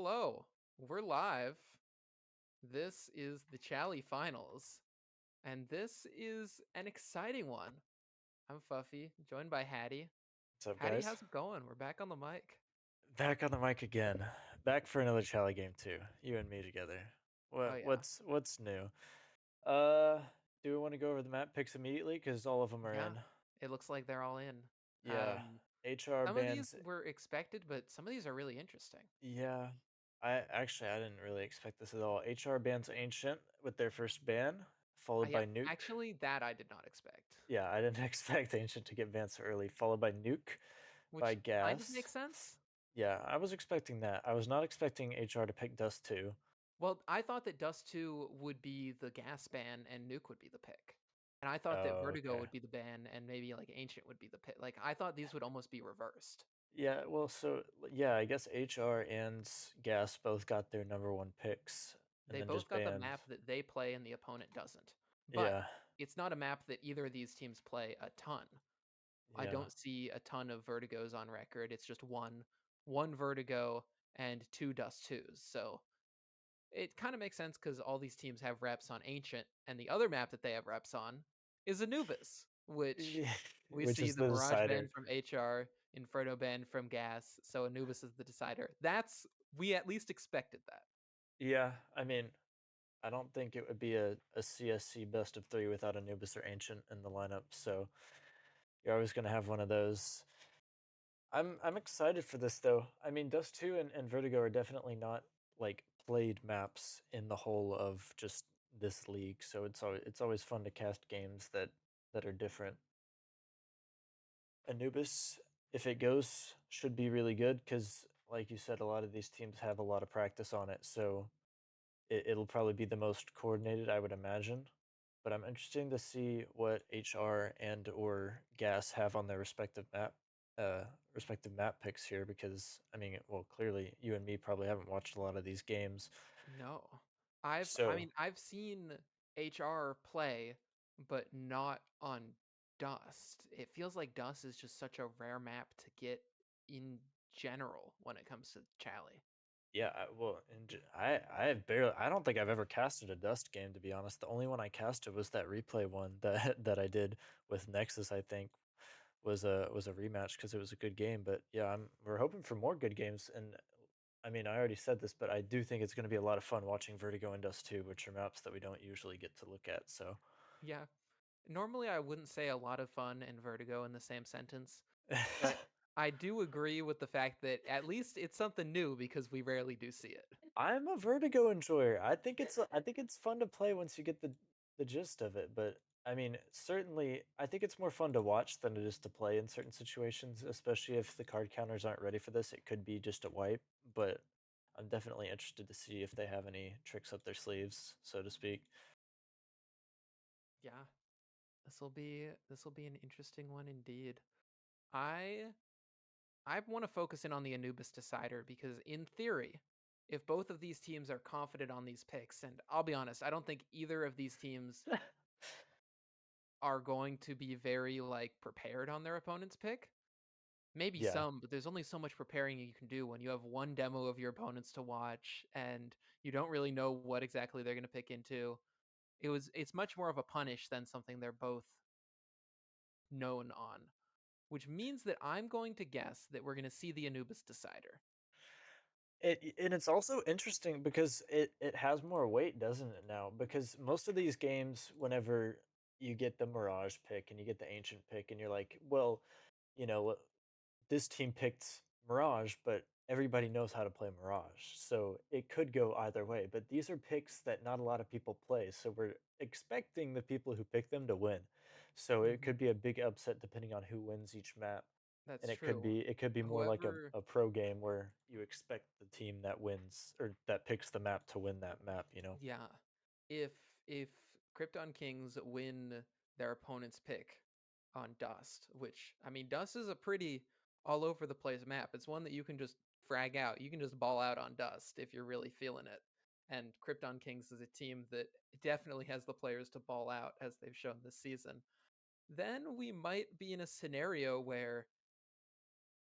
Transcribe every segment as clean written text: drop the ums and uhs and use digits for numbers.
Hello, we're live. This is the Chally Finals, and this is an exciting one. I'm Fuffy, joined by Hattie. What's up, Hattie, guys? how's it going? We're back on the mic. Back on the mic again. Back for another Chally game too. You and me together. Oh What yeah, what's new? Uh, do we want to go over the map picks immediately? Because all of them are yeah. in. It looks like they're all in. Yeah. Um, HR some of these bans. were expected, but some of these are really interesting. Yeah. I didn't really expect this at all. HR bans Ancient with their first ban, followed Yeah, by Nuke. actually, that I did not expect, Yeah, I didn't expect Ancient to get banned so early, followed by Nuke by which kind of Gas. makes sense. Yeah, I was expecting that. I was not expecting HR to pick Dust 2. Well, I thought that Dust 2 would be the gas ban and Nuke would be the pick. And I thought that Oh, Vertigo okay. would be the ban and maybe like Ancient would be the pick. Like I thought these would almost be reversed. Yeah, well, yeah, I guess HR and Gas both got their number one picks and They then both just got the banned. map that they play and the opponent doesn't. But Yeah, it's not a map that either of these teams play a ton. I yeah, don't see a ton of Vertigos on record. It's just one Vertigo and two Dust 2s. So it kind of makes sense because all these teams have reps on Ancient, and the other map that they have reps on is Anubis, which Yeah, we which see is the the Mirage ban decider. from HR, Inferno ban from Gas, so Anubis is the decider. We at least expected that. Yeah, I mean, I don't think it would be a CSC best of three without Anubis or Ancient in the lineup, so you're always going to have one of those. I'm excited for this though. I mean, Dust 2 and Vertigo are definitely not like played maps in the whole of just this league, so it's always fun to cast games that are different. Anubis, if it goes, should be really good because, like you said, a lot of these teams have a lot of practice on it, so it'll probably be the most coordinated, I would imagine. But I'm interested to see what HR and or Gas have on their respective map picks here because I mean, well, clearly you and me probably haven't watched a lot of these games. No. I've seen HR play, but not on Dust. It feels like Dust is just such a rare map to get in general when it comes to Chally. Yeah, well, I have barely. I don't think I've ever casted a Dust game, to be honest. The only one I casted was that replay one that I did with Nexus. I think was a rematch because it was a good game. But yeah, we're hoping for more good games. And I mean, I already said this, but I do think it's going to be a lot of fun watching Vertigo and Dust 2, which are maps that we don't usually get to look at. So Yeah. Normally I wouldn't say a lot of fun and Vertigo in the same sentence, but I do agree with the fact that at least it's something new because we rarely do see it. I'm a Vertigo enjoyer. I think it's fun to play once you get the gist of it, but I mean, certainly I think it's more fun to watch than it is to play in certain situations, especially if the card counters aren't ready for this. It could be just a wipe, but I'm definitely interested to see if they have any tricks up their sleeves, so to speak. Yeah. This will be an interesting one indeed. I I want to focus in on the Anubis decider because in theory, if both of these teams are confident on these picks, and I'll be honest, I don't think either of these teams are going to be very like prepared on their opponent's pick. Maybe Yeah. some, but there's only so much preparing you can do when you have one demo of your opponents to watch and you don't really know what exactly they're going to pick into. It's much more of a punish than something they're both known on, which means that I'm going to guess that we're going to see the Anubis decider. And it's also interesting because it has more weight, doesn't it now? Because most of these games, whenever you get the Mirage pick and you get the Ancient pick, and you're like, well, you know, this team picked Mirage, but everybody knows how to play Mirage, so it could go either way. But these are picks that not a lot of people play, so we're expecting the people who pick them to win. So it Mhm. could be a big upset depending on who wins each map. That's And it could true. be more like a, Whoever a pro game where you expect the team that wins or that picks the map to win that map. Yeah. If Krypton Kings win their opponent's pick on Dust, which I mean Dust is a pretty all over the place map. It's one that you can just frag out. You can just ball out on Dust if you're really feeling it. And Krypton Kings is a team that definitely has the players to ball out as they've shown this season. Then we might be in a scenario where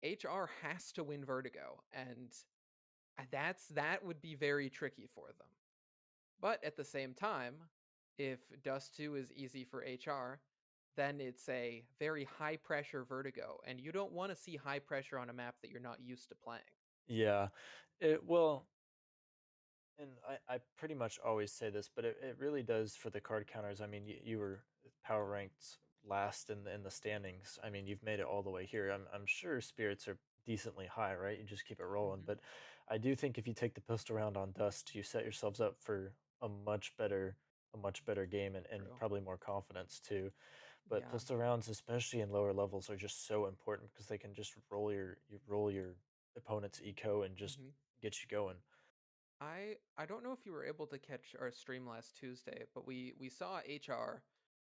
HR has to win Vertigo and That would be very tricky for them. But at the same time, if Dust 2 is easy for HR, then it's a very high pressure vertigo, and you don't want to see high pressure on a map that you're not used to playing. Yeah. Well, and I pretty much always say this, but it really does for the card counters. I mean, you were power ranked last in the standings. I mean, you've made it all the way here. I'm sure spirits are decently high, right? You just keep it rolling. Hmm. But I do think if you take the pistol round on Dust, you set yourselves up for a much better game and True. probably more confidence too. But Yeah. pistol rounds, especially in lower levels, are just so important because they can just roll your opponent's eco and just Hmm. get you going. I don't know if you were able to catch our stream last Tuesday, but we saw HR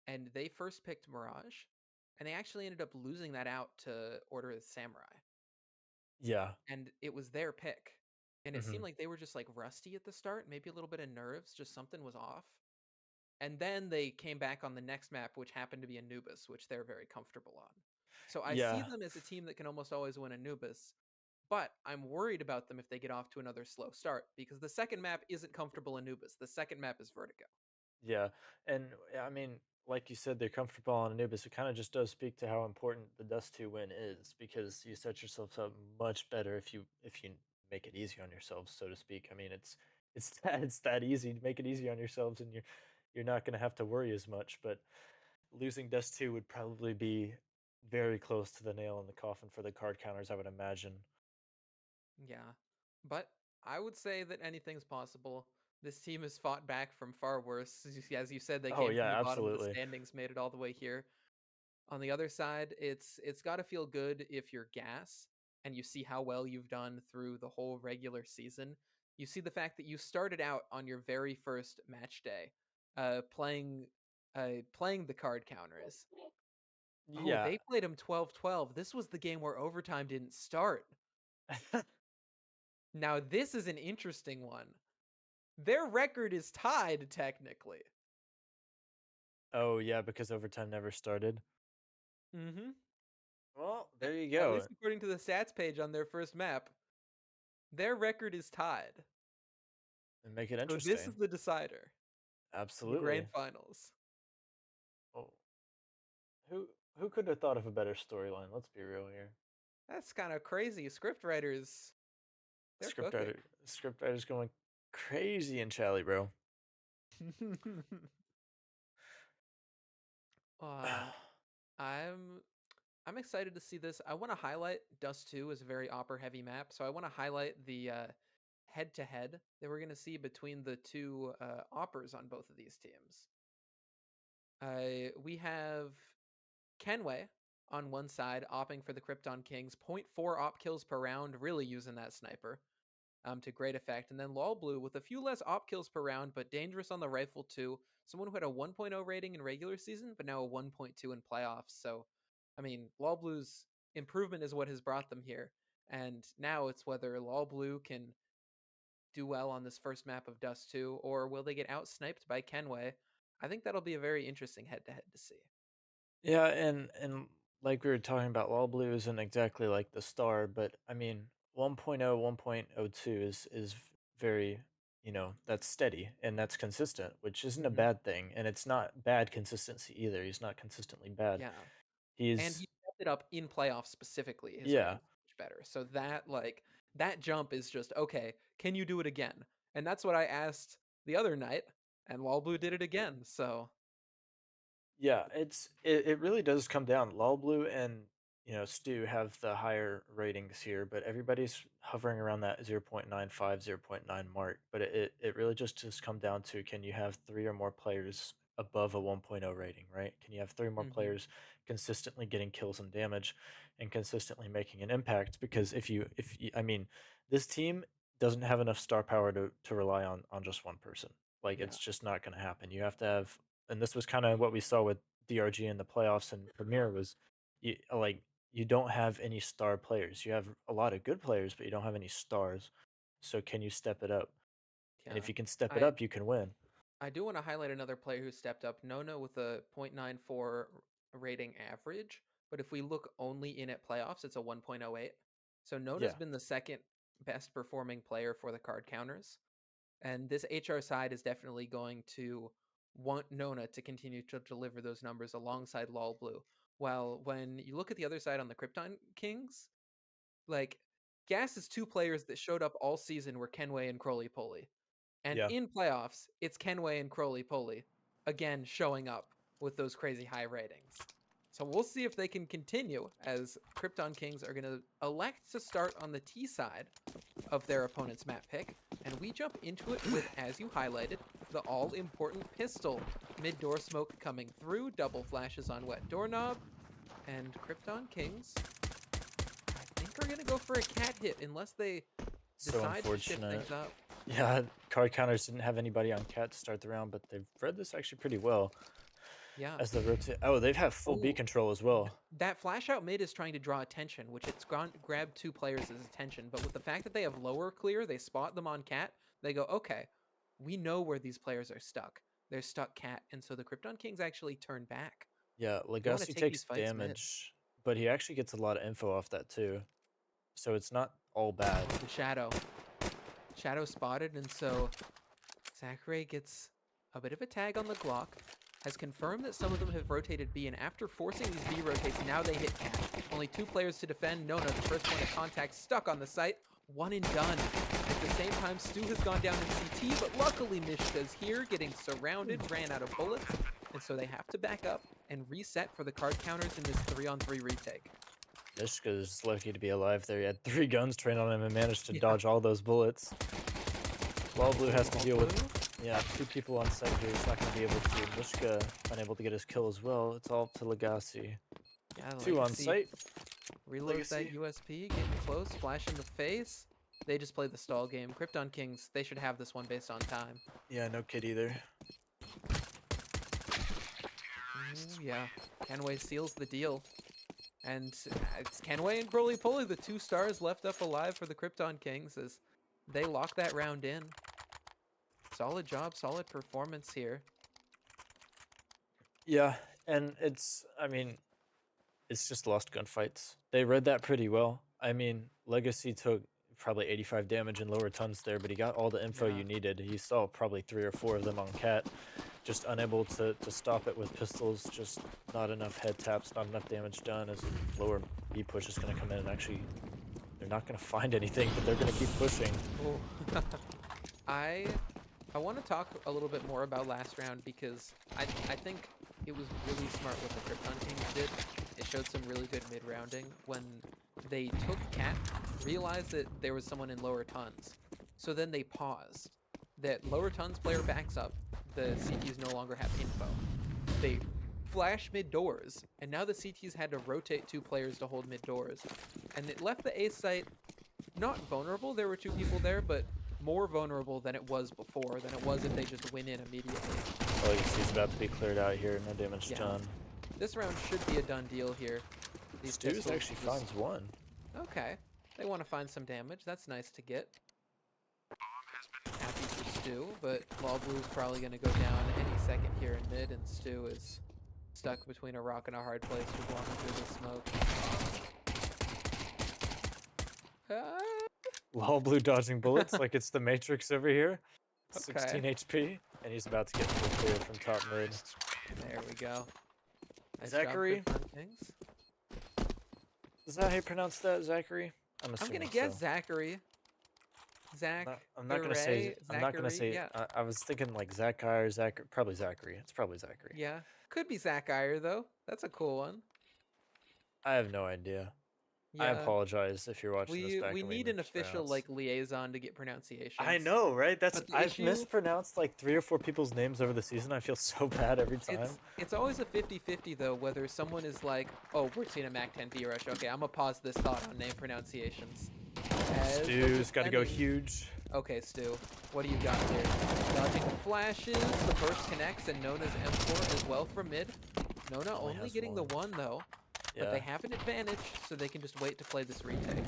and they first picked Mirage, and they actually ended up losing that out to Order of the Samurai. Yeah. And it was their pick. And it seemed Mhm. like they were just like rusty at the start, maybe a little bit of nerves, just something was off. And then they came back on the next map, which happened to be Anubis, which they're very comfortable on. So I see Yeah. them as a team that can almost always win Anubis, but I'm worried about them if they get off to another slow start because the second map isn't comfortable Anubis. The second map is Vertigo. Yeah. And I mean, like you said, they're comfortable on Anubis. It kind of just does speak to how important the Dust 2 win is because you set yourselves up much better if you make it easy on yourselves, so to speak. I mean, it's it's that easy to make it easy on yourselves and you're not going to have to worry as much, but losing Dust 2 would probably be very close to the nail in the coffin for the card counters, I would imagine. Yeah. But I would say that anything's possible. This team has fought back from far worse. As you said, they Oh came from the yeah, bottom of the absolutely. standings, made it all the way here. On the other side, it's got to feel good if you're gas and you see how well you've done through the whole regular season. You see the fact that you started out on your very first match day, playing playing the card counters. Oh, they Yeah. played them 12-12. This was the game where overtime didn't start. Now this is an interesting one. Their record is tied technically. Oh yeah, because overtime never started. Mhm. Well, there you At go. least according to the stats page on their first map, their record is tied. And make it So this is interesting. the decider, the grand Absolutely. finals. Oh, who could have thought of a better storyline? Let's be real here. That's kind of crazy. Script writers, they're cooking. Script writers going crazy in Chally, bro. uh, I'm I'm excited to see this. I want to highlight Dust 2 is a very opera heavy map, so I want to highlight the head to head that we're going to see between the two operas on both of these teams. We have Kenway on one side opping for the Krypton Kings, point 0.4 op kills per round, really using that sniper to great effect. And then Lol Blue with a few less op kills per round, but dangerous on the rifle too. Someone who had a 1.0 rating in regular season, but now a 1.2 in playoffs. So, I mean, Lol Blue's improvement is what has brought them here. And now it's whether Lol Blue can do well on this first map of Dust 2, or will they get out sniped by Kenway? I think that'll be a very interesting head to head to see. Yeah, and like we were talking about, Law Blue isn't exactly like the star, but I mean, 1.0, 1.02 is very, that's steady and that's consistent, which isn't a Hmm. bad thing. And it's not bad consistency either. He's not consistently bad. Yeah. And he He's, stepped it up in playoffs specifically, his yeah, rating was much better. So that, like, that jump is just, "Okay, can you do it again?" And that's what I asked the other night, and Blue did it again, so Yeah, it really does come down. Lol Blue and Stu have the higher ratings here, but everybody's hovering around that 0.95, 0.9 mark. But it really just come down to, can you have three or more players above a 1.0 rating, right? Can you have three more mhm, players consistently getting kills and damage and consistently making an impact? Because I mean, this team doesn't have enough star power to rely on just one person. Like, yeah, it's just not going to happen. You have to have, and this was kind of what we saw with DRG in the playoffs and Premier was, you don't have any star players. You have a lot of good players, but you don't have any stars. So can you step it up? And if yeah. you can step it I up, you can win. I do wanna highlight another player who stepped up, Nono with a 0.94 rating average, but if we look only in at playoffs, it's a 1.08. So Nona's Yeah. been the second best performing player for the card counters. And this HR side is definitely going to want Nona to continue to deliver those numbers alongside Lol Blue. While when you look at the other side on the Krypton Kings, like Gas's two players that showed up all season were Kenway and Crowley Polly. And Yeah. in playoffs, it's Kenway and Crowley Polly again showing up with those crazy high ratings. So we'll see if they can continue as Krypton Kings are going to elect to start on the T side of their opponent's map pick. And we jump into it with, as you highlighted, the all-important pistol. Mid-door smoke coming through, double flashes on wet doorknob, and Krypton Kings, I think, are going to go for a cat hit unless they So decide to shift unfortunate. things up. Yeah, card counters didn't have anybody on cat to start the round, but they've read this actually pretty well Yeah. as they rotate. Oh, they've had full B Oh, control as well. that flash out mid is trying to draw attention, which it's grabbed two players' attention. But with the fact that they have lower clear, they spot them on cat. They go, okay, we know where these players are stuck. They're stuck cat, and so the Krypton Kings actually turn back. Yeah, They want to Legacy take these takes fights mid. damage, but he actually gets a lot of info off that too. So it's not all bad. Oh, the shadow. Shadow spotted, and so Zachary gets a bit of a tag on the Glock, has confirmed that some of them have rotated B, and after forcing these B rotates, now they hit cat. Only two players to defend. Nona, the first point of contact, stuck on the site. One and done. At the same time, Stu has gone down in CT, but luckily Mishka's here, getting surrounded, ran out of bullets, and so they have to back up and reset for the card counters in this 3-on-3 retake. Mishka's lucky to be alive there. He had 3 guns trained on him and managed to Yeah. dodge all those bullets. Lol Blue has to Lol deal with, Blue? yeah, 2 people on site here. He's not going to be able to. Mishka unable to get his kill as well. It's all up to Legacy. Yeah, 2 on Legacy site. reloads that Legacy. USP, getting close, flash in the face. They just play the stall game. Krypton Kings, they should have this one based on time. Yeah, no kid either. Ooh, yeah, Kenway seals the deal. And it's Kenway and Crowley Polly, the 2 stars left up alive for the Krypton Kings as they lock that round in. Solid job, solid performance here. Yeah, and I mean, it's just lost gunfights. They read that pretty well. I mean, Legacy took probably 85 damage in lower tons there, but he got all the info Yeah. you needed. He saw probably 3 or 4 of them on cat. Just unable to stop it with pistols, just not enough head taps, not enough damage done as lower B push is going to come in and actually, they're not going to find anything, but they're going to keep pushing. Oh. I want to talk a little bit more about last round because I think it was really smart what the Krypton Kings did. It showed some really good mid-rounding when they took cat, realized that there was someone in lower tons. So then they paused. That lower tons player backs up, the CTs no longer have info. They flash mid doors, and now the CTs had to rotate 2 players to hold mid doors. And it left the A site not vulnerable, there were 2 people there, but more vulnerable than it was before, than it was if they just went in immediately. Legacy's about to be cleared out here, no damage Yeah. done. This round should be a done deal here. These Stu's pistols actually just- finds 1. Okay. They want to find some damage. That's nice to get. Happy for Stu, but Lol Blue's probably going to go down any second here in mid, and Stu is stuck between a rock and a hard place with walking through the smoke. Ah, Lol Blue dodging bullets like it's the Matrix over here. Okay. 16 HP, and he's about to get full clear from top mid. there we go. Nice Zachary? job, Krypton Kings. Is that how you pronounce that, Zachary? I'm assuming gonna guess so. Zachary. Zach. I'm not gonna say. I'm not gonna say. Yeah. I was thinking like Zach or Zach. Probably Zachary. It's probably Zachary. Yeah. Could be Zach Iyer though. That's a cool one. I have no idea. I Yeah. apologize if you're watching this back. We and need an official mispronounce. like liaison to get pronunciations. I know, right? But the I've issue- mispronounced like 3 or 4 people's names over the season. I feel so bad every time. It's always a 50-50 though, whether someone is like, oh, we're seeing a Mac 10 B rush. Okay, I'm gonna pause this thought on name pronunciations. As the Stu's got to go defending- huge. Okay, Stu, what do you got here? Dodging flashes, the burst connects, and Nona's M4 as well from mid. Nona Only only has getting the 1. one though, but Yeah. they have an advantage, so they can just wait to play this retake.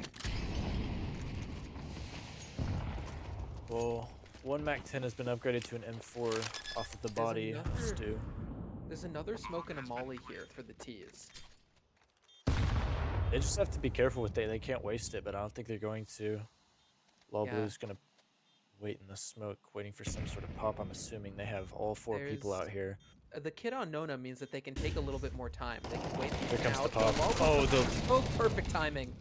Well, one Mac 10 has been upgraded to an M4 off of the body of another- Stu. There's another smoke and a molly here for the T's. They just have to be careful with it. They can't waste it, but I don't think they're going to. Law Yeah, Blue's gonna wait in the smoke, waiting for some sort of pop. I'm assuming they have all four people there's out here. the kid on Nona means that they can take a little bit more time. They can wait Here comes the out. The pop. Lawblue Oh, comes the out. Oh, perfect timing.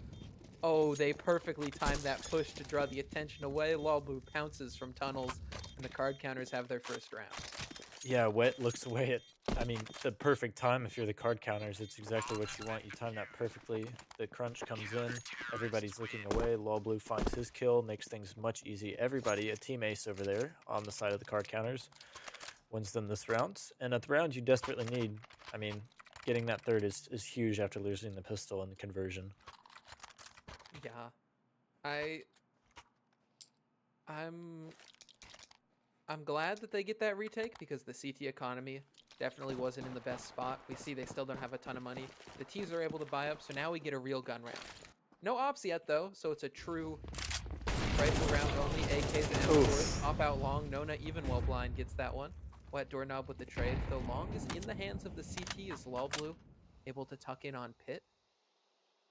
Oh, they perfectly timed that push to draw the attention away. Lawblue pounces from tunnels, and the card counters have their first round. yeah, Wet looks away at. I mean, the perfect time if you're the card counters. It's exactly what you want. You time that perfectly. The crunch comes in. Everybody's looking away. Law Blue finds his kill, makes things much easy. Everybody, a team ace over there on the side of the card counters, wins them this round. And at the round you desperately need. I mean, getting that third is huge after losing the pistol and the conversion. Yeah, I I'm I'm glad that they get that retake because the CT economy definitely wasn't in the best spot. We see they still don't have a ton of money. The T's are able to buy up, so now we get a real gun round. No ops yet though, so it's a true rifle round only. AKs and M4s Oof. pop out long. Nona even while blind gets that one. Wet doorknob with the trade. Though long is in the hands of the CT is Law Blue, able to tuck in on Pit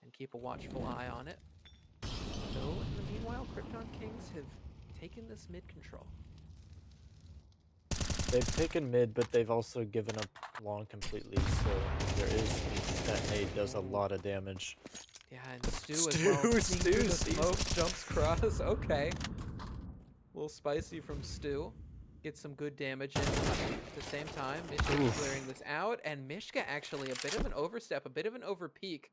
and keep a watchful eye on it. Though in the meanwhile, Krypton Kings have taken this mid control. They've taken mid, but they've also given up long completely, so there is that nade does a Ooh. lot of damage. Yeah, and Stu as well. Stu, Seeing through Stu the sees. smoke, jumps cross. Okay. A little spicy from Stu. Gets some good damage in. At the same time, Mishka clearing this out. And Mishka actually a bit of an overstep, a bit of an overpeak.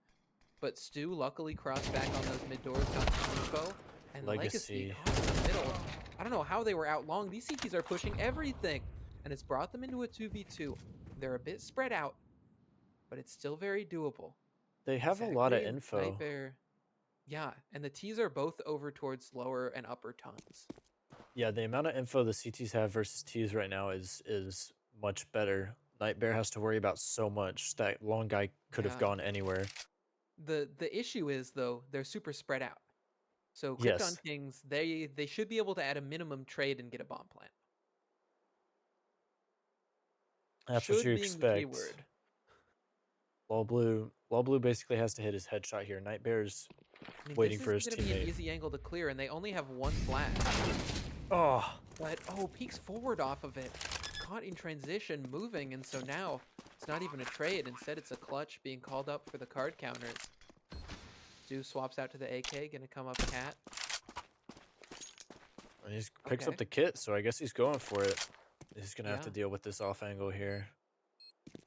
But Stu luckily crossed back on those mid doors, got some info. And Legacy Legacy. caught in the middle. I don't know how they were out long. These CTs are pushing everything. And it's brought them into a 2v2. They're a bit spread out, but it's still very doable. They have a lot of Zachary and info. Nightbear. Yeah, and the T's are both over towards lower and upper tons. Yeah, the amount of info the CTs have versus Ts right now is much better. Nightbear has to worry about so much. That long guy could have Yeah. gone anywhere. The issue is though, they're super spread out. So Krypton Yes, Kings, they should be able to add a minimum trade and get a bomb plant. that's what you Should being the key expect. word. Law Blue basically has to hit his headshot here. Nightbear's I mean, waiting this for isn't his going to be an teammate. easy angle to clear, and they only have one flash. Oh, But, oh, peeks forward off of it. Caught in transition, moving, and so now it's not even a trade. Instead, it's a clutch being called up for the card counters. Stu swaps out to the AK, gonna come up cat. and he picks up Okay, the kit, so I guess he's going for it. He's gonna have yeah. to deal with this off angle here.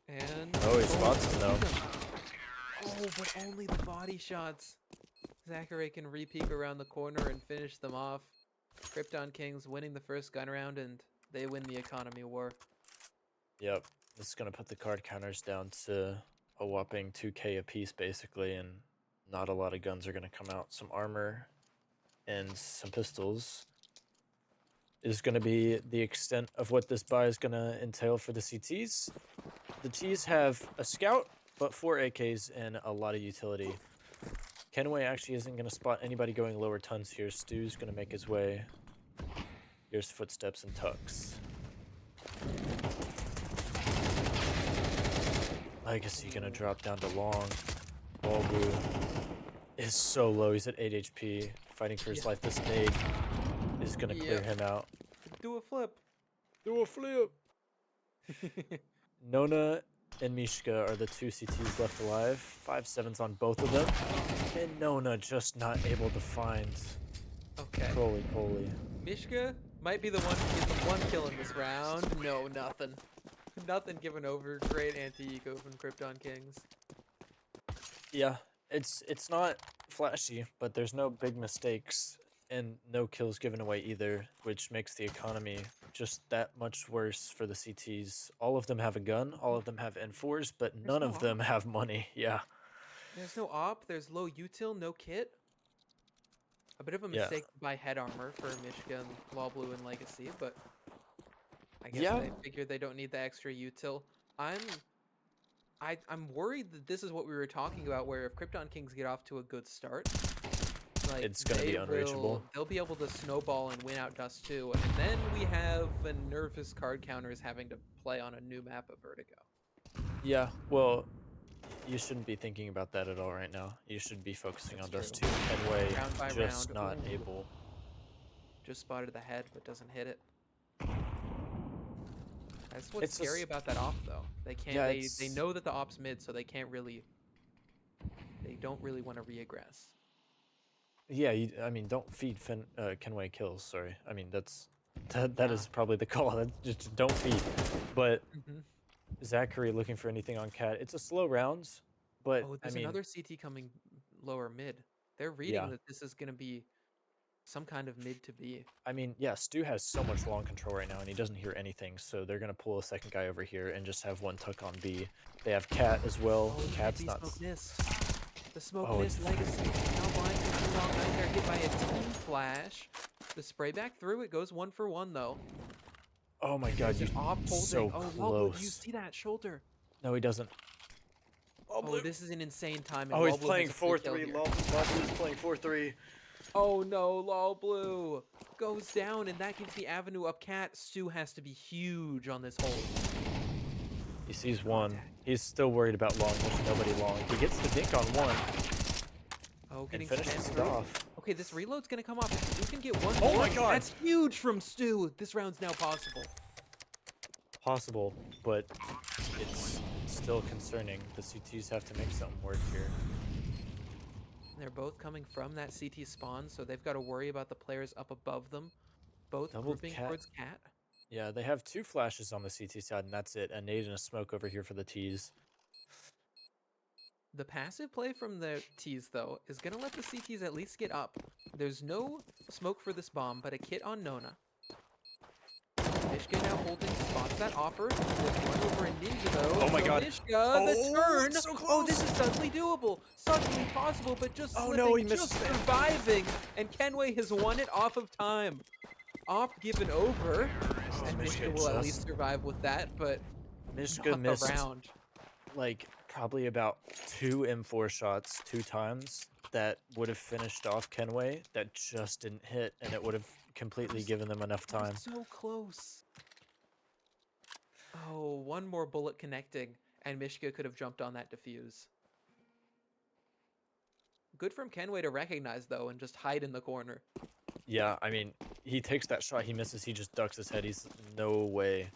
And, Oh, he oh, spots him though. sees him. Oh, but only the body shots. Zachary can re-peek around the corner and finish them off. Krypton Kings winning the first gun round, and they win the economy war. Yep, this is gonna put the card counters down to a whopping 2K apiece, basically, and not a lot of guns are gonna come out. Some armor and some pistols is gonna be the extent of what this buy is gonna entail for the CTs. The Ts have a scout, but 4 AKs and a lot of utility. Kenway actually isn't gonna spot anybody going lower tons here. Stu's gonna make his way. Here's footsteps and tucks. Legacy gonna drop down to long. Ball Blue is so low. He's at 8 HP, fighting for his Yeah. life. This nade is gonna clear Yep. him out. Do a flip. Do a flip. Nona and Mishka are the two CTs left alive. 5-7s on both of them. And Nona just not able to find Okay. Crowley Coley. Mishka might be the one to get the one kill in this round. No, nothing. Nothing given over. Great anti-eco from Krypton Kings. Yeah, it's not flashy, but there's no big mistakes and no kills given away either, which makes the economy just that much worse for the CTs. All of them have a gun, all of them have N4s, but There's none no of them op. have money. Yeah. There's no op. There's low util, no kit. A bit of a Yeah. mistake to buy head armor for Mishka and Law Blue and Legacy, but I guess Yeah. they figure they don't need the extra util. I'm I'm worried that this is what we were talking about, where if Krypton Kings get off to a good start, like It's gonna be unreachable. they'll be able to snowball and win out Dust 2, and then we have a nervous card counters having to play on a new map of Vertigo. Yeah, well, you shouldn't be thinking about that at all right now. You should be focusing That's on true. Dust 2. Kenway Round by just round. not Ooh. able. Just spotted the head, but doesn't hit it. That's what's It's scary just about that op, though. They can't. yeah, They it's know that the op's mid, so they can't really. They don't really want to reaggress. yeah. I mean, don't feed Kenway kills. Sorry. I mean, that Yeah. is probably the call. Just don't feed. But hmm Zachary looking for anything on Cat. It's a slow rounds, but Oh, I there's mean, another CT coming lower mid. They're reading yeah. that this is gonna be some kind of mid to be. I mean, yeah, Stu has so much long control right now, and he doesn't hear anything, so they're gonna pull a second guy over here and just have one tuck on B. They have Cat as well. Oh, the mid Cat's B not. smoke missed. The smoke Oh, missed. it's Legacy now blind for too long. Nightmare hit by a team flash. The spray back through. It goes 1-for-1 though. oh my And God, there's you an op holding. so Oh, Lawblue, do you close. see that shoulder? No, he doesn't. Oh, Oh, blue. this is an insane timing. Oh, he's Lawblue playing has a free kill 4-3. here. Lawblue's playing 4-3. Oh no, Lawblue goes down, and that gives the avenue up cat. Stu has to be huge on this hold. He sees one. Contact. He's still worried about long. There's nobody long. He gets the dink on one Oh, and getting finishes spammed it through. off. Okay, this reload's gonna come off. Stu can get one Oh more. my God. That's huge from Stu. This round's now possible. Possible, but it's still concerning. The CTs have to make something work here. They're both coming from that CT spawn, so they've got to worry about the players up above them. Both Doubled grouping cat. towards cat. Yeah, they have 2 flashes on the CT side, and that's it. A nade and a smoke over here for the T's. The passive play from the T's, though, is going to let the CTs at least get up. There's no smoke for this bomb, but a kit on Nona. Mishka now holding spots that offer. There's one over a Ninja, though. Oh my So God. Mishka, Oh, the turn. so Oh, this close. is suddenly doable. Suddenly possible, but just Oh, slipping, no, he missed just it. surviving. And Kenway has won it off of time. Op given over. Oh, And Mishka will at least survive with that, but Mishka not the missed round. like probably about 2 M4 shots 2 times that would have finished off Kenway that just didn't hit, and it would have completely given them enough It was time. so close. Oh, one more bullet connecting, and Mishka could have jumped on that defuse. Good from Kenway to recognize, though, and just hide in the corner. Yeah, I mean, he takes that shot, he misses, he just ducks his head. He's no way.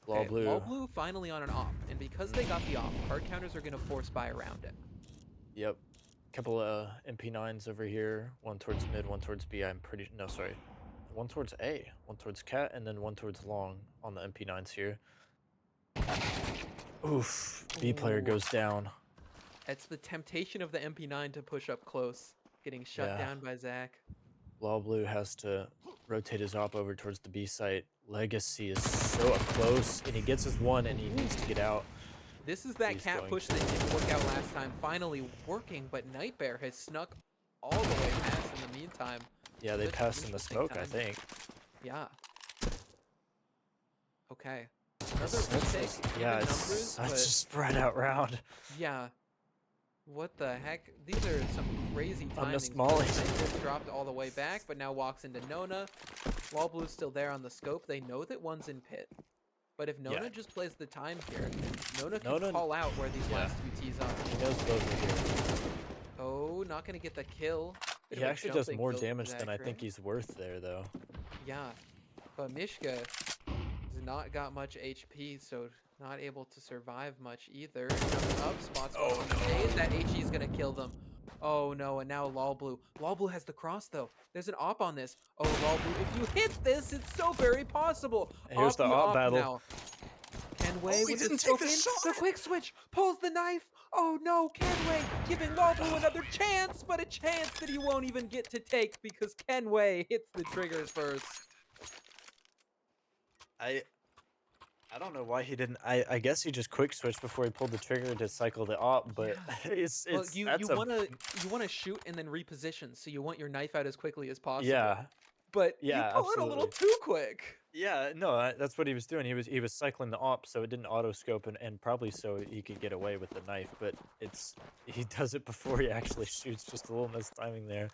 Law Okay, blue. Law Blue finally on an op, and because they got the op, card counters are going to force buy around it. Yep. Couple of MP9s over here. One towards mid, one towards B. I'm pretty... No, sorry. One towards A. One towards cat, and then one towards long on the MP9s here. Oof. B player Ooh. goes down. It's the temptation of the MP9 to push up close, getting shut Yeah. down by Zach. Law blue has to rotate his op over towards the B site. Legacy is so up close, and he gets his one, and he needs to get out. This is that He's cat going push to. that didn't work out last time, finally working, but Nightbear has snuck all the way past in the meantime. Yeah, they Such passed in the interesting smoke, I timing. think. Yeah. Okay. That's Another retake. yeah, Even it's numbers, such a but spread out round. yeah. What the heck? These are some crazy A missed timings. molly. Nightbear dropped all the way back, but now walks into Nona. Wall Blue's still there on the scope. They know that one's in pit. But if Nona Yeah. just plays the time here, Nona can Nona- call out where these yeah. last two T's are. He knows both are here. Oh, not gonna get the kill. Bit He of a actually does jumping more kill from damage than I think Zachary. he's worth there, though. Yeah, but Mishka has not got much HP, so not able to survive much either. Jumping up, spots one on the nade. That HE is gonna kill them. Oh no, and now Lol Blue. Lol Blue has the cross though. There's an op on this. Oh, Lol Blue, if you hit this, it's so very possible. Here's the op battle. Now. Kenway he with didn't the take scope the in. shot! The quick switch pulls the knife. Oh no, Kenway giving Lol Blue another chance, but a chance that he won't even get to take because Kenway hits the triggers first. I don't know why he didn't. I guess he just quick switched before he pulled the trigger to cycle the op, but Yeah. it's Well, you that's a wanna shoot and then reposition, so you want your knife out as quickly as possible. yeah, But you yeah, pull it a little absolutely. too quick. Yeah, no, that's what he was doing. He was cycling the op so it didn't auto scope, and probably so he could get away with the knife, but he does it before he actually shoots. Just a little mistiming there.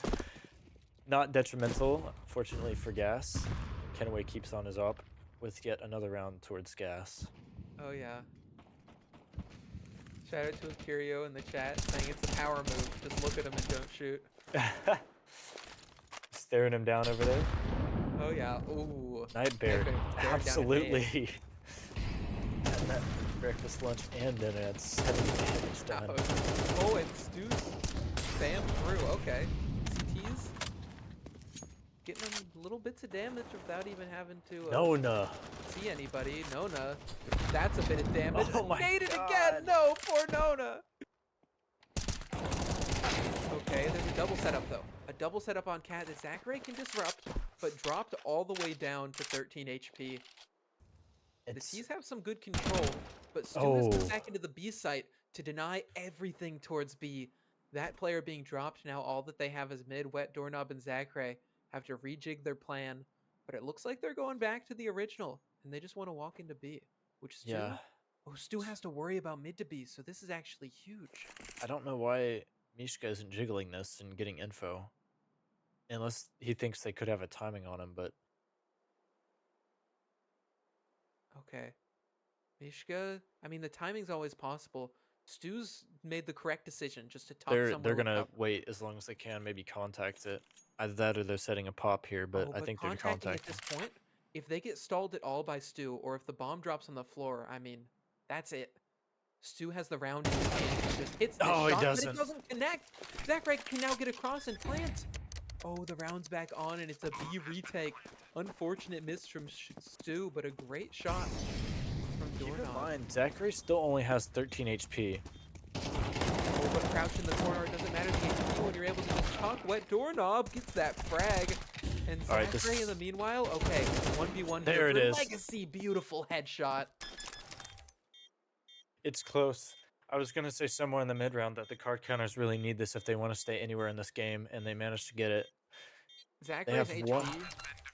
Not detrimental, fortunately for gas. Kenway keeps on his op with yet another round towards gas. Oh yeah. Shout out to Akirio in the chat saying it's a power move. Just look at him and don't shoot. staring him down over there. Oh yeah. Ooh. Night Bear, Nightmare staring down at me. absolutely. And that breakfast, lunch, and dinner at 70 damage done. Oh, and Stu's spam through. Okay. CT's getting them little bits of damage without even having to Nona. see anybody. Nona, that's a bit of damage. Oh my Naded again. god. No, poor Nona. Okay, there's a double setup though. A double setup on Cat that Zachary can disrupt, but dropped all the way down to 13 HP. The It's T's have some good control, but Stu has come oh back into the B site to deny everything towards B. That player being dropped, now all that they have is mid, Wet, Doorknob, and Zachary have to rejig their plan. But it looks like they're going back to the original, and they just want to walk into B. Which yeah. Stu? Oh, Stu has to worry about mid to B, so this is actually huge. I don't know why Mishka isn't jiggling this and getting info. Unless he thinks they could have a timing on him, but Okay. Mishka, I mean, the timing's always possible. Stu's made the correct decision just to tuck they're somewhere with gonna cover. wait as long as they can, maybe contact it. Either that or they're setting a pop here, but Oh, I but think they're contacting at contacting. this point, if they get stalled at all by Stu, or if the bomb drops on the floor, I mean, that's it. Stu has the round in his hand. He just hits this Oh, he shot, but it doesn't. doesn't connect. Zachary can now get across and plant. Oh, the round's back on, and it's a B retake. Unfortunate miss from Stu, but a great shot from Keep in Doorknob. mind, Zachary still only has 13 HP. Oh, but crouch in the corner, it doesn't matter the HP when you're able to just talk. Wet Doorknob gets that frag. And All right, Zachary, in the meanwhile, okay, 1v1 here There it for is. Legacy. Beautiful headshot. It's close. I was gonna say somewhere in the mid round that the card counters really need this if they want to stay anywhere in this game, and they managed to get it. They Zachary's have one. HP,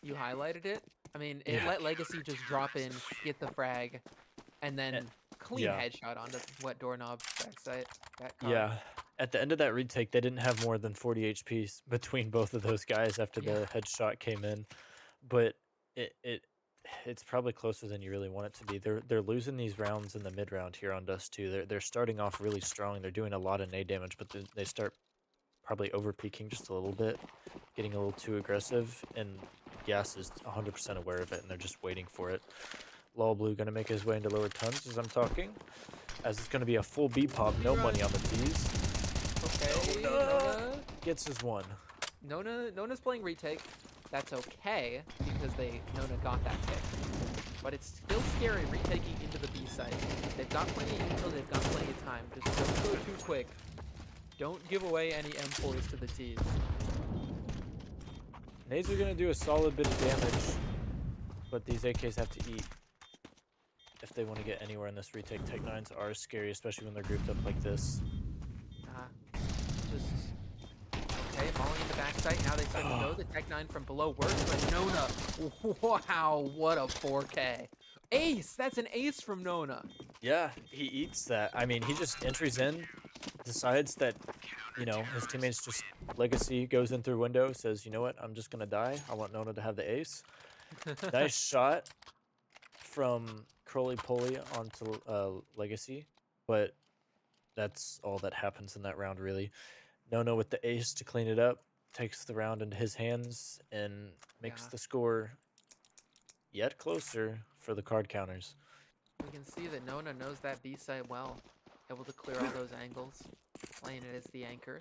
you highlighted it. I mean, it Yeah. let Legacy just drop in, get the frag, and eh, then clean Yeah. headshot onto Wet Doorknob backside, that card. Yeah. At the end of that retake, they didn't have more than 40 HP between both of those guys after Yeah. the headshot came in. But it it it's probably closer than you really want it to be. They're losing these rounds in the mid round here on Dust 2. They're starting off really strong. They're doing a lot of nade damage, but they start probably over peaking just a little bit, getting a little too aggressive, and Gas is 100% aware of it, and they're just waiting for it. Lol Blue gonna make his way into lower tons as I'm talking, as it's gonna be a full B pop, no money on the T's. Okay, Nona Nona. gets his one. Nona's playing retake. That's okay, because Nona got that pick. But it's still scary retaking into the B site. They've got plenty of intel, they've got plenty of time. Just don't go too quick. Don't give away any M4s to the T's. Nades are gonna do a solid bit of damage, but these AKs have to eat if they want to get anywhere in this retake. Tech 9s are scary, especially when they're grouped up like this. Just okay, falling in the backside. Now they start to know the Tech 9 from below works, but Nona, wow, what a 4K. Ace! That's an ace from Nona. Yeah, he eats that. I mean, he just entries in, decides that, his teammates just Legacy goes in through window, says, you know what, I'm just gonna die. I want Nona to have the ace. Nice shot from Crowley Pulley onto Legacy, but that's all that happens in that round, really. Nona with the ace to clean it up, takes the round into his hands, and makes the score yet closer for the card counters. We can see that Nona knows that B site well, able to clear all those angles, playing it as the anchor.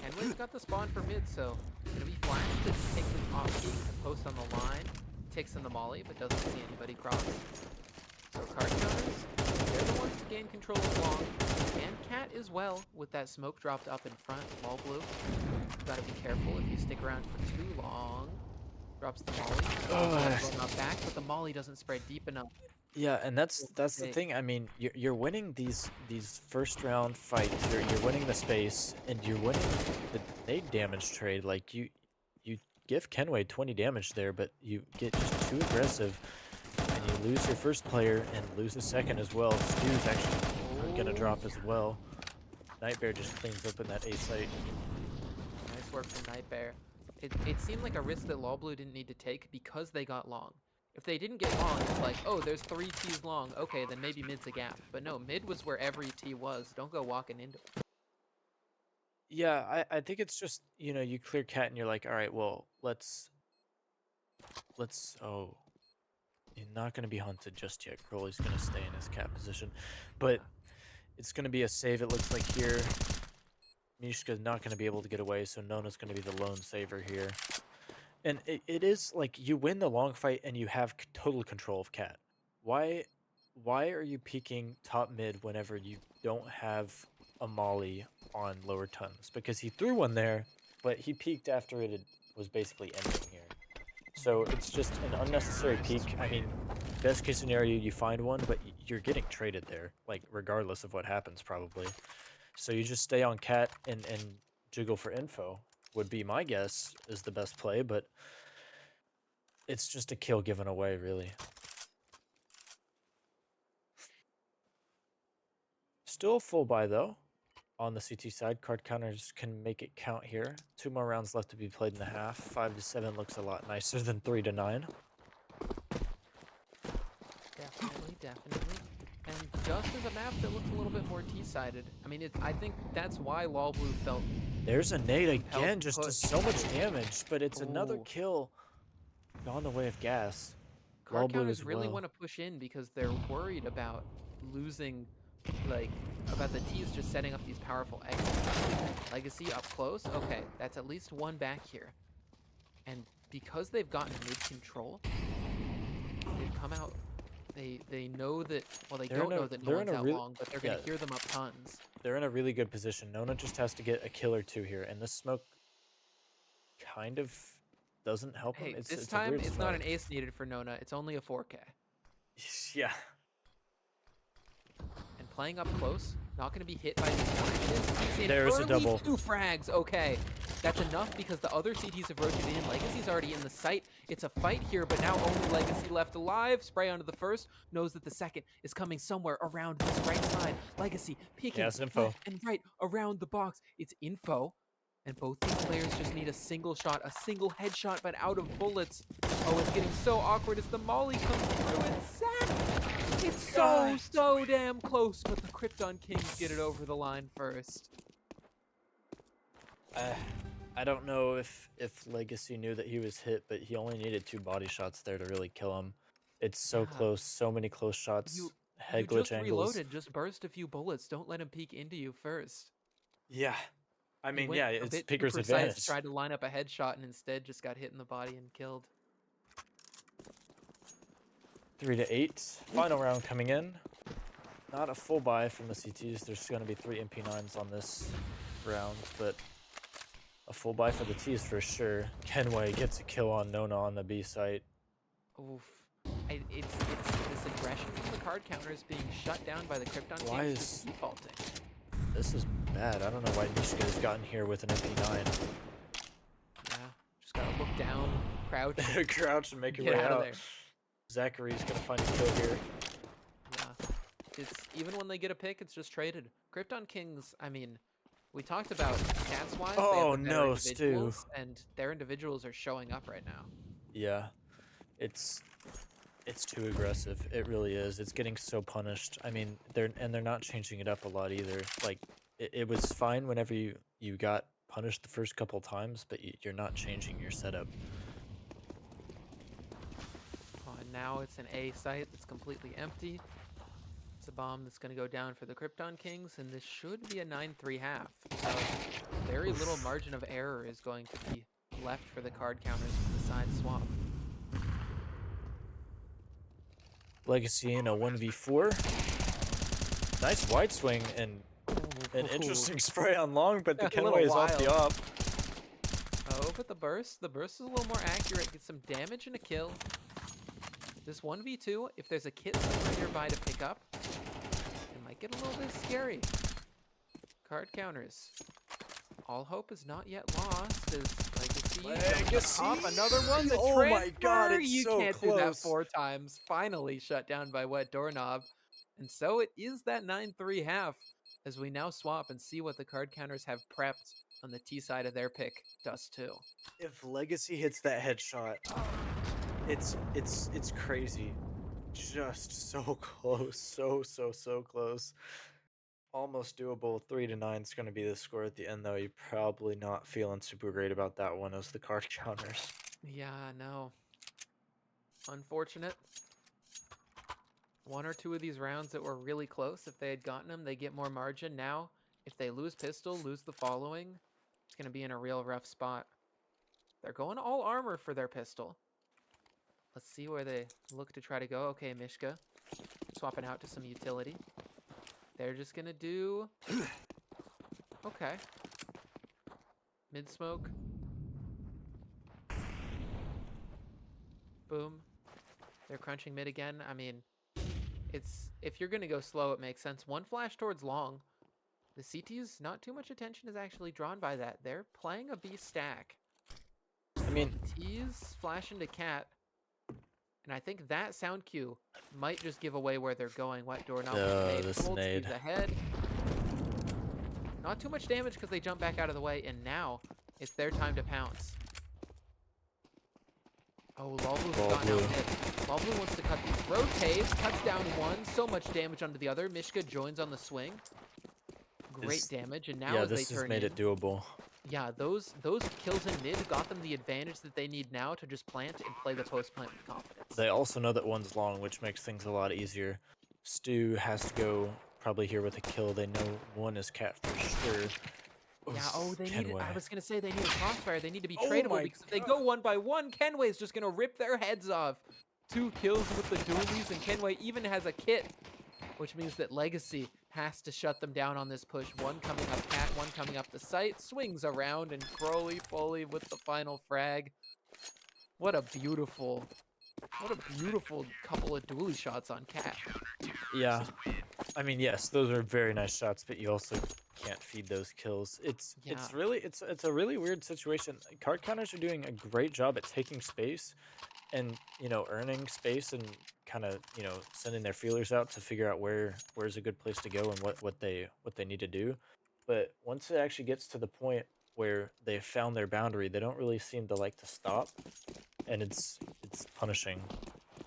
Kenway's got the spawn for mid, so gonna be flash to take the off peek to post on the line, takes in the molly, but doesn't see anybody cross. So card counters, they're the ones to gain control of long, and Cat as well, with that smoke dropped up in front. Wall Blue, gotta be careful if you stick around for too long. Drops the molly, not back, but the molly doesn't spread deep enough. Yeah, and that's the thing. I mean, you're winning these first round fights. You're winning the space, and you're winning the nade damage trade. Like you give Kenway 20 damage there, but you get just too aggressive, and you lose your first player and lose a second as well. Stu's actually gonna drop as well. Nightbear just cleans up in that A site. Nice work from Nightbear. It seemed like a risk that Law Blue didn't need to take because they got long. If they didn't get long, it's like, oh, there's 3 T's long. Okay, then maybe mid's a gap. But no, mid was where every T was. Don't go walking into it. Yeah, I think it's just, you clear cat and you're like, all right, well, let's oh, you're not gonna be hunted just yet. Crowley's gonna stay in his cat position. But Yeah. it's gonna be a save, it looks like here. Mishka's not gonna be able to get away, so Nona's gonna be the lone saver here. And it is like you win the long fight and you have total control of cat. Why why are you peeking top mid whenever you don't have a molly on lower tons? Because he threw one there, but he peeked after was basically ending here. So it's just an unnecessary peek. I mean, best case scenario, you find one, but you're getting traded there, like regardless of what happens, probably. So you just stay on cat and jiggle for info would be my guess is the best play, but it's just a kill given away, really. Still full buy though. On the CT side, card counters can make it count here. 2 more rounds left to be played in the half. 5 to 7 looks a lot nicer than 3 to 9. Definitely, definitely. And Dust is a map that looks a little bit more T-sided. I mean, I think that's why Lol Blue felt There's a nade compelled again, to just does push. so much damage, but it's another Ooh. kill gone the way of gas. Card Lol Blue counters as really want well. to push in because they're worried about losing, like, about the T's just setting up these powerful exits. Legacy up close. Okay, that's at least one back here. And because they've gotten mid control, they've come out. They know that. Well, they don't know that no They're in one's a out really long, but they're gonna yeah, hear them up tons. they're in a really good position. Nona just has to get a kill or two here, and this smoke kind of doesn't help him. Hey, this It's a time weird it's not an smoke. ace needed for Nona. It's only a 4K. Yeah. And playing up close, not going to be hit by these charges. He's in There's a early double. 2 frags. Okay, that's enough because the other CTs have rotated in. Legacy's already in the site. It's a fight here, but now only Legacy left alive. Spray onto the first, knows that the second is coming somewhere around this right side. Legacy Yeah, peeking it's info. left and right around the box. It's info. And both these players just need a single shot, a single headshot, but out of bullets. Oh, it's getting so awkward as the molly comes through and sack. It's God. so damn close, but the Krypton Kings get it over the line first. Uh, I don't know if Legacy knew that he was hit, but he only needed 2 body shots there to really kill him. It's so Yeah, close, so many close you shots, you head glitch just angles. reloaded, just burst a few bullets. Don't let him peek into you first. Yeah. I You mean, went yeah, a it's bit too Picker's precise, advantage. tried to line up a headshot, and instead just got hit in the body and killed. 3 to 8. Final round coming in. Not a full buy from the CTs. There's going to be 3 MP9s on this round, but a full buy for the T's for sure. Kenway gets a kill on Nona on the B site. Oof. It's this aggression from the card counters being shut down by the Krypton Why Kings just is defaulting. this is bad? I don't know why Nishka has gotten here with an MP9. Yeah, just gotta look down, crouch, Crouch and make your get way out of out. there. Zachary's gonna find a kill here. Yeah, it's even when they get a pick, it's just traded. Krypton Kings, I mean, we talked about stats-wise, they have Oh the better no, Stu. individuals, and their individuals are showing up right now. Yeah, it's it's too aggressive. It really is. It's getting so punished. I mean, they're not changing it up a lot either. Like it was fine whenever you got punished the first couple times, but you're not changing your setup. Oh, and now it's an A site that's completely empty. It's a bomb that's going to go down for the Krypton Kings, and this should be a 9-3 half. So very little Oof. margin of error is going to be left for the card counters from the side swap. Legacy in a 1v4. Nice wide swing and an Ooh, interesting spray on long, but the a Kenway little is off the wild. op. Oh, but the burst is a little more accurate, gets some damage and a kill. This 1v2, if there's a kit somewhere nearby to pick up, it might get a little bit scary. Card counters. All hope is not yet lost as Legacy! top another one. The Oh my god, transfer! it's You so can't do that close. 4 times. Finally shut down by Wet Doorknob. And so it is that 9-3 half as we now swap and see what the card counters have prepped on the T side of their pick, Dust 2. If Legacy hits that headshot, it's crazy. Just so close. So close. Almost doable. 3-9 is going to be the score at the end, though. You're probably not feeling super great about that one as the card counters. Yeah, no. Unfortunate. One or two of these rounds that were really close, if they had gotten them, they get more margin. Now, if they lose pistol, lose the following, it's going to be in a real rough spot. They're going all armor for their pistol. Let's see where they look to try to go. Okay, Mishka, swapping out to some utility. They're just going to do... Okay. Mid-smoke. Boom. They're crunching mid again. I mean, it's if you're going to go slow, it makes sense. One flash towards long. The CT's not too much attention is actually drawn by that. They're playing a B stack. I Well, mean, the T's flash into cat. And I think that sound cue might just give away where they're going. Wet doorknob with the nade. this Gold nade. squeeze ahead. Not too much damage because they jump back out of the way. And now it's their time to pounce. Oh, Lawblue's gotten out mid. Lawblue wants to cut these. Rotates, cuts down one. So much damage onto the other. Mishka joins on the swing. Great damage. And now Yeah, as they this has turn made in, it doable. yeah, those kills in mid got them the advantage that they need now to just plant and play the post plant with confidence. They also know that one's long, which makes things a lot easier. Stu has to go probably here with a kill. They know one is cat for sure. Yeah, oh, they need. Kenway. I was gonna say they need a crossfire. They need to be Oh tradable my because if they go one by one, Kenway's just gonna rip their heads off. 2 kills with the dualies, and Kenway even has a kit, which means that Legacy has to shut them down on this push. One coming up cat, one coming up the site, swings around, and Crowley fully with the final frag. What a beautiful couple of dually shots on cat. Yeah, I mean, yes, those are very nice shots, but you also can't feed those kills. It's a really weird situation. Card counters are doing a great job at taking space and, you know, earning space and kind of, you know, sending their feelers out to figure out where's a good place to go and what they need to do. But once it actually gets to the point where they've found their boundary, they don't really seem to like to stop, and it's punishing.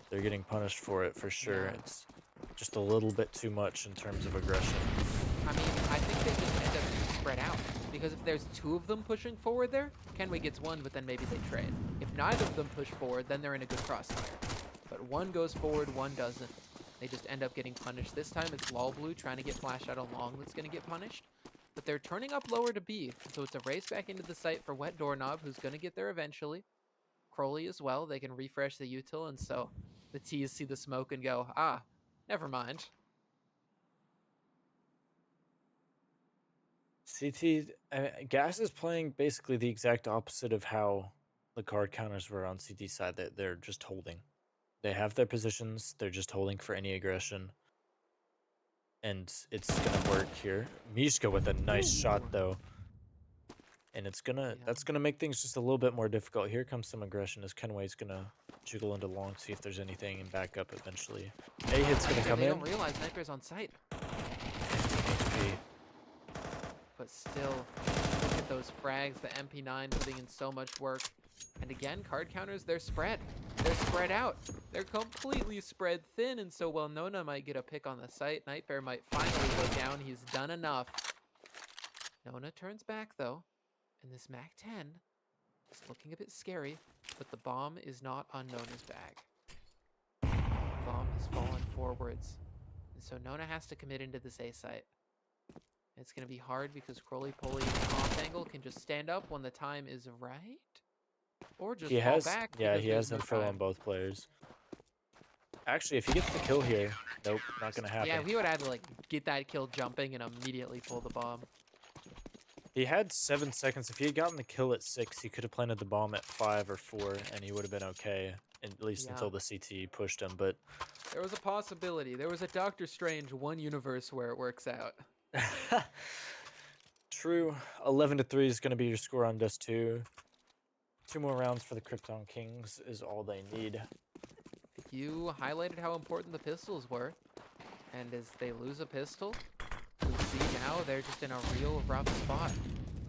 They're getting punished for it for sure. Yeah. It's just a little bit too much in terms of aggression. I mean, I think they just end up being spread out. Because if there's 2 of them pushing forward there, Kenway gets 1, but then maybe they trade. If neither of them push forward, then they're in a good crossfire. But one goes forward, one doesn't. They just end up getting punished. This time it's Lawblue trying to get flash out of long that's going to get punished. But they're turning up lower to B, so it's a race back into the site for Wet Doorknob, who's going to get there eventually. Crowley as well. They can refresh the util, and so the T's see the smoke and go, ah, never mind. CT, Gas is playing basically the exact opposite of how the card counters were on CT side. That they're just holding. They have their positions. They're just holding for any aggression, and it's gonna work here. Mishka with a nice shot though, and that's gonna make things just a little bit more difficult. Here comes some aggression as Kenway's gonna jiggle into long, see if there's anything, and back up eventually. A hit's gonna come in. They don't realize Sniper's on site. HP. But still, look at those frags, the MP9 putting in so much work. And again, card counters, they're spread. They're spread out. They're completely spread thin, and so while Nona might get a pick on the site, Nightbear might finally go down. He's done enough. Nona turns back, though, and this MAC-10 is looking a bit scary, but the bomb is not on Nona's bag. Bomb has fallen forwards, and so Nona has to commit into this A site. It's going to be hard because Crowley Pulley off angle can just stand up when the time is right. Or just fall back. Yeah, he has info on both players. Actually, if he gets the kill here, nope, not going to happen. Yeah, he would have to like get that kill jumping and immediately pull the bomb. He had 7 seconds. If he had gotten the kill at 6, he could have planted the bomb at 5 or 4, and he would have been okay, at least until the CT pushed him. But there was a possibility. There was a Doctor Strange one universe where it works out. True. 11-3 is going to be your score on Dust 2. 2 more rounds for the Krypton Kings is all they need. You highlighted how important the pistols were, and as they lose a pistol, we see now they're just in a real rough spot.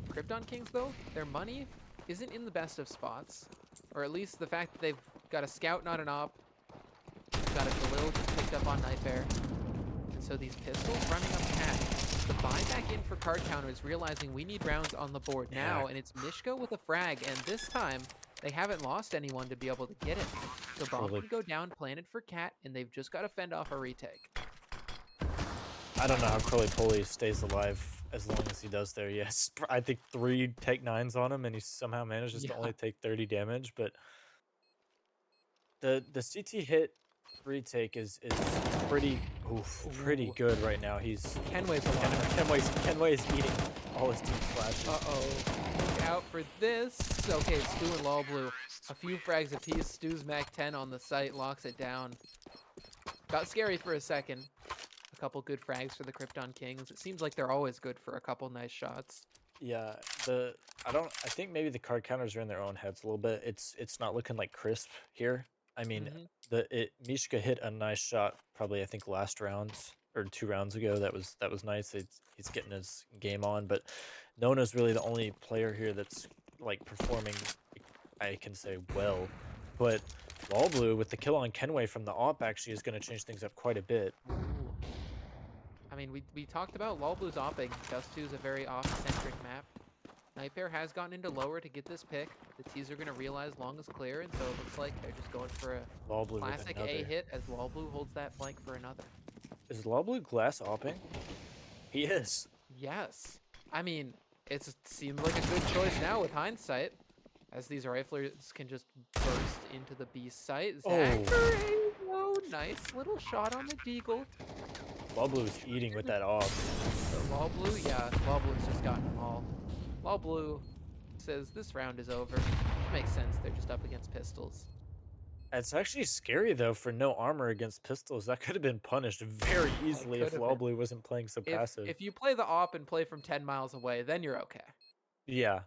Krypton Kings, though, their money isn't in the best of spots, or at least the fact that they've got a scout, not an op, got a Galil just picked up on Nightbear, and so these pistols running up cat It's the buyback in for card counters, realizing we need rounds on the board Yeah, now, and it's Mishka with a frag, and this time they haven't lost anyone to be able to get it. So bomb Crowley. can go down, planted for Cat, and they've just got to fend off a retake. I don't know how Crowley Polly stays alive as long as he does there. Yes, I think 3 Take 9s on him, and he somehow manages to Yeah. only take 30 damage. But the CT hit retake is pretty Ooh. good right now. He's Kenway's alive. Kenway's eating all his team's flashes. Uh-oh. Look out for this. Okay, Stu and Law Blue. A few frags apiece. Stu's Mac 10 on the site, locks it down. Got scary for a second. A couple good frags for the Krypton Kings. It seems like they're always good for a couple nice shots. Yeah, I think maybe the card counters are in their own heads a little bit. It's not looking like crisp here. I mean, Mm-hmm. Mishka hit a nice shot probably I think last round or 2 rounds ago. That was nice. He's getting his game on, but Nona's really the only player here that's like performing, I can say, well. But Wall Blue with the kill on Kenway from the op actually is going to change things up quite a bit. Ooh. I mean, we talked about Law Blue's opping. Dust 2 is a very off-centric map. Nightbear has gotten into lower to get this pick. The T's are going to realize long is clear, and so it looks like they're just going for a Wall Blue with classic A another. hit as Law Blue holds that flank for another. Is Wall Blue glass opping? He is. Yes. I mean, it seems like a good choice now with hindsight, as these riflers can just burst into the beast site. Zachary, oh, nice little shot on the deagle. Wall Blue is eating with that op. So Law Blue, yeah, Law Blue's just gotten them all. Law Blue says this round is over. Makes sense, they're just up against pistols. It's actually scary though for no armor against pistols. That could have been punished very It easily could if have Wall been. Blue wasn't playing so If passive. if you play the op and play from 10 miles away, then you're okay. Yeah.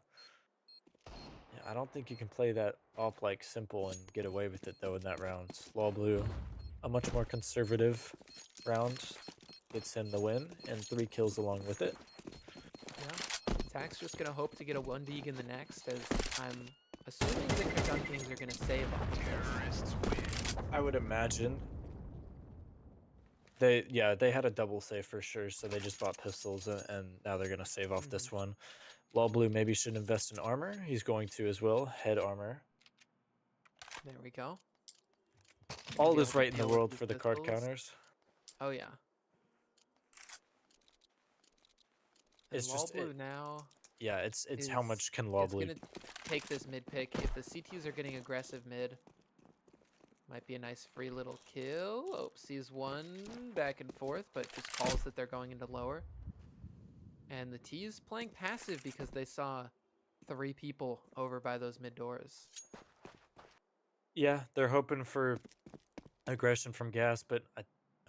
Yeah, I don't think you can play that op like simple and get away with it though in that round. Wall Blue, a much more conservative round, gets him the win and 3 kills along with it. Yeah. Tack's just gonna hope to get a 1D in the next, as I'm assuming the Krypton Kings are gonna save on this. I would imagine. They had a double save for sure, so they just bought pistols and now they're gonna save off this one. Wall Blue maybe should invest in armor. He's going to as well. Head armor. There we go. All Be is able to right in the deal with world these for the card pistols. counters. Oh yeah. And It's Law just Blue now yeah, it's is how much can Law it's Blue. gonna take this mid pick. If the CTs are getting aggressive mid, might be a nice free little kill. Oh, sees one back and forth, but just calls that they're going into lower. And the T's playing passive because they saw 3 people over by those mid doors. Yeah, they're hoping for aggression from gas, but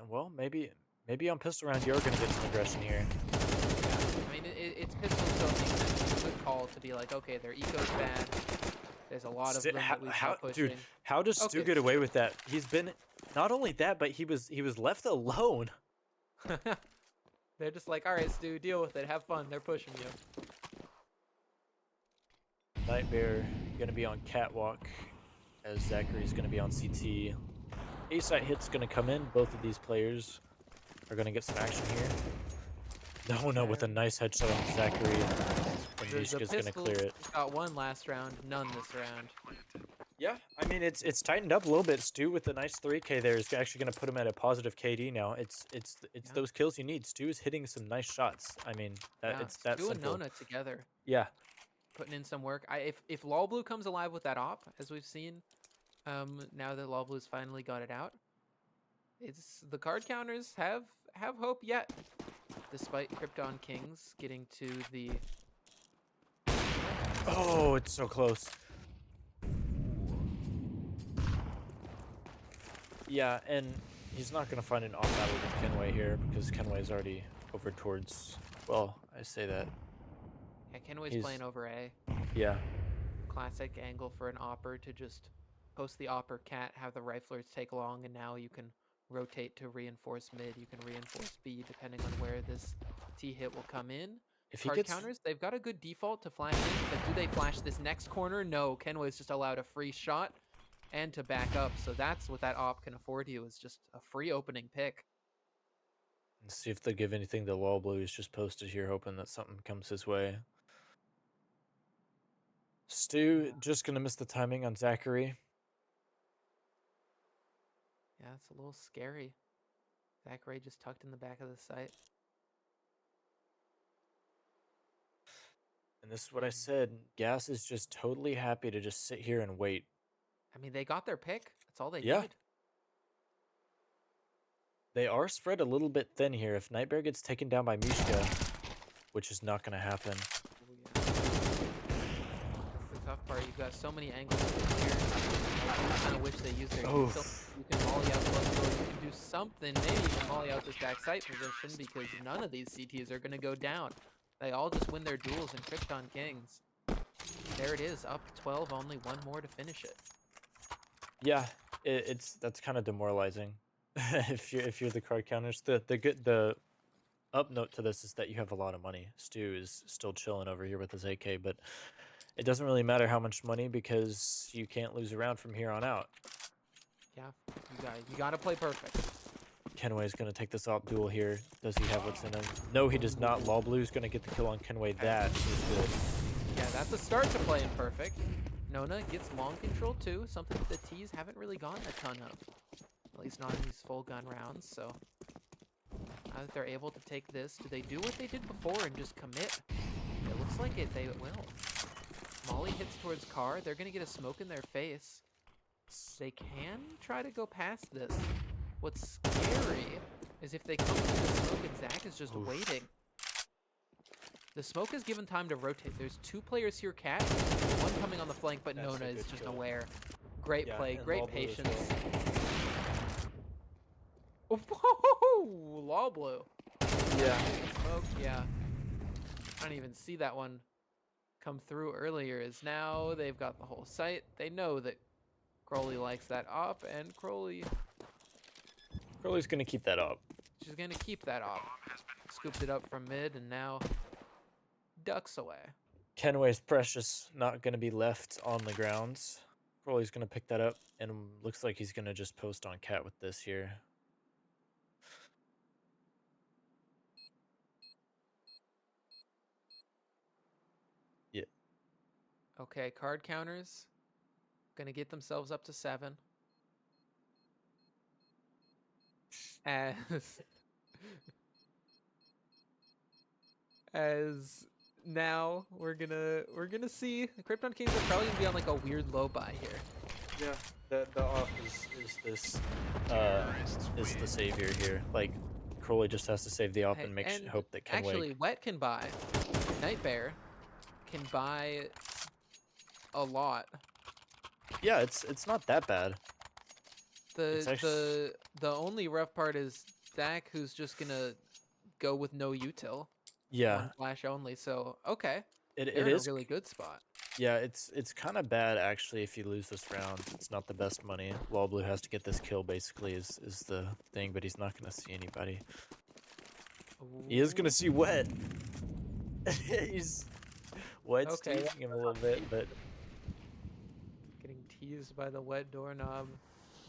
well, maybe on pistol round you're gonna get some aggression here. I mean, it's pistol, so it makes sense. It's a good call to be like, okay, their eco's bad. There's a lot of room that we saw pushing. Dude, how does Stu get away with that? He's been not only that, but he was left alone. They're just like, all right, Stu, deal with it. Have fun. They're pushing you. Nightmare gonna be on catwalk, as Zachary's gonna be on CT. A-site hit's gonna come in. Both of these players are gonna get some action here. No, with a nice headshot on Zachary. And Mishka's gonna clear it. Got one last round, none this round. Yeah, I mean it's tightened up a little bit. Stu with a nice 3K there is actually going to put him at a positive KD now. It's those kills you need. Stu is hitting some nice shots. I mean it's that Stu and simple. Nona together. Yeah. Putting in some work. If Law Blue comes alive with that op, as we've seen, now that Law Blue's finally got it out, it's the card counters have hope yet, despite Krypton Kings getting to the. Oh, it's so close. Yeah, and he's not going to find an off battle with Kenway here because Kenway's already over towards. Well, I say that. Yeah, Kenway's playing over A. Yeah. Classic angle for an opper to just post the opper cat, have the riflers take long, and now you can rotate to reinforce mid. You can reinforce B depending on where this T hit will come in. If he Card gets counters, they've got a good default to flash in, but do they flash this next corner? No, Kenway's just allowed a free shot and to back up, so that's what that op can afford you, is just a free opening pick. Let's see if they give anything to Lol Blue. He's just posted here, hoping that something comes his way. Stu Yeah, just gonna miss the timing on Zachary. yeah, it's a little scary. Zachary just tucked in the back of the site. And this is what I And said. Gas is just totally happy to just sit here and wait. I mean, they got their pick. That's all they Yeah, need. they are spread a little bit thin here. If Nightbear gets taken down by Mishka, which is not gonna happen. Oh yeah, that's the tough part. You've got so many angles to clear. I kind of wish they used their util. Oh, You can volley out close, or you can do something. Maybe you can volley out this back site position because none of these CTs are going to go down. They all just win their duels in Krypton Kings. There it is, up 12, only one more to finish it. yeah, that's kind of demoralizing. if you're the card counters, the up note to this is that you have a lot of money. Stu is still chilling over here with his AK, but it doesn't really matter how much money because you can't lose around from here on out. Yeah, you got to play perfect. Kenway's gonna take this op duel here. Does he have what's in him? No, he does not. Law Blue's gonna get the kill on Kenway. Okay. That is good. Yeah, that's a start to playing perfect. Nona gets long control too, something that the T's haven't really gotten a ton of. At least not in these full gun rounds, so now that they're able to take this, do they do what they did before and just commit? It looks like they will. Molly hits towards car. They're going to get a smoke in their face. They can try to go past this. What's scary is if they come to the smoke and Zach is just Oof. waiting. The smoke is given time to rotate. There's two players here, Cat. One coming on the flank, but That's Nona a is good just kill. aware. Great Yeah, play, and great Law Blue as patience. well. Whoa! Law Blue. Yeah. Smoke, yeah. I don't even see that one come through earlier. Is now they've got the whole site. They know that Crowley likes that op, and Crowley, Crowley's gonna keep that up. she's going to keep that op. Scooped it up from mid, and now ducks away. Kenway's precious, not gonna be left on the grounds. Crowley's gonna pick that up, and looks like he's gonna just post on Cat with this here. Yeah. Okay, card counters. Going to get themselves up to 7. As as now we're gonna see the Krypton Kings are probably gonna be on like a weird low buy here. Yeah. The off is this is the savior here. Like Crowley just has to save the op Hey, and and hope that Kenway. actually, Wet can buy. Nightbear can buy a lot. Yeah, it's not that bad. It's The actually the the only rough part is Zach, who's just gonna go with no util, one yeah. flash only. So okay, It they're in a is. really good spot. Yeah, it's kind of bad actually if you lose this round. It's not the best money. Law Blue has to get this kill basically is the thing, but he's not gonna see anybody. He is gonna Ooh, see Wet. He's Wet's okay, teasing him a little bit, but getting teased by the wet doorknob.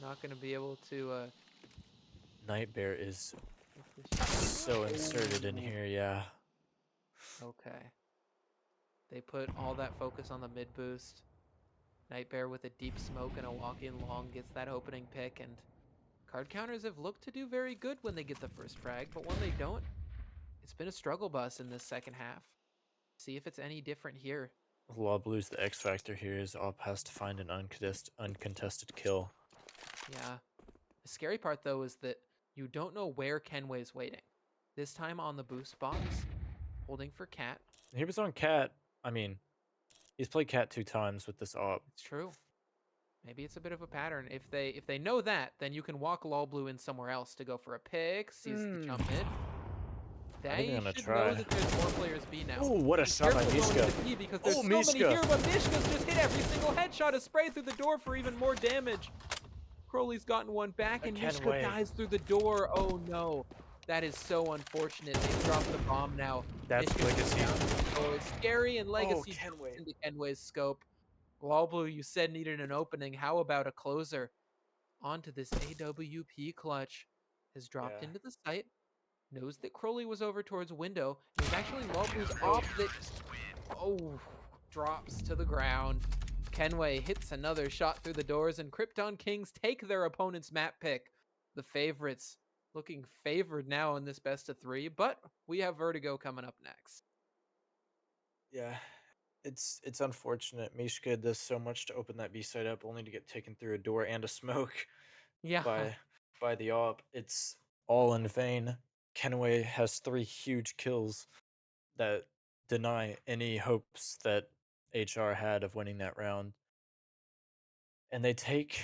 Not gonna be able to Nightbear is get this shot. so inserted in Ooh. here, yeah. Okay. They put all that focus on the mid boost. Nightbear with a deep smoke and a walk-in long gets that opening pick, and card counters have looked to do very good when they get the first frag, but when they don't, it's been a struggle bus in this second half. See if it's any different here. Law Blue's the X factor here. His op has to find an uncontested kill. Yeah. The scary part, though, is that you don't know where Kenway's waiting. This time on the boost box, holding for Cat. He was on Cat. I mean, he's played Cat 2 times with this op. It's true. Maybe it's a bit of a pattern. If they know that, then you can walk Lol Blue in somewhere else to go for a pick, sees the jump mid. Not even They gonna should know try. that there's more players B now. Oh, what a Be shot by careful going Mishka. into B because there's Oh, so many Mishka. here, but Mishka's just hit every single headshot, a spray through the door for even more damage. Crowley's gotten one back, and Mishka Kenway. dies through the door. Oh no. That is so unfortunate. They dropped the bomb now. That's Mishka's Legacy. down to the door. Scary and Legacy jumps Kenway. into Kenway's scope. Lol Blue, you said needed an opening. How about a closer? Onto this AWP clutch. Has dropped Yeah. into the site. knows that Crowley was over towards window, and he's actually lulled who's off that. Oh, drops to the ground. Kenway hits another shot through the doors, and Krypton Kings take their opponent's map pick. The favorites looking favored now in this best of three, but we have Vertigo coming up next. Yeah, it's unfortunate. Mishka does so much to open that B side up, only to get taken through a door and a smoke Yeah, by by the op. It's all in vain. Kenway has 3 huge kills that deny any hopes that HR had of winning that round, and they take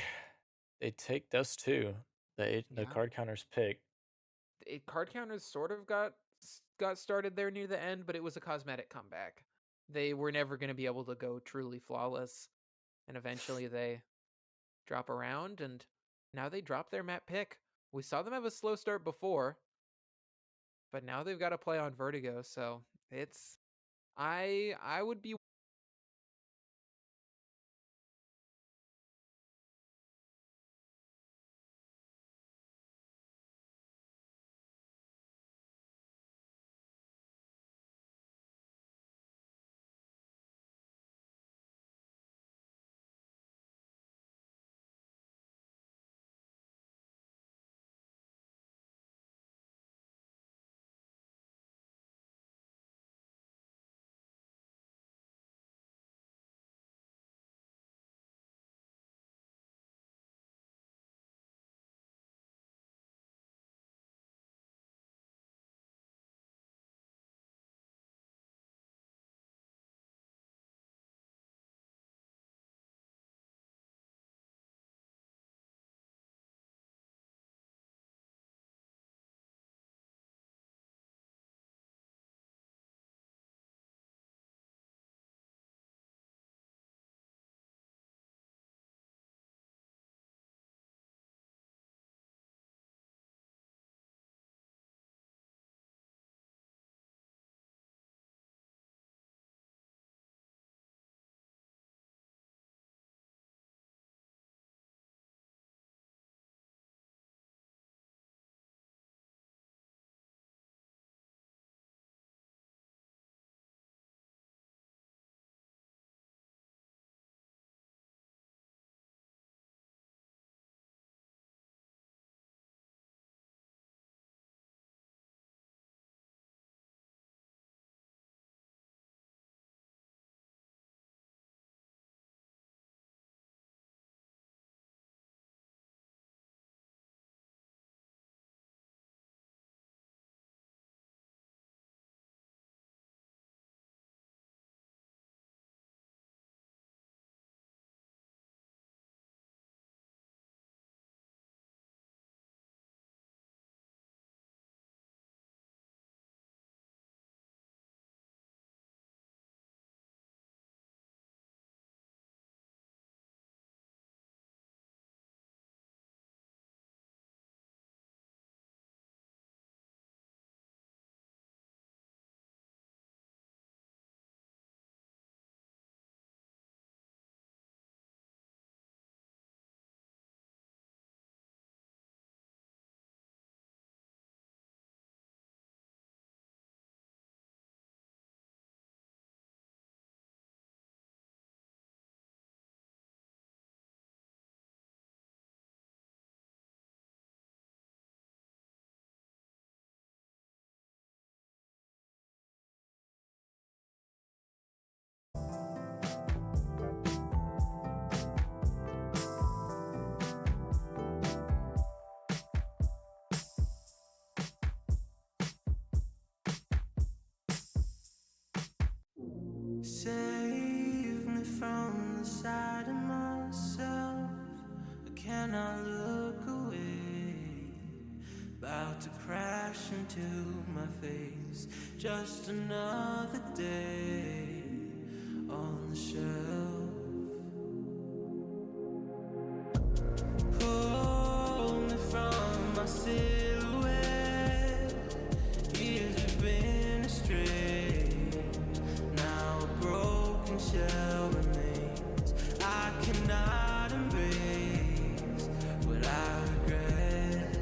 those two. The yeah. card counters pick. Card counters sort of got started there near the end, but it was a cosmetic comeback. They were never going to be able to go truly flawless, and eventually they drop around, and now they drop their map pick. We saw them have a slow start before, but now they've got to play on Vertigo, so it's I would be. Save me from the side of myself. I cannot look away. About to crash into my face. Just another day on the shelf. Pull me from my silhouette. Years we've been astray. Now a broken shell remains. I cannot embrace what I regret.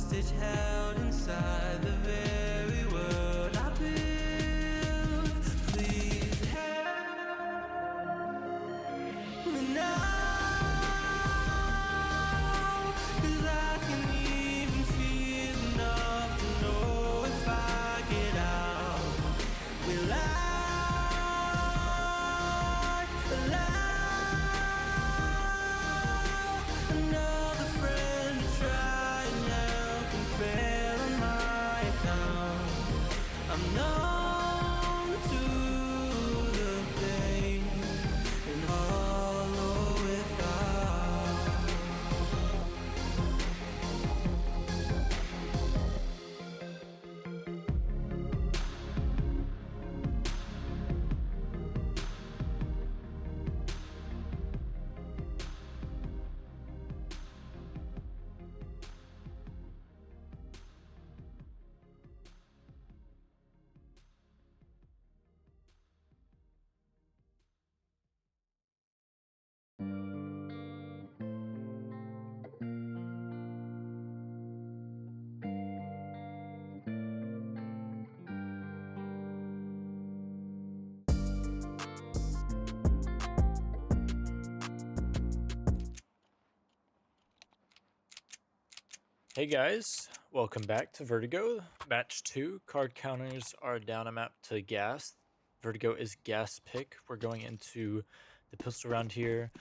hostage held inside the very world I built. Please help me now. Hey guys, welcome back to Vertigo. Match 2, card counters are down a map to gas. Vertigo is gas pick. We're going into the pistol round here.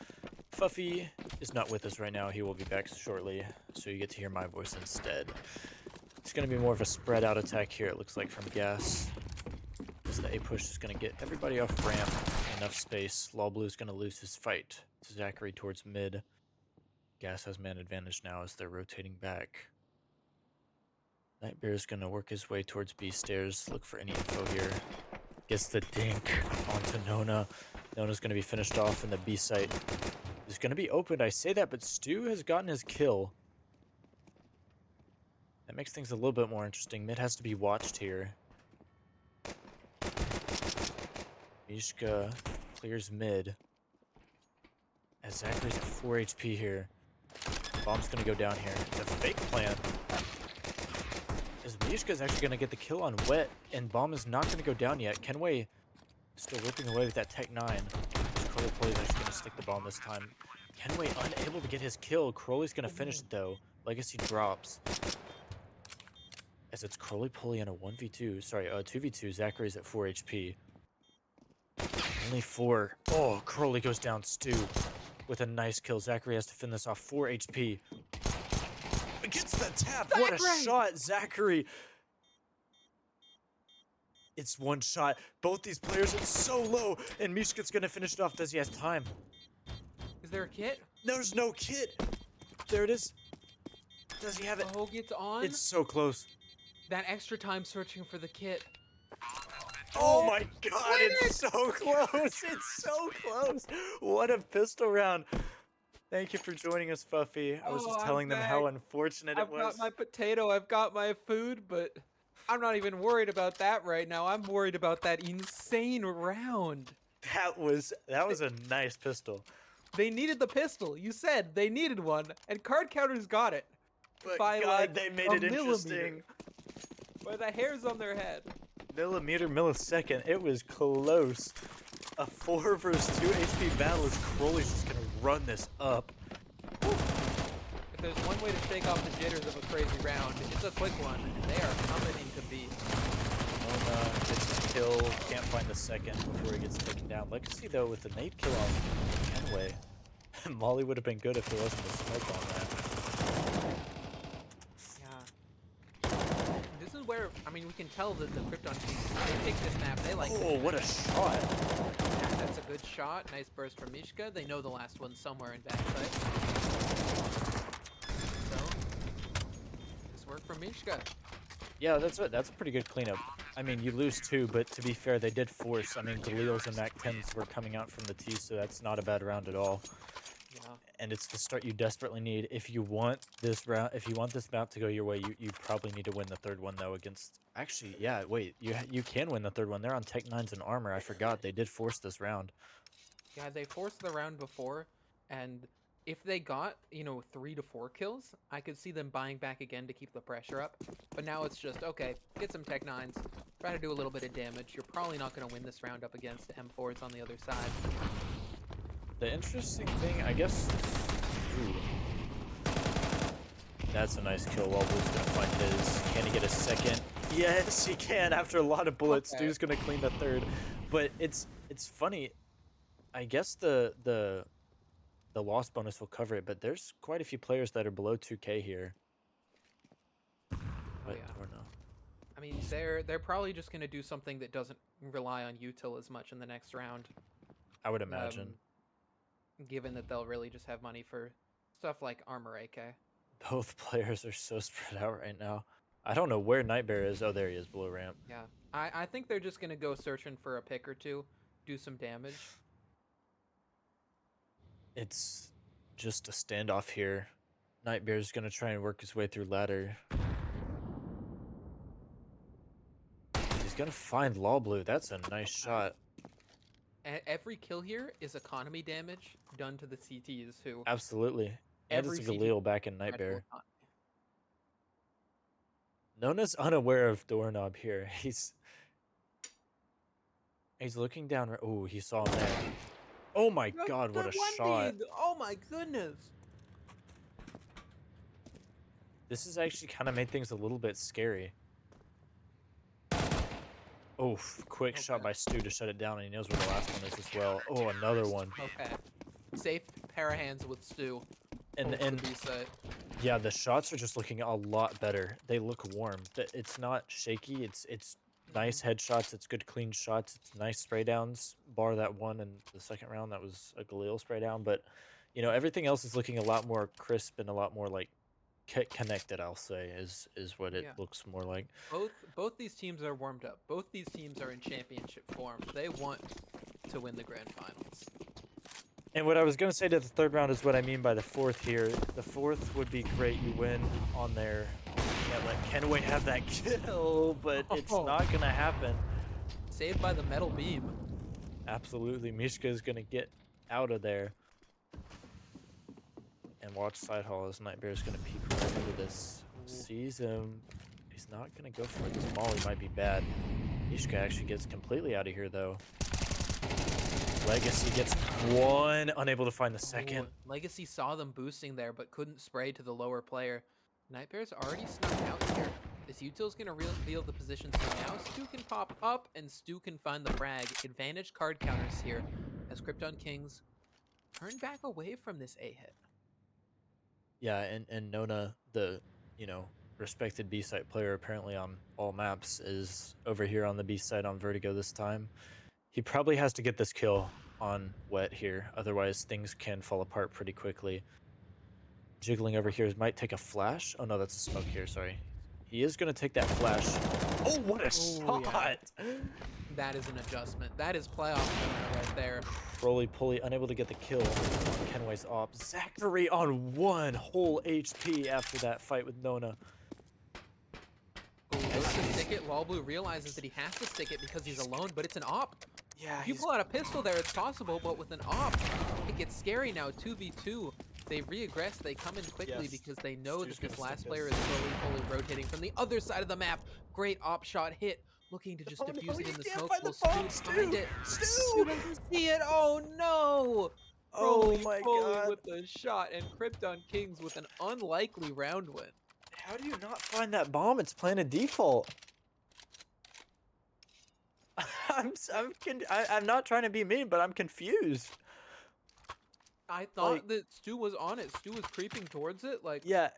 Fuffy is not with us right now. He will be back shortly, so you get to hear my voice instead. It's going to be more of a spread out attack here, it looks like, from gas. Because the A push is going to get everybody off ramp, enough space. Lawblue is going to lose his fight to Zachary towards mid. Gas has man advantage now as they're rotating back. Nightbear is going to work his way towards B stairs, look for any info here. Gets the dink onto Nona. Nona's going to be finished off in the B site. It's going to be opened, I say that, but Stu has gotten his kill. That makes things a little bit more interesting. Mid has to be watched here. Mishka clears mid. As Zachary's at 4 HP here. Bomb's going to go down here. It's a fake plan. As Mishka's actually going to get the kill on Wet, and Bomb is not going to go down yet. Kenway still ripping away with that Tech 9. Crowley is actually going to stick the bomb this time. Kenway unable to get his kill. Crowley's going to finish it though. Legacy drops. As it's Crowley Pulley in a 1v2. Sorry, 2v2. Zachary's at 4 HP. Only 4. Oh, Crowley goes down. Stu with a nice kill. Zachary has to finish this off. 4 HP. Gets the tap. What a shot, Zachary. It's one shot. Both these players are so low. And Mishka's going to finish it off. Does he have time? Is there a kit? There's no kit. There it is. Does he have it? Oh, gets on. It's so close. That extra time searching for the kit. Oh my god, it's so close. It's so close. What a pistol round. Thank you for joining us, Fuffy. I was just telling them how unfortunate it was. I've got my potato, I've got my food, but I'm not even worried about that right now. I'm worried about that insane round. That was a nice pistol. They needed the pistol. You said they needed one, and card counters got it. But by God, like they made it interesting. By the hairs on their head. Millisecond. It was close. A 4 versus 2 HP battle is Crowley's just gonna run this up. If there's one way to shake off the jitters of a crazy round, it's a quick one. They are coming into B. Mona gets a kill, can't find the second before he gets taken down. Legacy though with the nade kill on Kenway. Molly would have been good if there wasn't a smoke on that. This is where, I mean, we can tell that the Krypton team, they pick this map, they like it. Oh, what a shot. Yeah, that's a good shot. Nice burst from Mishka. They know the last one's somewhere in backside. So, this worked from Mishka. Yeah, that's a pretty good cleanup. I mean, you lose 2, but to be fair, they did force. I mean, Galil's and Mac 10s were coming out from the T, so that's not a bad round at all. Yeah. And it's the start you desperately need. If you want this round, if you want this map to go your way, you probably need to win the third one though against. Actually, yeah, wait, you can win the third one. They're on Tech 9s and armor. I forgot they did force this round. Yeah, they forced the round before, and if they got, 3 to 4 kills, I could see them buying back again to keep the pressure up. But now it's just, okay, get some Tech 9s, try to do a little bit of damage. You're probably not going to win this round up against M4s on the other side. The interesting thing, I guess. Ooh. That's a nice kill. Wobbles gonna find his. Can he get a second? Yes, he can. After a lot of bullets, Okay. Stu's gonna clean the third. But it's funny. I guess the loss bonus will cover it, but there's quite a few players that are below 2K here. Oh, But yeah. Torno. I mean, they're probably just going to do something that doesn't rely on util as much in the next round. I would imagine. Given that they'll really just have money for stuff like Armor AK. Both players are so spread out right now. I don't know where Nightbear is. Oh, there he is below ramp. Yeah. I think they're just going to go searching for a pick or two, do some damage. It's just a standoff here. Nightbear's gonna try and work his way through ladder. He's gonna find Law Blue. That's a nice shot. Every kill here is economy damage done to the CTs who Absolutely. And it's every a CT Galil back in radical Nightbear. economy. Nona's unaware of Doorknob here. He's looking down. Oh, he saw him there. Oh my god, what a shot. Oh my goodness. This has actually kind of made things a little bit scary. Oh, quick shot by Stu to shut it down, and he knows where the last one is as well. Oh, another one. Okay. Safe pair of hands with Stu. And yeah, the shots are just looking a lot better. They look warm. It's not shaky. It's nice headshots. It's good clean shots. It's nice spray downs. Bar that one in the second round, that was a Galil spray down. But everything else is looking a lot more crisp and a lot more like connected. I'll say is what it looks more like. Both these teams are warmed up. Both these teams are in championship form. They want to win the grand finals. And what I was going to say to the third round is what I mean by the fourth here. The fourth would be great. You win on there. Yeah, let Kenway have that kill, but it's not going to happen. Saved by the metal beam. Absolutely. Mishka is going to get out of there. And watch side hall as Nightbear is going to peek right into this. Sees him. He's not going to go for it. The molly might be bad. Mishka actually gets completely out of here, though. Legacy gets one, unable to find the second. Ooh, Legacy saw them boosting there, but couldn't spray to the lower player. Nightbear's already snuck out here. This util's gonna reveal the position, so now Stu can pop up and Stu can find the frag. Advantage card counters here as Krypton Kings turn back away from this A hit. Yeah, and Nona, the respected B site player apparently on all maps, is over here on the B side on Vertigo this time. He probably has to get this kill on Wet here, otherwise things can fall apart pretty quickly. Jiggling over here might take a flash. Oh no, that's a smoke here, sorry. He is going to take that flash. Oh, what a shot! Yeah. That is an adjustment. That is playoff right there. Roly-poly, unable to get the kill on Kenway's op. Zachary on 1 whole HP after that fight with Nona. Goes to stick it. Lawblue realizes that he has to stick it because he's alone, but it's an op. Yeah, if you pull out a pistol there, it's possible, but with an op, it gets scary now. 2v2. They reaggress, they come in quickly because they know that this last player is slowly rotating from the other side of the map. Great op shot hit, looking to just defuse it in the smoke. Will Stu find it? Stu doesn't see it. Oh no! Oh my god! With the shot, and Krypton Kings with an unlikely round win. How do you not find that bomb? It's planted default. I'm not trying to be mean, but I'm confused. I thought that Stu was on it. Stu was creeping towards it, like yeah.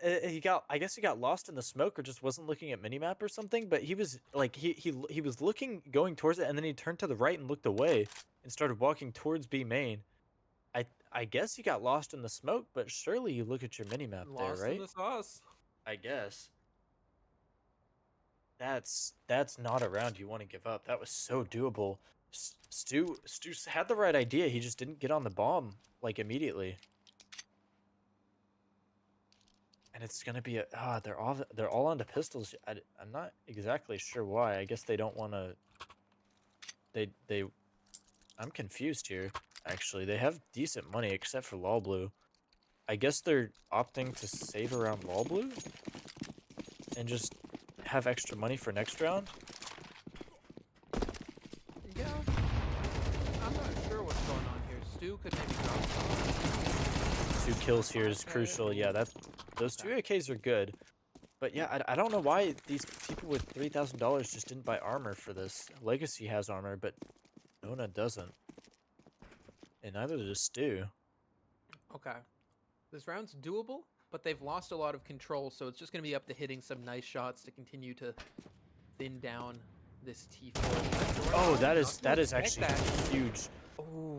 I guess he got lost in the smoke or just wasn't looking at minimap or something. But he was like he was going towards it, and then he turned to the right and looked away and started walking towards B main. I guess he got lost in the smoke, but surely you look at your minimap there, right? Lost in the sauce. I guess. That's not a round you want to give up. That was so doable. Stu had the right idea. He just didn't get on the bomb like immediately. And it's gonna be they're all onto pistols. I'm not exactly sure why. I guess they don't want to. I'm confused here. Actually, they have decent money except for Lawblue. I guess they're opting to save around Wall Blue and just have extra money for next round. Yeah, I'm not sure what's going on here. Stu could maybe drop some. 2 kills here is Okay. crucial. Yeah, those 2 AKs are good. But yeah, I don't know why these people with $3,000 just didn't buy armor for this. Legacy has armor, but Nona doesn't. And neither does Stu. Okay. This round's doable, but they've lost a lot of control, so it's just going to be up to hitting some nice shots to continue to thin down this T4. Oh, that is Get actually that. huge. Oh,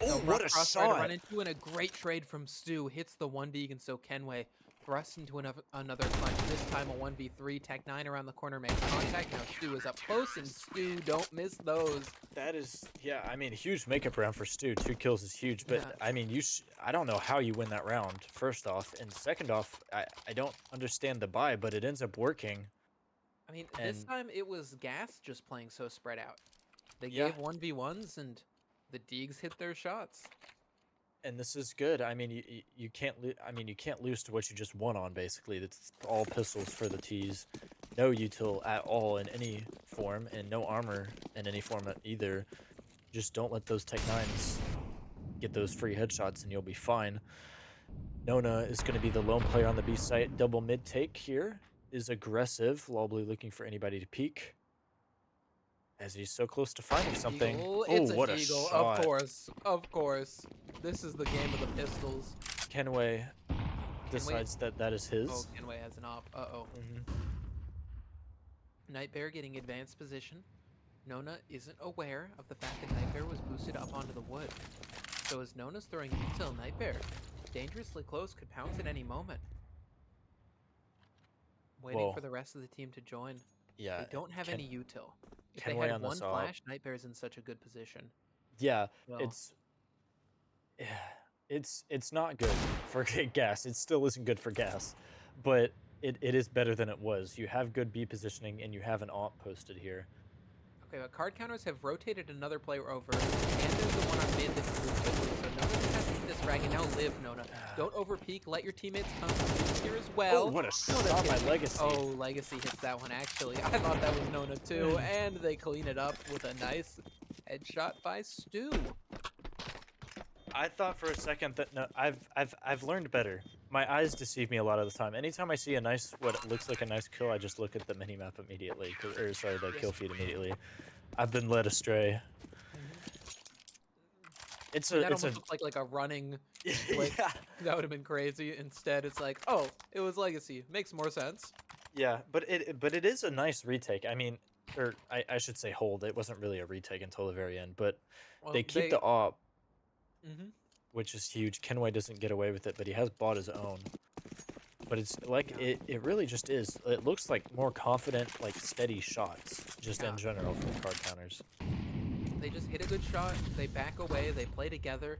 Oh, what a crossfire to run shot! into, and a great trade from Stu hits the 1v, and so Kenway thrusts into another punch. This time a 1v3. Tech 9 around the corner makes contact. Now Stu is up close, and Stu, don't miss those. That is, yeah, I mean, huge makeup round for Stu. 2 kills is huge, but Yeah. I mean, I don't know how you win that round, first off. And second off, I don't understand the buy, but it ends up working. I mean, this And- time it was Gas just playing so spread out. They Yeah. gave 1v1s, and the Deegs hit their shots. And this is good. I mean, you can't you can't lose to what you just won on. Basically, it's all pistols for the T's, no util at all in any form, and no armor in any form either. Just don't let those Tech 9s get those free headshots, and you'll be fine. Nona is going to be the lone player on the B site. Double mid take here is aggressive. Lobly looking for anybody to peek, as he's so close to finding something. Eagle, Oh, it's what an a Eagle, shot! of course. This is the game of the pistols. Kenway decides that is his. Oh, Kenway has an op. Uh-oh. Mhm. Nightbear getting advanced position. Nona isn't aware of the fact that Nightbear was boosted up onto the wood. So as Nona's throwing util, Nightbear, dangerously close, could pounce at any moment. Waiting Whoa. for the rest of the team to join. Yeah. They don't have any util. If they Kenway had on one this op. flash, Nightbear's in such a good position. Yeah, Well, it's not good for Gas. It still isn't good for Gas, but it is better than it was. You have good B positioning, and you have an op posted here. okay, but card counters have rotated another player over, and there's the one on mid that can move quickly, so Nona just has to hit this frag, and now live, Nona. Don't overpeak, let your teammates come to here as well. Oh, what a Nona's shot by getting- Legacy. Oh, Legacy hits that one, actually. I thought that was Nona too, and they clean it up with a nice headshot by Stu. I thought for a second that no, I've learned better. My eyes deceive me a lot of the time. Anytime I see a nice, what looks like a nice kill, I just look at the minimap immediately, or sorry, the kill feed immediately. I've been led astray. It's That a almost looked like a running like, yeah. that would have been crazy. Instead, it's like, oh, it was Legacy. Makes more sense. Yeah, but it is a nice retake. I mean, or I should say hold. It wasn't really a retake until the very end, but Well, they keep the op, Mhm. which is huge. Kenway doesn't get away with it, but he has bought his own. But it's like it really just is. It looks like more confident, like steady shots, just Yeah. in general from card counters. They just hit a good shot. They back away. They play together,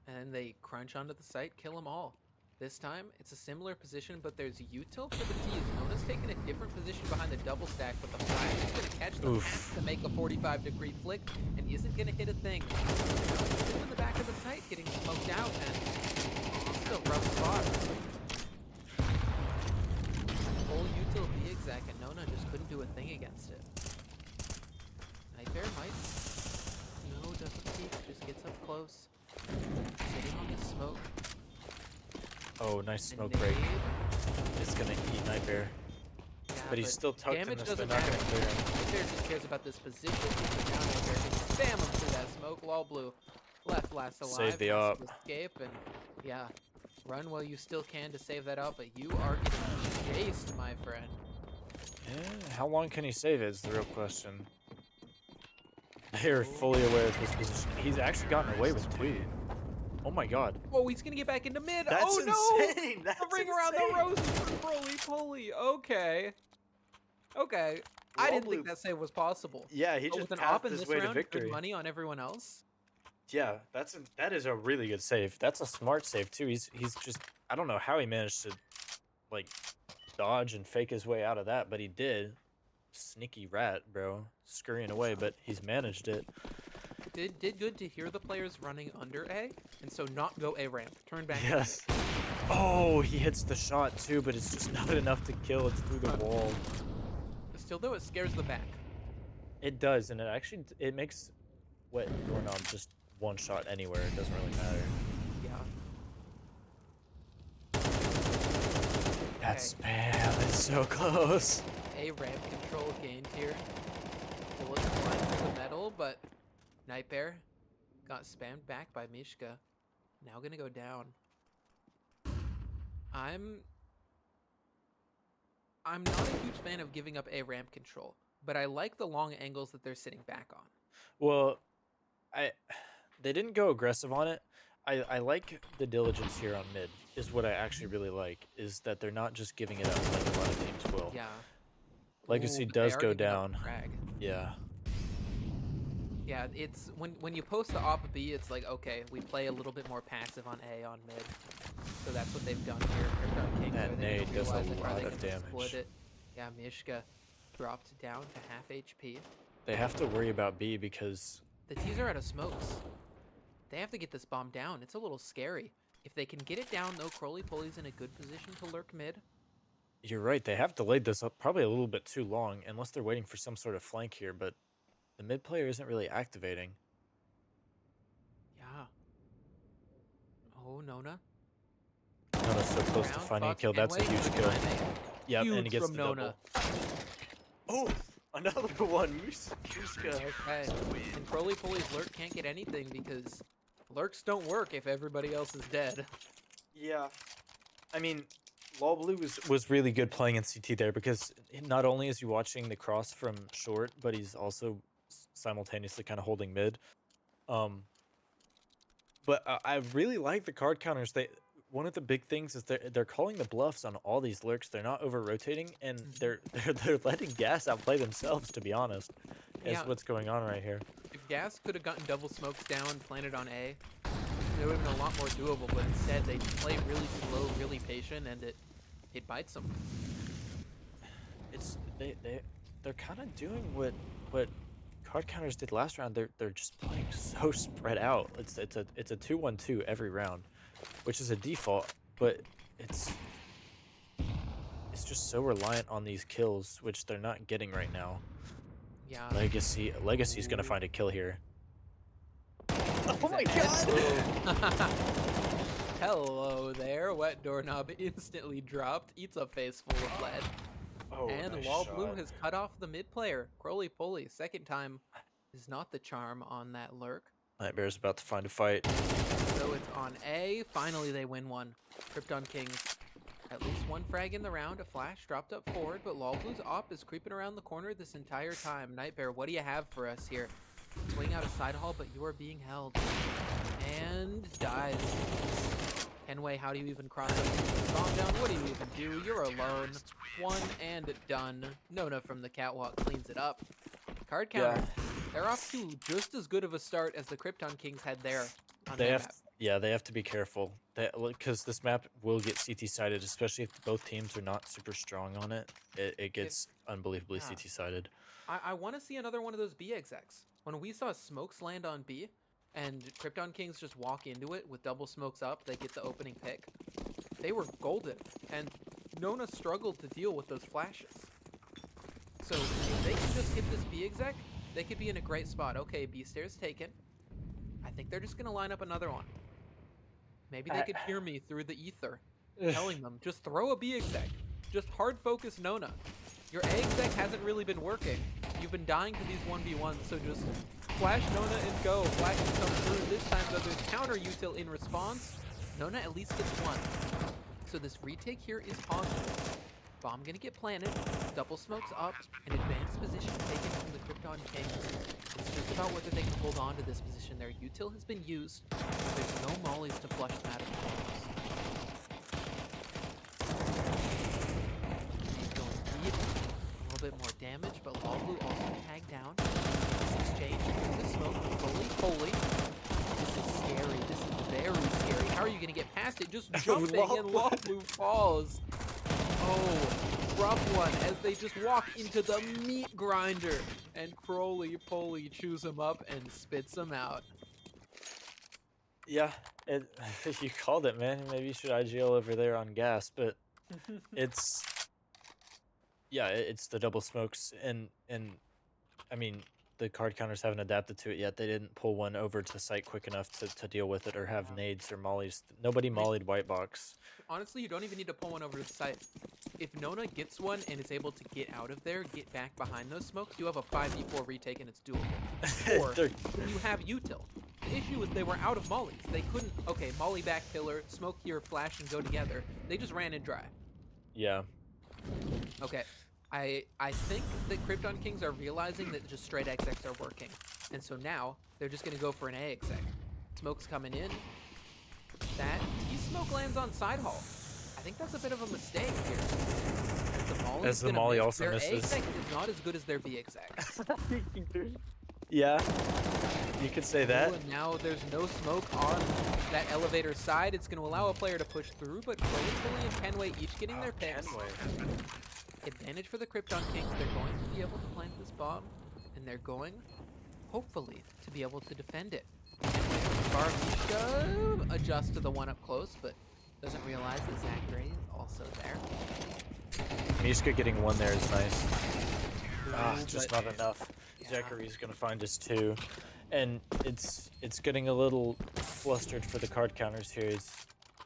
and they crunch onto the site, kill them all. This time, it's a similar position, but there's util for the T's. Nona's taking a different position behind the double stack, but the flash is going to catch the Oof. pass to make a 45-degree flick, and isn't going to hit a thing. Still in the back of the site, getting smoked out, and still rough spot. Full util be exact, and Nona just couldn't do a thing against it. Nightbear might. No, doesn't peek, just gets up close. Sitting on the smoke. Oh, nice And smoke break. nade. It's gonna eat Nightbear, Yeah, but he's still tucked in damage this. They're doesn't not gonna matter. clear him. Nightbear just cares about this position. He's down Nightbear can spam him through that smoke. Lol blue. Left last alive. Save the has op. to escape, and yeah. Run while you still can to save that up, but you are getting chased, my friend. Yeah, how long can he save it is the real question. They're fully aware of his position. He's actually gotten away with 2. Oh my god. Oh, he's gonna get back into mid. That's Oh no! insane! That's The ring around the roses for Broly Poly. Okay. Okay. I didn't think that save was possible. Yeah, he But just with an op passed in his this way to round, good victory. money on everyone else. Yeah, that is a really good save. That's a smart save too. He's just, I don't know how he managed to like dodge and fake his way out of that, but he did. Sneaky rat, bro, scurrying away, but he's managed it. Did good to hear the players running under A, and so not go A ramp. Turn back. Yes. Oh, he hits the shot too, but it's just not enough to kill. It's through the wall. Still though, it scares the back. It does, and it actually it makes Wet Doorknob just one shot anywhere. It doesn't really matter. Yeah. That spam is so close. A ramp control gained here. Bullets flying through the metal, but Nightbear got spammed back by Mishka. Now gonna go down. I'm not a huge fan of giving up A ramp control, but I like the long angles that they're sitting back on. Well, they didn't go aggressive on it. I like the diligence here on mid. Is what I actually really like. Is that they're not just giving it up like a lot of teams will. Yeah. Legacy Ooh, but they does are go giving up down. frag. Yeah. Yeah, it's when you post the op B, it's like, okay, we play a little bit more passive on A on mid. So that's what they've done here. Krypton Kings, That are they gonna nade does a realize it? Are lot they of gonna damage. split it? Yeah, Mishka dropped down to half HP. They have to worry about B because The T's are out of smokes. They have to get this bomb down. It's a little scary. If they can get it down, though, Crowley Pulley's in a good position to lurk mid. you're right. They have delayed this up probably a little bit too long, unless they're waiting for some sort of flank here. But the mid player isn't really activating. Yeah. Oh, Nona. Nona's so close to Round finding a Fox kill. That's a Kenway, huge good kill. timing. Yep, and he Huge gets from the Nona. double. Oh, another one. Muska. Okay. And Crowley Pulley's lurk can't get anything because lurks don't work if everybody else is dead. Yeah. I mean, Law Blue was really good playing in CT there because not only is he watching the cross from short, but he's also simultaneously kind of holding mid. But I really like the card counters. One of the big things is they're calling the bluffs on all these lurks. They're not over rotating, and they're letting Gas outplay themselves. To be honest, is Yeah. what's going on right here. If Gas could have gotten double smokes down, planted on A, it would have been a lot more doable, but instead they play really slow, really patient, and it bites them. It's they're kind of doing what card counters did last round. They're just playing so spread out. It's a 2-1-2 every round, which is a default, but it's just so reliant on these kills, which they're not getting right now. Yeah. Legacy's gonna find a kill here. Oh my god! Hello there. Wet Doorknob instantly dropped. Eats a face full of lead. Oh, And nice Wall shot. Blue has cut off the mid player. Crowley Pulley, second time is not the charm on that lurk. Nightmare's about to find a fight. So it's on A. Finally, they win one. Krypton Kings, at least one frag in the round. A flash dropped up forward, but Law Blue's op is creeping around the corner this entire time. Nightbear, what do you have for us here? Swing out a side haul, but you are being held. And dies. Kenway, how do you even cross up the bomb down? What do you even do? You're alone. One and done. Nona from the catwalk cleans it up. Card counter. They're off to just as good of a start as the Krypton Kings had there on their map. They have to be careful. Because this map will get CT sided, especially if both teams are not super strong on it. It gets unbelievably yeah. CT sided. I want to see another one of those B execs. When we saw smokes land on B, and Krypton Kings just walk into it with double smokes up, they get the opening pick. They were golden, and Nona struggled to deal with those flashes. So if they can just get this B exec, they could be in a great spot. Okay, B stairs taken. I think they're just gonna line up another one. Maybe they could hear me through the ether, telling them, just throw a B exec. Just hard focus Nona. Your A exec hasn't really been working. You've been dying to these 1v1s, so just flash Nona and go. Flashes come through. This time, though, there's counter util in response. Nona at least gets one. So this retake here is positive. Bomb gonna get planted. Double smokes up. An advanced position taken from the Krypton Kings. It's just about whether they can hold on to this position. Their util has been used. There's no mollies to flush them out of the corners. He's going deep. A little bit more damage, but Law Blue also tagged down. This exchange with the smoke. Holy. This is scary. This is very scary. How are you gonna get past it? Just jumping and Law Blue falls. Oh, rough one as they just walk into the meat grinder, and Crowley Polly chews him up and spits him out. Yeah, it, you called it, man. Maybe you should IGL over there on gas, but it's yeah, it's the double smokes, and I mean the card counters haven't adapted to it yet. They didn't pull one over to site quick enough to deal with it or have nades or mollies. Nobody mollied white box. Honestly, you don't even need to pull one over the site. If Nona gets one and is able to get out of there, get back behind those smokes, you have a 5v4 retake and it's doable. Or you have util. The issue is they were out of mollies. They couldn't, okay, molly back pillar, smoke here, flash, and go together. They just ran in dry. Yeah. Okay, I think that Krypton Kings are realizing that just straight XX are working. And so now, they're just going to go for an A exec. Smoke's coming in. That T-smoke lands on side hall. I think that's a bit of a mistake here. As the molly also their misses. A exec is not as good as their B exec. Yeah, you could say that. Ooh, and now there's no smoke on that elevator side. It's going to allow a player to push through, but Clayton and Kenway each getting their picks. Advantage for the Krypton Kings. They're going to be able to plant this bomb, and they're going, hopefully, to be able to defend it. Barbisha adjusts to the one up close, but doesn't realize that Zach Gray is also there. Mishka getting one there is nice. Just but- not enough. Yeah. Zachary's gonna find his two, and it's getting a little flustered for the card counters here.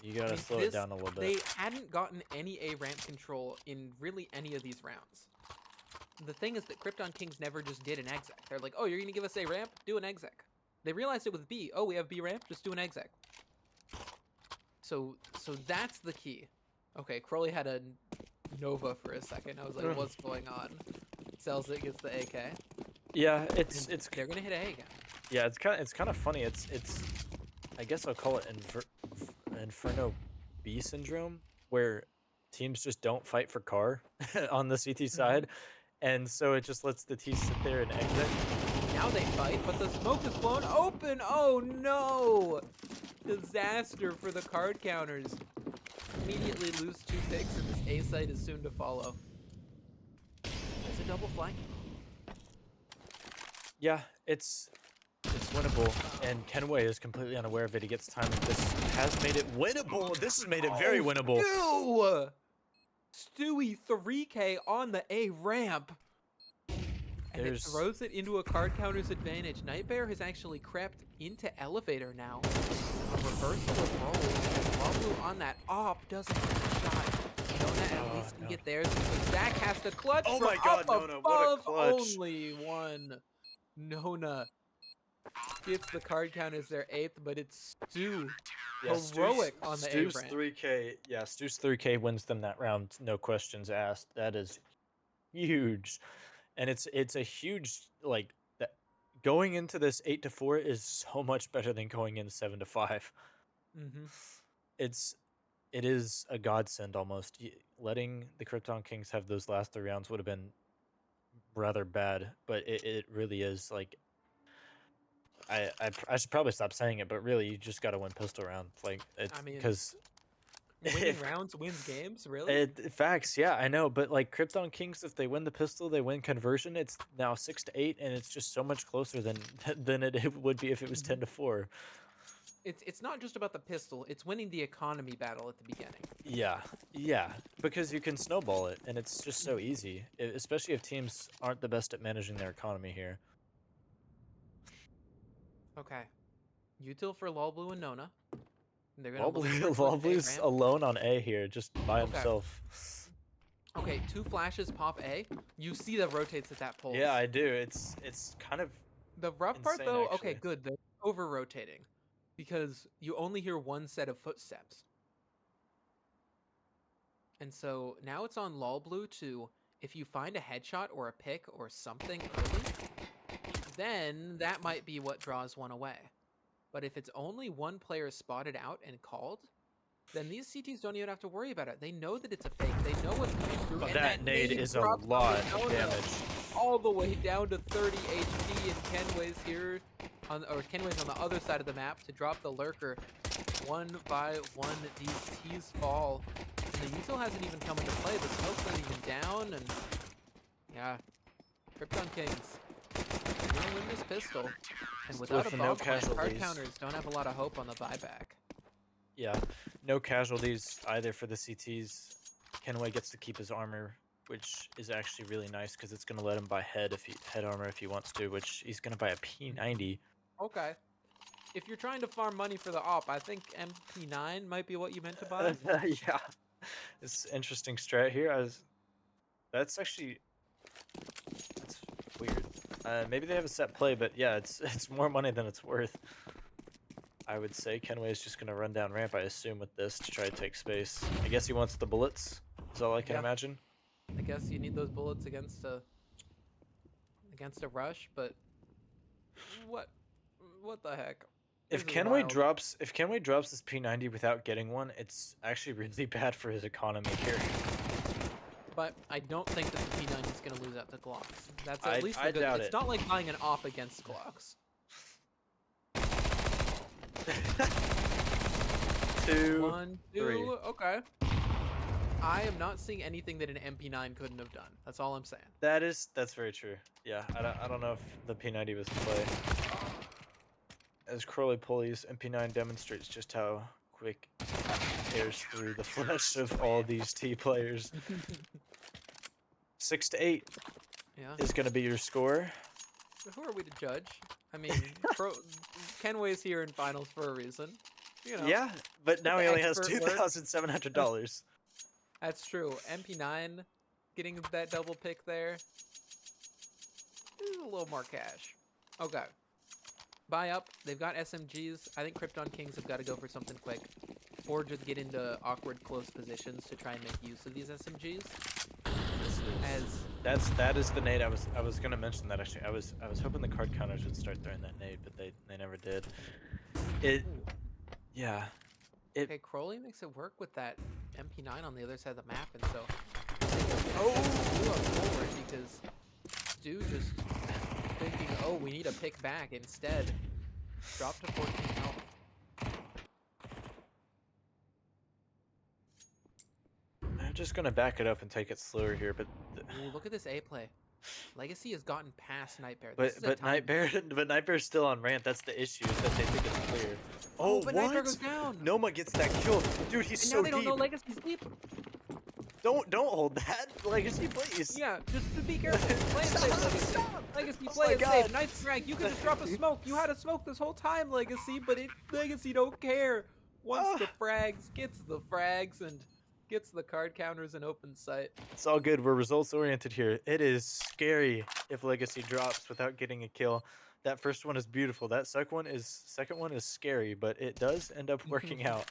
You gotta slow it down a little bit. They hadn't gotten any A ramp control in really any of these rounds. The thing is that Krypton Kings never just did an exec. They're like, oh, you're gonna give us A ramp? Do an exec. They realized it with B. Oh, we have B ramp? Just do an exec. So that's the key. Okay, Crowley had a Nova for a second. I was like, what's going on? Sells it, gets the AK. Yeah, it's They're gonna hit A again. yeah, it's kind of funny. It's I guess I'll call it Inferno B syndrome, where teams just don't fight for car on the CT side, and so it just lets the T sit there and exit. Now they fight, but the smoke is blown open. Oh no! Disaster for the card counters. Immediately lose 2 picks, and this A site is soon to follow. It's a double flank. Yeah, it's winnable, and Kenway is completely unaware of it. He gets time. This has made it winnable. This has made it very winnable. Stewie 3K on the A ramp. And it throws it into a card counter's advantage. Nightbear has actually crept into elevator now. A reversal of rolls. And Wablu on that op doesn't get the shot. Nona at least can get theirs. So Zach has to clutch Oh from my God, up Nona, what a above. clutch. Only one. Nona gets the card counters their 8th, but it's Stu. Heroic on the A Stu's ramp. 3K. Yeah, Stu's 3K wins them that round. No questions asked. That is huge, and it's a huge like that. Going into this 8-4 is so much better than going into 7-5. Mm-hmm. It is a godsend almost. Letting the Krypton Kings have those last 3 rounds would have been rather bad, but it really is like. I should probably stop saying it, but really, you just got to win pistol round, like I mean, because winning rounds wins games, really? facts, yeah, I know, but like Krypton Kings, if they win the pistol, they win conversion. It's now 6-8, and it's just so much closer than it would be if it was 10-4. It's not just about the pistol, it's winning the economy battle at the beginning. Yeah, because you can snowball it, and it's just so easy, especially if teams aren't the best at managing their economy here. Okay. Util for Lolblue and Nona. And they're gonna look for a quick Lolblue's A ramp. alone on A here, just by Okay. himself. Okay, 2 flashes pop A. You see that rotates at that pulse. Yeah, I do. It's kind of The rough part insane, though, actually. okay, good. They're over rotating. Because you only hear one set of footsteps. And so now it's on Lolblue to, if you find a headshot or a pick or something early, then that might be what draws one away. But if it's only one player spotted out and called, then these CTs don't even have to worry about it. They know that it's a fake. They know what's coming through. And that nade is a drops on lot of Nona damage. all the way down to 30 HP, and Kenway's here, Kenway's on the other side of the map to drop the lurker. One by one, these T's fall. the util hasn't even come into play. The smoke's not even down, and yeah, Krypton Kings are gonna win this pistol. And without a With no bomb plant, card casualties. counters don't have a lot of hope on the buyback. Yeah, no casualties either for the CTs. Kenway gets to keep his armor, which is actually really nice because it's gonna let him buy head armor if he wants to, which he's gonna buy a P90. Okay. If you're trying to farm money for the op, I think MP9 might be what you meant to buy. Yeah, it's interesting strat here. That's actually that's weird. Maybe they have a set play, but yeah, it's more money than it's worth. I would say Kenway is just gonna run down ramp, I assume, with this to try to take space. I guess he wants the bullets. Is all I can Yeah. imagine. I guess you need those bullets against a rush, but what the heck? This If is Kenway wild. drops this P90 without getting one, it's actually really bad for his economy here. But I don't think that the P90 is going to lose out to Glocks. That's I at least I a good. doubt It's it. not like buying an op against Glocks. 2, 1, 2. 3. Okay. I am not seeing anything that an MP9 couldn't have done. That's all I'm saying. That's very true. Yeah, I don't know if the P90 was in play. As Crowley Pulley's MP9 demonstrates just how quick it tears through the flesh of all these T players. 6 to 8 Yeah. is going to be your score. Who are we to judge? I mean, Kenway's here in finals for a reason. You know. Yeah, but now the he only has expert word. $2,700. That's true. MP9 getting that double pick there is a little more cash. Okay. Buy up. They've got SMGs. I think Krypton Kings have got to go for something quick. Or just get into awkward close positions to try and make use of these SMGs. That is the nade. I was gonna mention that actually. I was hoping the card counters would start throwing that nade, but they never did. Yeah. Okay, Crowley makes it work with that MP9 on the other side of the map, and so Stu up forward because Stu just thinking, oh, we need a pick back. Instead, dropped to 14 health. I'm just gonna back it up and take it slower here, but Ooh, look at this A play. Legacy has gotten past Nightbear. but Nightbear's still on ramp. That's the issue, is that they think it's clear. Oh, but what? Nightbear goes down. Noma gets that kill, dude. He's And so now they don't deep. know Legacy's deep. Don't hold that, Legacy, please. Yeah, just to be careful. Play it safe, Legacy. Stop. Legacy, Oh play my it God. safe. Nice frag. You could just drop a smoke. You had a smoke this whole time, Legacy, but Legacy don't care. Once the frags, gets the frags, and gets the card counters in open sight. It's all good. We're results oriented here. It is scary if Legacy drops without getting a kill. That first one is beautiful. That second one is scary, but it does end up working out.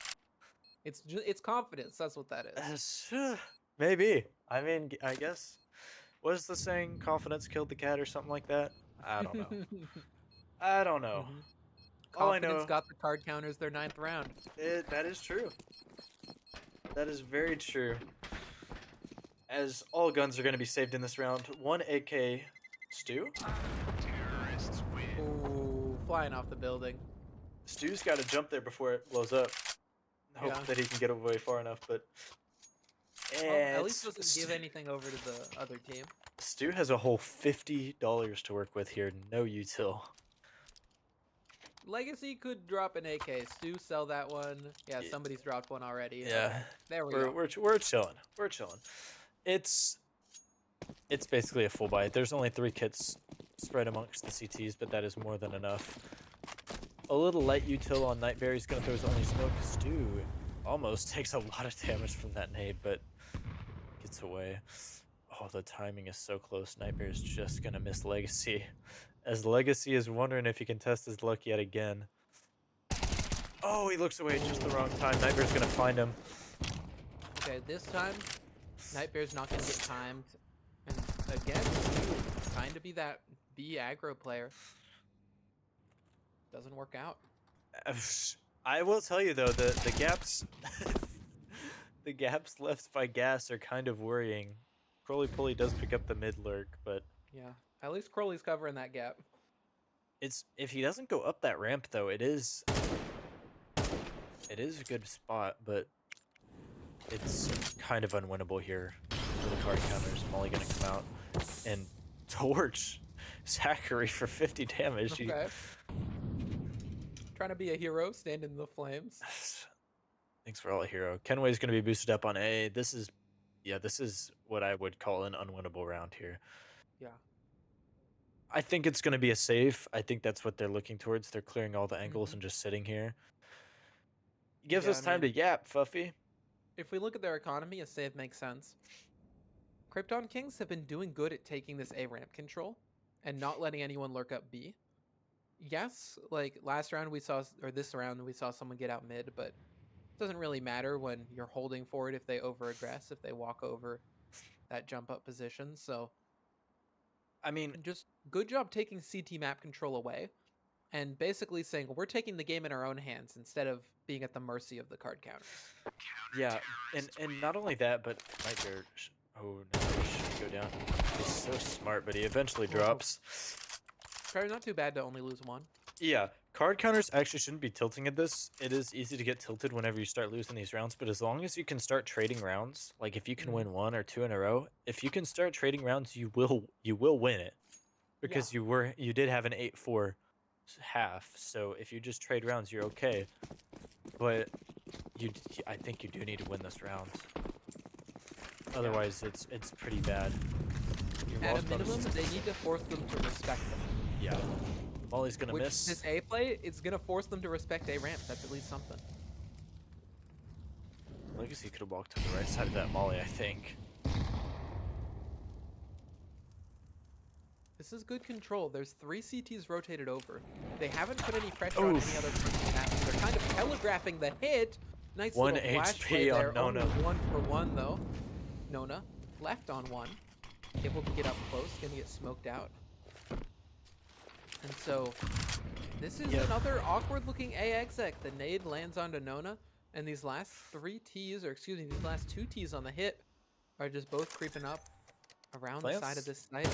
It's confidence. That's what that is. Maybe. I mean, I guess. What is the saying? Confidence killed the cat or something like that? I don't know. I don't know. All I Confidence know, got the card counters their 9th round. that is true. That is very true. As all guns are going to be saved in this round. 1 AK Stu. Ooh, flying off the building. Stu's got to jump there before it blows up. Hope Yeah. that he can get away far enough, but Well, at least doesn't give anything over to the other team. Stu has a whole $50 to work with here. No util. Legacy could drop an AK. Stu, sell that one. Yeah, somebody's dropped one already. Yeah. There we go. We're chilling. We're chilling. It's basically a full buy. There's only 3 kits spread amongst the CTs, but that is more than enough. A little light util on Nightbear. He's gonna throw his only smoke. Stu almost takes a lot of damage from that nade, but gets away. Oh, the timing is so close. Nightbear's just gonna miss Legacy. As Legacy is wondering if he can test his luck yet again. Oh, he looks away at just the wrong time. Nightbear's gonna find him. Okay, this time, Nightbear's not going to get timed. And again, Stu trying to be that aggro player. Doesn't work out. I will tell you though, the gaps the gaps left by gas are kind of worrying. Crowley Pulley does pick up the mid lurk, but Yeah, at least Crowley's covering that gap. it's if he doesn't go up that ramp though, it is a good spot, but it's kind of unwinnable here for the card counters. Molly gonna come out and torch Zachary for 50 damage. Okay. Trying to be a hero, stand in the flames. Thanks for all, hero. Kenway's gonna be boosted up on A. This is what I would call an unwinnable round here. Yeah. I think it's gonna be a save. I think that's what they're looking towards. They're clearing all the angles Mhm. and just sitting here. Gives Yeah, us I time to mean, yap, Fuffy. if we look at their economy, a save makes sense. Krypton Kings have been doing good at taking this A ramp control and not letting anyone lurk up B. Yes, like last round we saw, or this round we saw someone get out mid, but it doesn't really matter when you're holding forward if they over aggress, if they walk over that jump up position. So I mean, just good job taking CT map control away and basically saying we're taking the game in our own hands instead of being at the mercy of the card counters. yeah, and not only that, but Nightmare. Oh no, he should go down. He's so smart, but he eventually Whoa. drops. Probably not too bad to only lose one. Yeah, card counters actually shouldn't be tilting at this. It is easy to get tilted whenever you start losing these rounds, but as long as you can start trading rounds, like if you can win 1 or 2 in a row, if you can start trading rounds, you will win it because you did have an 8-4 half. So if you just trade rounds, you're okay. But I think you do need to win this round. Otherwise, it's pretty bad. Your At wall's a about to minimum, s- they need to force them to respect them. Yeah, Molly's gonna Which miss. this A play, it's gonna force them to respect A ramp. That's at least something. Legacy could have walked to the right side of that Molly, I think. This is good control. There's 3 CTs rotated over. They haven't put any pressure on any other person maps. They're kind of telegraphing the hit. Nice 1 little flash HP play on there. Nona. Only 1 for 1 though. Nona left on 1. Able to get up close. Gonna get smoked out. And so this is another awkward looking A exec. The nade lands onto Nona. And these last 3 Ts, or excuse me, these last 2 Ts on the hit are just both creeping up around the side of this site.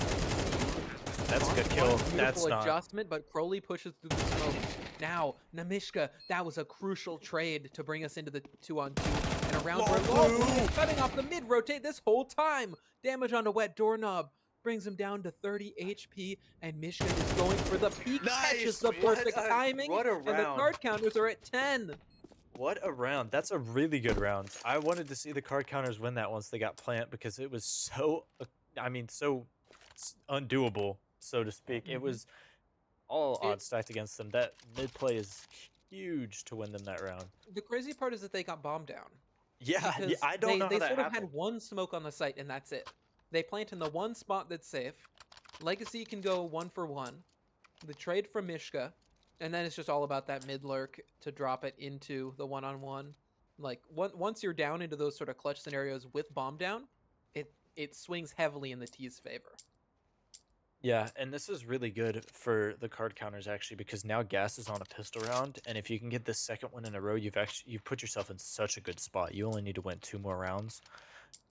That's a good kill. That's Beautiful not. adjustment, but Crowley pushes through the smoke. Now, Namishka, that was a crucial trade to bring us into the 2-on-2. And around where Lawblue is cutting off the mid-rotate this whole time. Damage on a wet doorknob. Brings him down to 30 HP, and Mishka is going for the peak catches the perfect timing, what a and the round. card counters are at 10. What a round. That's a really good round. I wanted to see the card counters win that once they got plant because it was so, so undoable, so to speak. It was all odds stacked against them. That mid play is huge to win them that round. The crazy part is that they got bombed down. Yeah, Because I don't know how they that sort of happened. had one smoke on the site, and that's it. They plant in the one spot that's safe. Legacy can go 1 for 1. The trade from Mishka, and then it's just all about that mid lurk to drop it into the 1-on-1. Like once you're down into those sort of clutch scenarios with bomb down, it swings heavily in the T's favor. Yeah, and this is really good for the card counters actually because now Gas is on a pistol round, and if you can get this second one in a row, you've put yourself in such a good spot. You only need to win 2 more rounds.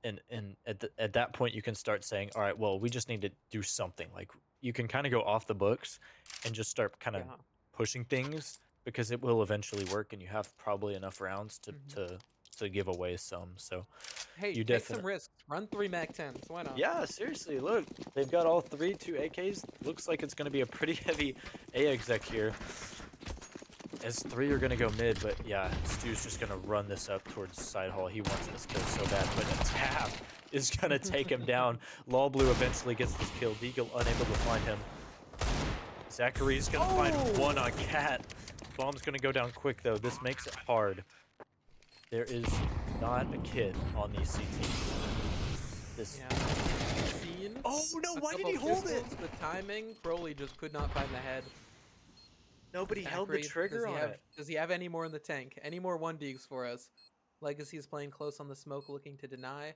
And at that point you can start saying, all right, well, we just need to do something. Like you can kind of go off the books and just start kind of pushing things because it will eventually work, and you have probably enough rounds to give away some. So hey, you take some risks. Run 3 Mac 10s. Why not? Yeah, seriously, look, they've got all 3 2 AKs. Looks like it's going to be a pretty heavy A exec here. As 3 are going to go mid, but yeah, Stu's just going to run this up towards side hall. He wants this kill so bad, but a tap is going to take him down. Lawblue eventually gets this kill. Deagle unable to find him. Zachary's going to find 1 on Cat. Bomb's going to go down quick, though. This makes it hard. There is not a kid on these CTs. This. Yeah. Scene, Oh, no, why did he couple hold it? pistols, The timing, Crowley just could not find the head. Nobody held the Zachary, trigger on it. Does he have any more in the tank? Any more 1-digs for us? Legacy's playing close on the smoke, looking to deny.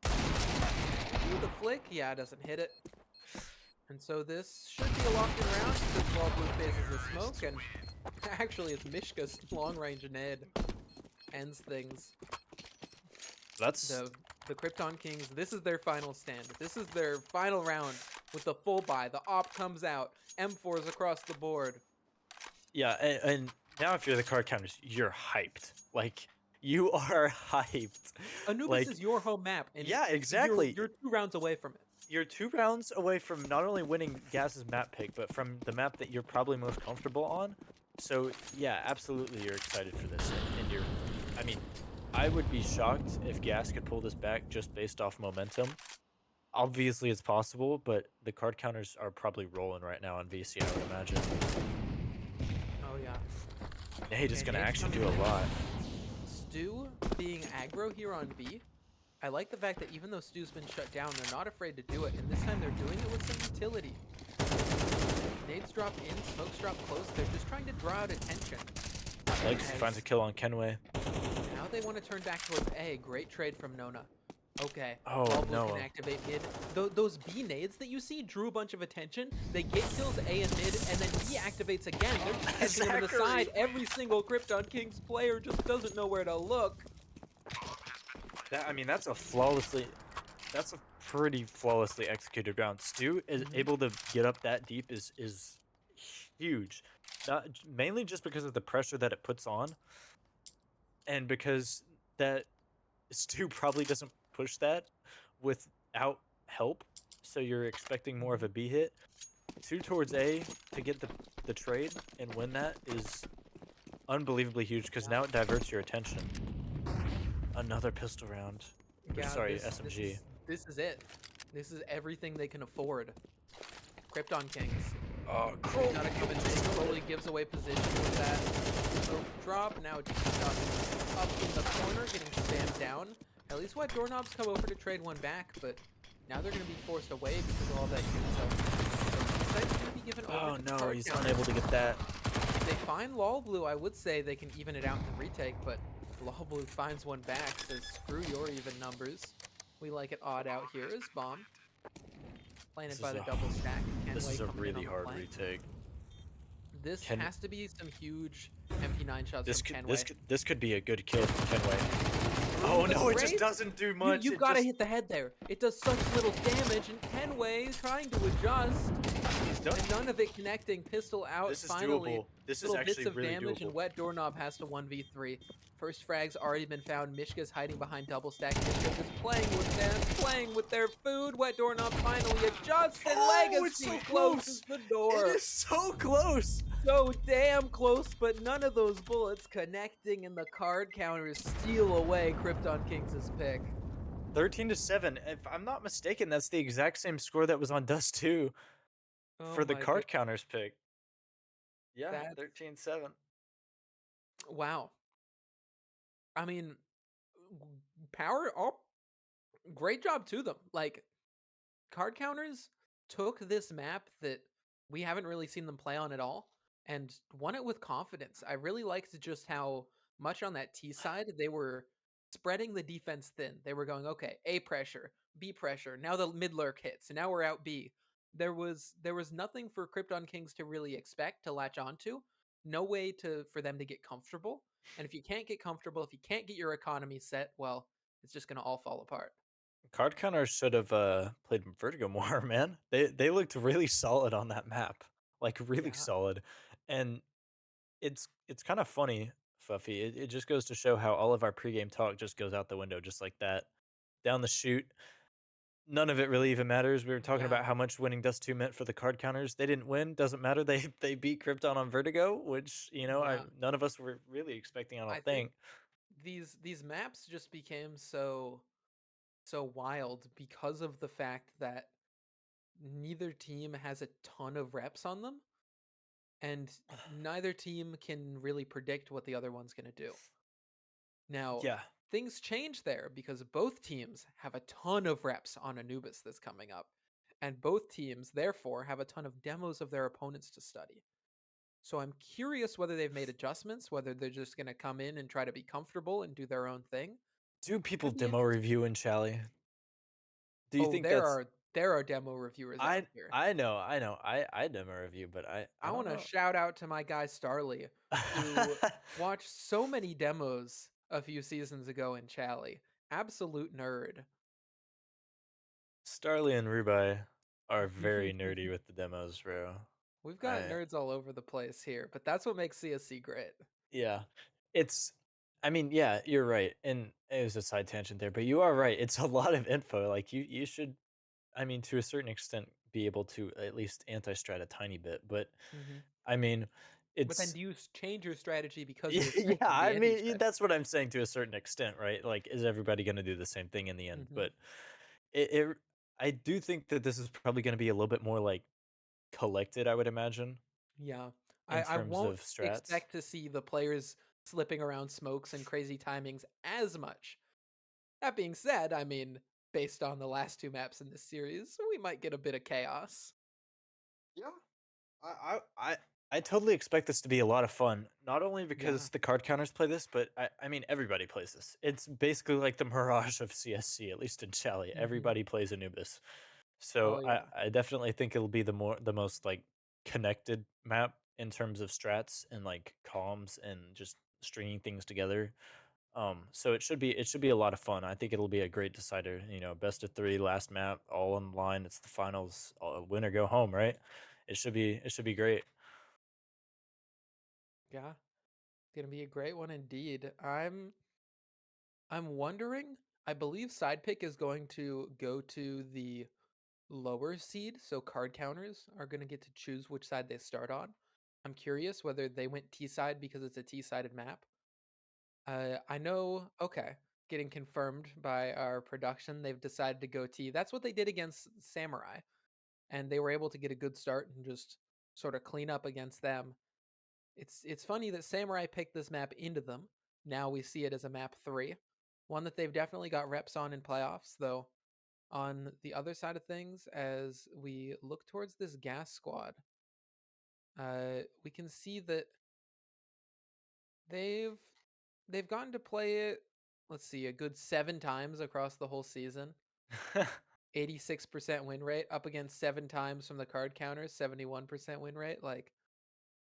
Ooh, the flick? Yeah, doesn't hit it. And so this should be a locked-in round because Lawblue faces the smoke, and actually it's Mishka's long-range nade ends things. That's the Krypton Kings. This is their final stand. This is their final round with the full buy. The op comes out. M4s across the board. yeah, and now if you're the card counters, you're hyped. Like You are hyped. Anubis Like, is your home map, and yeah, you're exactly. 2 rounds away from it. You're 2 rounds away from not only winning Gas's map pick, but from the map that you're probably most comfortable on. So yeah, absolutely, you're excited for this, and you're. I mean, I would be shocked if Gas could pull this back just based off momentum. Obviously, it's possible, but the card counters are probably rolling right now on VC, I would imagine. Oh yeah. Nade is Okay, going to Nate's actually coming do a in. lot. Stu being aggro here on B. I like the fact that even though Stu's been shut down, they're not afraid to do it, and this time they're doing it with some utility. Nades drop in, smokes drop close. They're just trying to draw out attention. Legacy finds a kill on Kenway. Now they want to turn back towards A. Great trade from Nona. Okay, Oh, Wall Blue can no. activate mid. Those B nades that you see drew a bunch of attention. They get kills A and mid, and then B activates again. They're just catching him in the Zachary. side. Every single Krypton Kings player just doesn't know where to look. I mean, that's a pretty flawlessly executed round. Stu is able to get up that deep is huge. Mainly just because of the pressure that it puts on, and because that Stu probably doesn't push that without help. So you're expecting more of a B hit. Stu towards A to get the trade and win that is unbelievably huge because now it diverts your attention. Another pistol round. Or, Yeah, sorry, this SMG. this is it. This is everything they can afford. Krypton Kings. Oh, Gotta come in big. Slowly gives away position with that smoke drop. Now just up in the corner, getting spammed down. At least Wet Doorknobs come over to trade one back, but now they're gonna be forced away because of all that unit so Eastside's gonna be given over Oh to the no, card he's counter. unable to get that. If they find Lol Blue, I would say they can even it out in the retake, but Lol Blue finds one back, says screw your even numbers. We like it odd out here is Bomb. Planted by the double stack. This Kenway is a coming in really on the hard flank. retake. This Ken, has to be some huge MP9 shots this from could Kenway. this could be a good kill from Kenway. Through Oh the no, it just grape? doesn't do much. You've It got to just hit the head there. It does such little damage, and Kenway is trying to adjust. he's done. And none of it connecting. Pistol out This is finally. doable. This is Little bits actually of really damage, doable. and Wet Doorknob has to 1v3. First frag's already been found. Mishka's hiding behind double stack. Mishka just playing with them, playing with their food. Wet Doorknob finally adjusts, and Oh, it's Legacy so closes close. the door. It is so close. So damn close, but none of those bullets connecting, and the card counters steal away Krypton Kings' pick. 13-7. If I'm not mistaken, that's the exact same score that was on Dust 2 Oh for the my card god. counters pick. Yeah, That's 13-7. wow. I mean, power up. Great job to them. Like, card counters took this map that we haven't really seen them play on at all and won it with confidence. I really liked just how much on that T side they were spreading the defense thin. They were going, okay, A pressure, B pressure. Now the mid lurk hits. Now we're out B. There was nothing for Krypton Kings to really expect to latch onto. No way to for them to get comfortable. And if you can't get comfortable, if you can't get your economy set, well, it's just gonna all fall apart. Card counters should have played Vertigo more, man. They looked really solid on that map, like really Yeah. solid, and it's kind of funny, Fuffy. It just goes to show how all of our pregame talk just goes out the window, just like that, down the chute. None of it really even matters. We were talking Yeah. about how much winning Dust 2 meant for the card counters. They didn't win, doesn't matter. They beat Krypton on Vertigo, which I Yeah. none of us were really expecting. I I don't think think. these maps just became so wild because of the fact that neither team has a ton of reps on them and neither team can really predict what the other one's going to do. Now, Yeah, things change there because both teams have a ton of reps on Anubis that's coming up, and both teams therefore have a ton of demos of their opponents to study. So I'm curious whether they've made adjustments, whether they're just going to come in and try to be comfortable and do their own thing. do people Could be demo interesting. review in Chally? Do you Oh, think there that's are there are demo reviewers out here. I know, I demo review, but I I don't want to know. shout out to my guy Starly, who watched so many demos a few seasons ago in Chally. Absolute nerd. Starly and Rubai are very nerdy with the demos, bro. We've got I nerds all over the place here, but that's what makes CSC great. Yeah. It's I mean, yeah, you're right, and it was a side tangent there, but you are right. It's a lot of info. Like you should, I mean, to a certain extent, be able to at least anti-strat a tiny bit. But Mhm. I mean, But then it's do you change your strategy because yeah, you expect it to be I mean, anti-strat? that's what I'm saying to a certain extent, right? Like, is everybody going to do the same thing in the end? Mhm. But it I do think that this is probably going to be a little bit more like collected, I would imagine, Yeah. in I terms won't of strats. expect to see the players slipping around smokes and crazy timings as much. That being said, I mean, based on the last 2 maps in this series, we might get a bit of chaos. Yeah. I I I I totally expect this to be a lot of fun. Not only Yeah. because the card counters play this, but I mean everybody plays this. It's basically like the Mirage of CSC, at least in Chally. Mhm. Everybody plays Anubis. Oh, So yeah. I definitely think it'll be the most like connected map in terms of strats and like comms and just stringing things together. So it should be a lot of fun. I think it'll be a great decider. Best of three, last map, all on the line. It's the finals. Win or go home, right? It should be great. Yeah. Gonna be a great one indeed. I'm wondering, I believe side pick is going to go to the lower seed, so card counters are going to get to choose which side they start on. I'm curious whether they went T side because it's a T sided map. I know, okay, getting confirmed by our production, they've decided to go T. That's what they did against Samurai, and they were able to get a good start and just sort of clean up against them. It's funny that Samurai picked this map into them. Now we see it as a map 3, one that they've definitely got reps on in playoffs, though. On the other side of things, as we look towards this gas squad, we can see that they've they've gotten to play it, let's see, a good 7 times across the whole season. 86% win rate up against 7 times from the card counters, 71% win rate. Like,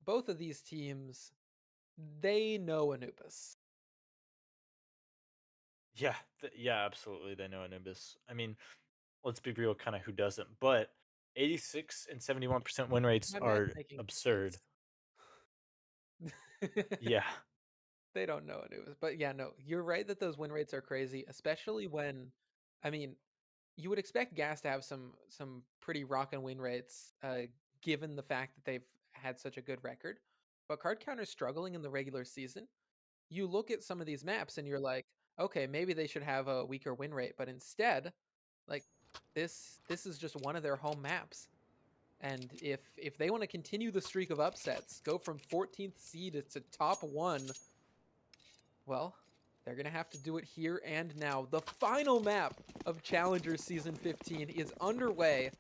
both of these teams, they know Anubis. Yeah, yeah, absolutely. They know Anubis. I mean, let's be real, kind of who doesn't? But 86 and 71% win rates My math's are making absurd. sense. Yeah. They don't know Anubis. But yeah, no, you're right that those win rates are crazy, especially when, I mean, you would expect Gas to have some pretty rockin' win rates, given the fact that they've had such a good record. But card counters struggling in the regular season. You look at some of these maps and you're like, okay, maybe they should have a weaker win rate, but instead, like this is just one of their home maps. And if they want to continue the streak of upsets, go from 14th seed to top 1, well, they're going to have to do it here and now. The final map of Challenger Season 15 is underway.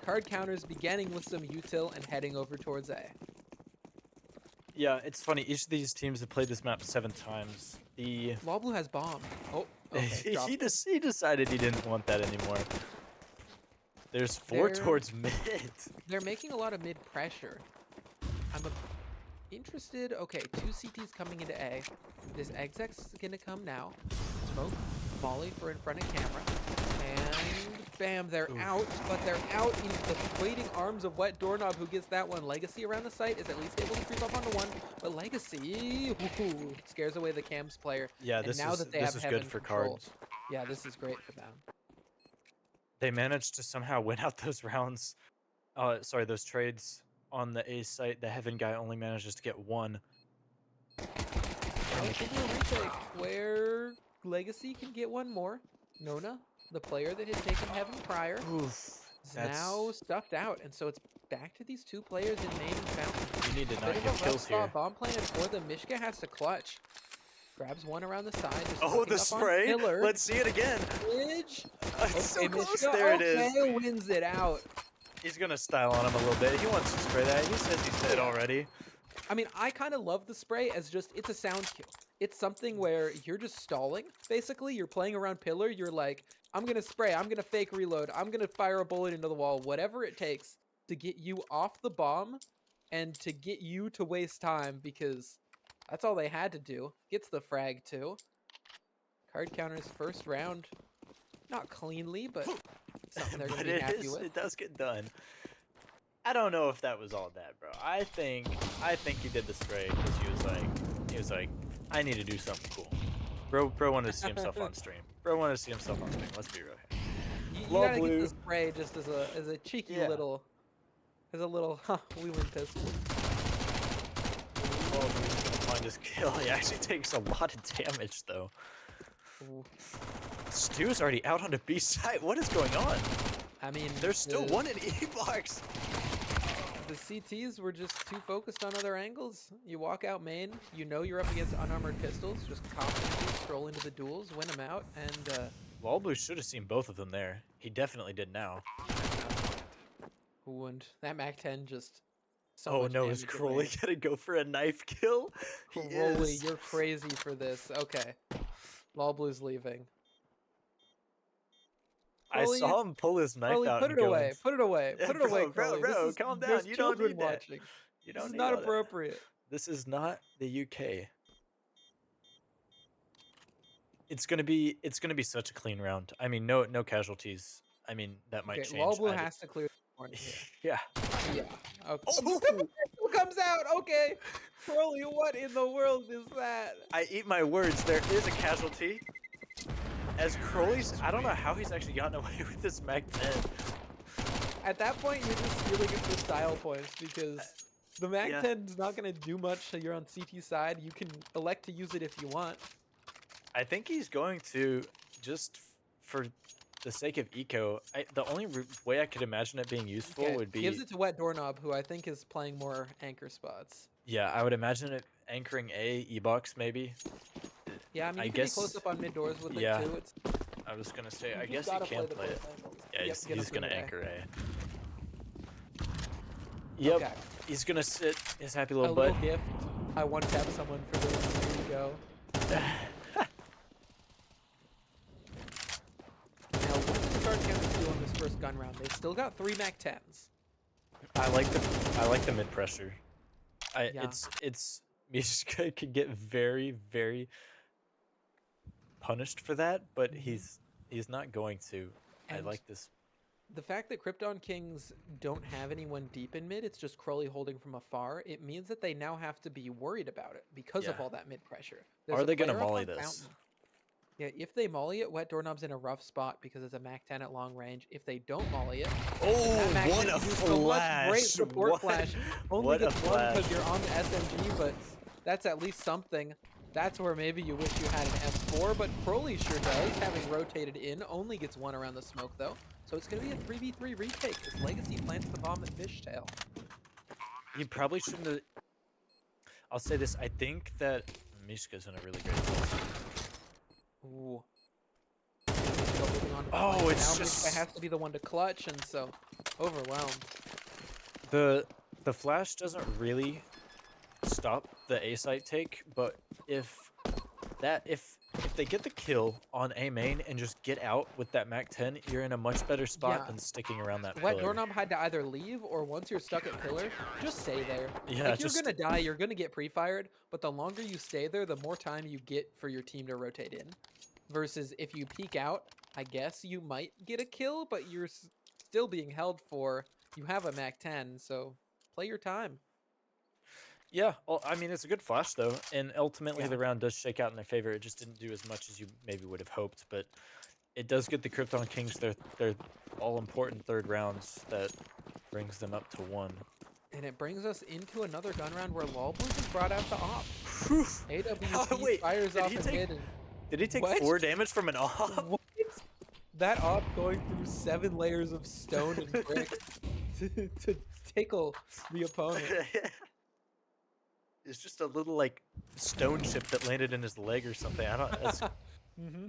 Card counters beginning with some util and heading over towards A. Yeah, it's funny. Each of these teams have played this map 7 times. Lawblue has bomb. Oh, okay, He dropped it. just he decided he didn't want that anymore. There's four They're towards mid. they're making a lot of mid pressure. I'm interested. Okay, 2 CTs coming into A. This exec's gonna come now. Smoke, volley for in front of camera. And bam, they're out, but they're out in the waiting arms of Wet Doorknob, who gets that one. Legacy around the site is at least able to creep up onto one, but Legacy scares away the Cams player. Yeah, And this now is that they this have is good Heaven for control, cards. yeah, this is great for them. They managed to somehow win out those rounds. Sorry, those trades on the A site. The Heaven guy only manages to get one. Now it could be a retake where Legacy can get one more. Nona, the player that had taken Heaven prior, Oof, is now that's stuffed out, and so it's back to these 2 players in main and fountain. you need to Bit not of give a rough kills spot here. bomb planted for them. Mishka has to clutch. Grabs one around the side, just Oh, smoking the up on spray! Pillar. Let's see it again. Bridge. It's so Okay, close. Mishka. There it Okay, is. wins it out. He's gonna style on him a little bit. He wants to spray that. He says he's dead Yeah. already. I mean, I kind of love the spray as just, it's a sound kill. It's something where you're just stalling, basically. You're playing around Pillar. You're like, I'm going to spray. I'm going to fake reload. I'm going to fire a bullet into the wall. Whatever it takes to get you off the bomb and to get you to waste time, because that's all they had to do. Gets the frag, too. Card counters first round. Not cleanly, but something they're going to But be happy with. it does get done. I don't know if that was all that, bro. I think he did the spray because he was like, I need to do something cool. Bro wanted to see himself on stream. Bro wanted to see himself on stream. Let's be real here. You Low gotta get blue. the spray just as a cheeky Yeah. little, wheeling pistol. Low blue's gonna find his kill. He actually takes a lot of damage though. Ooh. Stu's already out on the B side. What is going on? I mean, There's still one in E box. The CTs were just too focused on other angles. You walk out main, you know you're up against unarmored pistols, just confidently stroll into the duels, win them out, and Wall blue should have seen both of them there. He definitely did now. and that MAC-10 just so Oh much no, is damage Crowley away. gonna go for a knife kill? He Crowley, is. you're crazy for this. Okay. Lol Blue's leaving. I Crowley, saw him pull his knife Crowley, out put and it go away. in. Put it away. Yeah, Put it away, bro, Crowley. bro, This is, calm down. there's You don't children need that. watching. You This don't is need not all that. appropriate. This is not the UK. It's gonna be such a clean round. I mean, no casualties. I mean, that might Okay, change. Lol Blue has to clear the corner here. Yeah. Yeah. Okay. Oh! Who comes out? Okay. Crowley, what in the world is that? I eat my words. There is a casualty. As Crowley's, I don't know how he's actually gotten away with this MAC-10. At that point, you're just stealing it for style points because the Yeah. MAC-10 is not going to do much so you're on CT side. You can elect to use it if you want. I think he's going to just for the sake of eco. The only way I could imagine it being useful Okay, would be gives it to Wet Doorknob, who I think is playing more anchor spots. yeah. I would imagine it anchoring A E-box maybe. Yeah, I mean, I you can be guess- close up on mid doors with yeah. it too. It's, I was gonna say I you guess just he gotta can the play it. both angles. Yeah, Yep, get he's up gonna into A. anchor A. Yep. Okay. He's gonna sit his happy A little little butt. gift. I one tap someone for this. Here you go. Now, what does the start counter do on this first gun round? They've still got 3 MAC-10s. I like the mid pressure. Yeah. It's Mishka could get very punished for that, but he's not going to. I And like this. the fact that Krypton Kings don't have anyone deep in mid, it's just Crowley holding from afar, it means that they now have to be worried about it because of Yeah. all that mid pressure. Are they gonna player up molly on this? Fountain. Yeah, if they molly it, Wet Doorknob's in a rough spot because it's a MAC-10 at long range. If they don't molly it, Oh, that MAC-10 what a can do so much. flash! Great support What- flash. Only what a gets one because flash. you're on the SMG, but that's at least something. That's where maybe you wish you had an S4, but Crowley sure does, having rotated in. Only gets one around the smoke, though. So it's going to be a 3v3 retake as Legacy plants the bomb at Fishtail. He probably shouldn't have. I'll say this. I think that Mishka's in a really great place. Ooh. Still moving on to the Oh, flank. it's Now just- Mishka has to be the one to clutch, and so overwhelmed. The flash doesn't really stop the A site take, but if they get the kill on A main and just get out with that MAC-10, you're in a much better spot Yeah. than sticking around that Wet pillar. Doorknob had to either leave or once you're stuck at pillar, just stay there. Yeah, If you're just gonna die, you're gonna get pre-fired, but the longer you stay there, the more time you get for your team to rotate in. Versus if you peek out, I guess you might get a kill, but you're still being held for. You have a MAC-10, so play your time. Yeah, well, I mean, it's a good flash though, and ultimately Yeah. the round does shake out in their favor. It just didn't do as much as you maybe would have hoped, but it does get the Krypton Kings their all important third rounds that brings them up to 1. And it brings us into another gun round where Lawblue has brought out the op. Whew. AWP Wait, fires did off he and take- mid and Did he take What? 4 damage from an off? what? That op going through 7 layers of stone and brick to tickle the opponent. It's just a little like stone chip that landed in his leg or something. I don't. That's, Mm-hmm.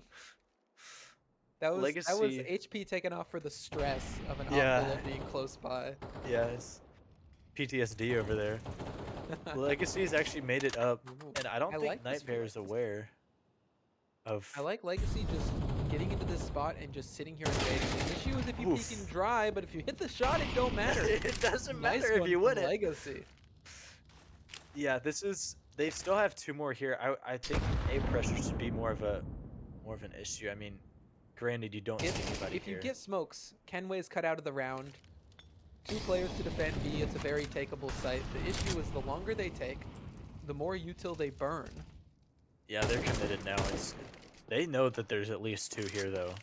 That was Legacy- HP taken off for the stress of an Yeah. op being close by. yeah, it's PTSD over there. Legacy's actually made it up, Ooh, and I don't I think like this for Nightmare is Legacy. aware of. I like Legacy just getting into this spot and just sitting here and waiting. The issue is if you Oof. peek and dry, but if you hit the shot, it don't matter. It doesn't Nice matter if one you from win it. Legacy. Yeah, this is. They still have 2 more here. I think A pressure should be more of an issue. I mean, granted, you don't see anybody If you here. get smokes, Kenway's cut out of the round. 2 players to defend B. It's a very takeable site. The issue is the longer they take, the more util they burn. Yeah, they're committed now. They know that there's at least 2 here, though.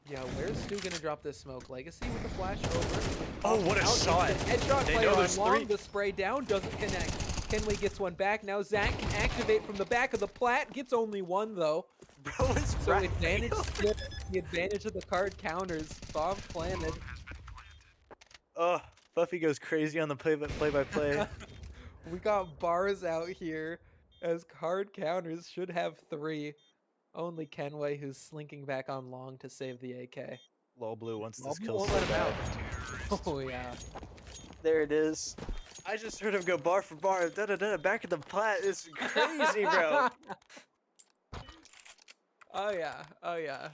Yeah, where's Stu gonna drop this smoke? Legacy with the flash over. Oh, what a Out, shot! Headshot They player know on there's long. 3. The spray down doesn't connect. Kenway gets one back. Now Zach can activate from the back of the plat. Gets only one though. Bro, it's So right advantage field. still. The advantage of the card counters. Bomb planted. Oh, Buffy goes crazy on the play-by-play. We got bars out here as card counters should have 3. Only Kenway who's slinking back on long to save the AK. Lol Blue wants this Bobby kill won't so let him bad. out. Oh yeah. There it is. I just heard him go bar for bar. Da-da-da, back at the plat. It's crazy, bro. Oh yeah. Oh yeah.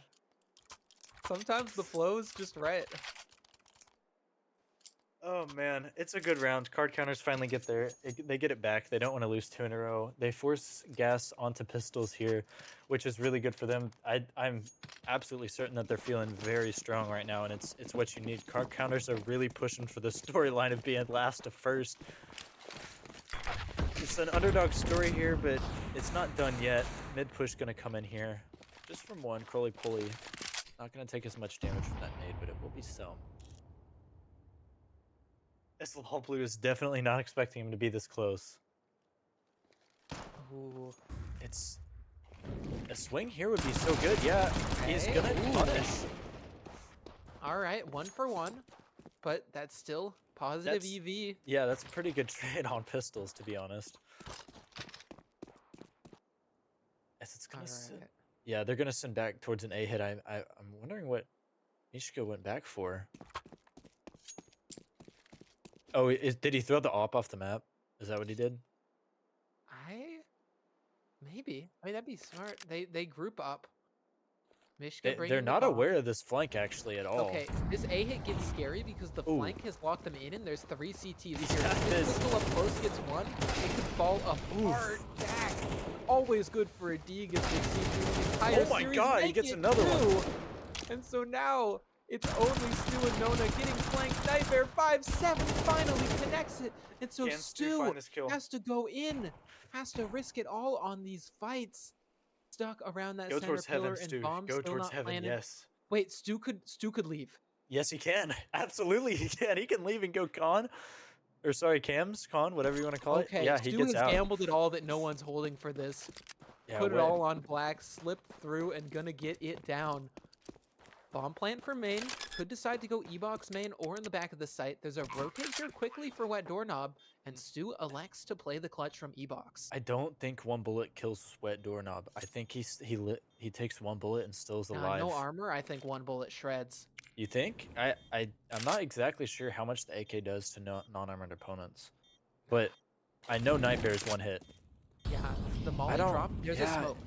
Sometimes the flow's just right. Oh man, it's a good round. Card counters finally get there. They get it back. They don't want to lose 2 in a row. They force gas onto pistols here, which is really good for them. I'm absolutely certain that they're feeling very strong right now, and it's what you need. Card counters are really pushing for the storyline of being last to first. It's an underdog story here, but it's not done yet. Mid push gonna come in here, just from one. Crowley pulley, not gonna take as much damage from that nade, but it will be some. This Lol Blue is definitely not expecting him to be this close. Ooh. It's a swing here would be so good. Yeah, he's Okay. gonna Ooh. punish. All right, 1 for 1, but that's still positive That's- EV. Yeah, that's a pretty good trade on pistols, to be honest. As it's gonna Alright. yeah, they're gonna send back towards an A hit. I'm wondering what Mishka went back for. Oh, did he throw the op off the map? Is that what he did? Maybe. I mean, that'd be smart. They group up. Mishka They're bringing the not bomb. aware of this flank actually at all. Okay, this A hit gets scary because the Ooh. flank has locked them in, and there's 3 CTs here. got If this. this pistol up close gets one, it could fall apart. Back. Always good for a Deeg if they see through the entire Oh my series. God, he Make gets it another one. 2. And so now it's only Stu and Nona getting flanked. Nightmare 5-7 finally connects it, and so Can Stu Stu find this kill? has to go in, has to risk it all on these fights. Stuck around that Go center towards pillar heaven, and Stu. bomb Go still towards not heaven. planted. Yes. Wait, Stu could leave. Yes, he can. Absolutely, he can. He can leave and go con. Or sorry, cams, con, whatever you want to call it. Okay, Yeah, he Stu gets has out. gambled it all that no one's holding for this. Yeah, Put it what- all on black, slipped through, and gonna get it down. Bomb plant for main. Could decide to go E-box main or in the back of the site. There's a rotate here quickly for Wet Doorknob, and Stu elects to play the clutch from E-box. I don't think 1 bullet kills Sweat Doorknob. I think he takes 1 bullet and still's alive. No armor, I think 1 bullet shreds. You think? I'm not exactly sure how much the AK does to non-armored opponents, but I know Nightmare is 1 hit. Yeah, the molly don't- drop, there's a yeah, smoke.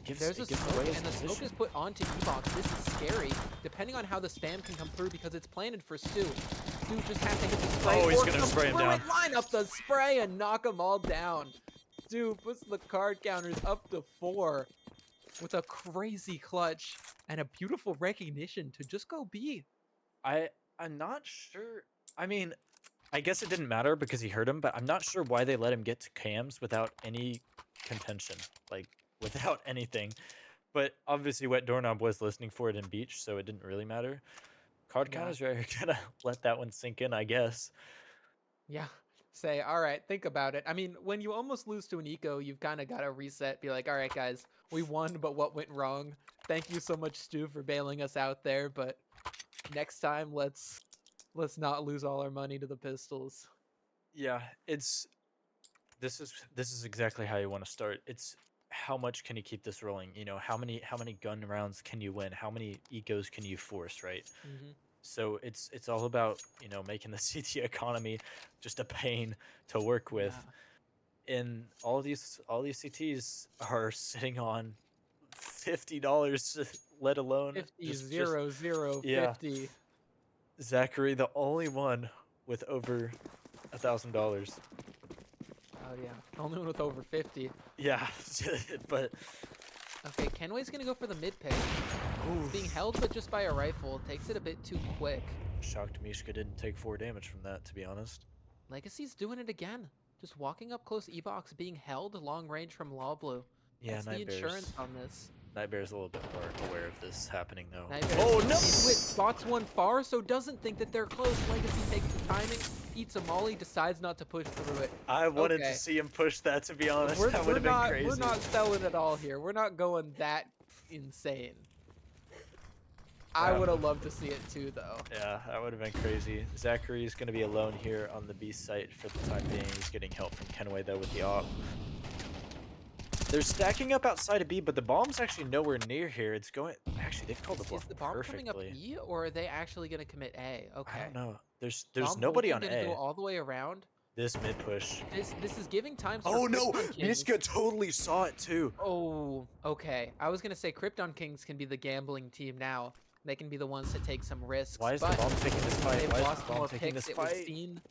There's There's a smoke, and the smoke is put onto E-box. This is scary, depending on how the spam can come through, because it's planted for Stu. Stu just has to hit the spray. Oh, he's or gonna come spray him through down. and line up the spray and knock them all down. Stu puts the card counters up to 4 with a crazy clutch and a beautiful recognition to just go B. I'm not sure. I mean, I guess it didn't matter because he hurt him, but I'm not sure why they let him get to cams without any contention, like without anything. But obviously, Wet Doorknob was listening for it in Beach, so it didn't really matter. Card Yeah. counters are gonna let that one sink in, I guess. Yeah. Say, all right, think about it. I mean, when you almost lose to an eco, you've kind of got to reset. Be like, all right, guys, we won, but what went wrong? Thank you so much, Stu, for bailing us out there. But next time, let's not lose all our money to the pistols. Yeah, this is exactly how you want to start. It's how much can you keep this rolling? You know, how many gun rounds can you win? How many ecos can you force, right? Mm-hmm. So it's all about, you know, making the CT economy just a pain to work with. And all these CTs are sitting on $50, let alone 50, just 0, 0, yeah. 50. Zachary, the only one with over $1,000. Oh, yeah. Only one with over 50. Yeah, but Okay, Kenway's going to go for the mid pick. Being held, but just by a rifle. Takes it a bit too quick. shocked Mishka didn't take 4 damage from that, to be honest. Legacy's doing it again. Just walking up close E-box, being held long range from Law Blue. Yeah, That's the insurance on this. Nightbear's a little bit more aware of this happening though. Nightmare's Oh no! into it, spots one far, so doesn't think that they're close. Legacy takes the timing, eats a molly, decides not to push through it. I wanted Okay. to see him push that, to be honest. That would We're have been not crazy. we're not selling it all here. We're not going that insane. I would have loved to see it too, though. Yeah, that would have been crazy. Zachary is going to be alone here on the B site for the time being. He's getting help from Kenway though with the op. They're stacking up outside of B, but the bomb's actually nowhere near here. It's going. Actually, they've called the Is bluff the bomb perfectly. coming up E, or are they actually going to commit A? Okay. I don't know. There's Bomb nobody holding on gonna A. go all the way around. This mid push. This is giving times for Oh no! Krypton Kings. Mishka totally saw it too. Oh, okay. I was gonna say Krypton Kings can be the gambling team now. They can be the ones to take some risks. Why is the but bomb taking this fight? they've Why is lost the bomb more taking picks. this It was fight? seen.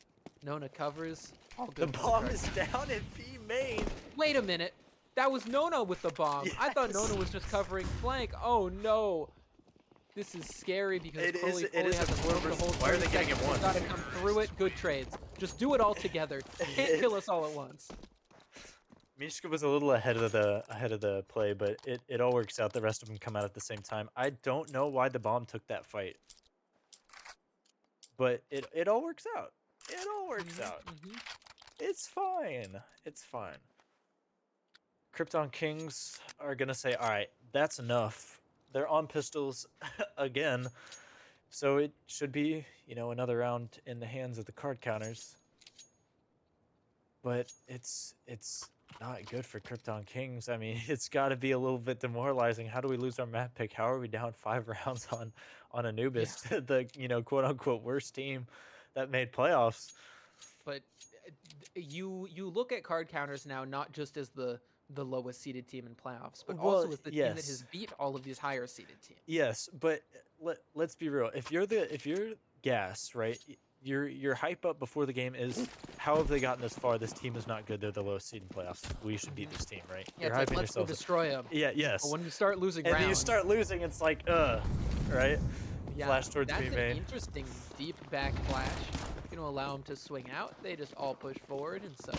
Nona covers. All The good for bomb Krypton. is down in B main. Wait a minute. That was Nona with the bomb. I thought Yes. Nona was just covering flank. Oh no. This is scary because It is Foley a has a 4 smoke to versus- hold why are 30 they getting him seconds. once? Gotta come through it. Good trades. Just do it all together. Can't kill us all at once. Mishka was a little ahead of the play, but it all works out. The rest of them come out at the same time. I don't know why the bomb took that fight, but it all works out. It all works out. It's fine. It's fine. Krypton Kings are gonna say, all right, that's enough. They're on pistols again, so it should be, you know, another round in the hands of the card counters. But it's not good for Krypton Kings. I mean, it's got to be a little bit demoralizing. How do we lose our map pick? How are we down 5 rounds on Anubis, the, you know, quote unquote worst team that made playoffs? But you look at card counters now not just as the lowest seeded team in playoffs, but Well, also as the team that yes. has beat all of these higher seeded teams. Yes, but let's be real. If you're Gas, right? Your hype up before the game is, how have they gotten this far? This team is not good. They're the lowest seed in playoffs. We should beat this team, right? Yeah, You're it's like, hyping let's go yourself up. destroy them. Yeah, yes. But when you start losing And then you rounds, start losing, it's like, right? yeah, Flash towards that's B an main. interesting deep back flash. Gonna allow them to swing out. They just all push forward, and so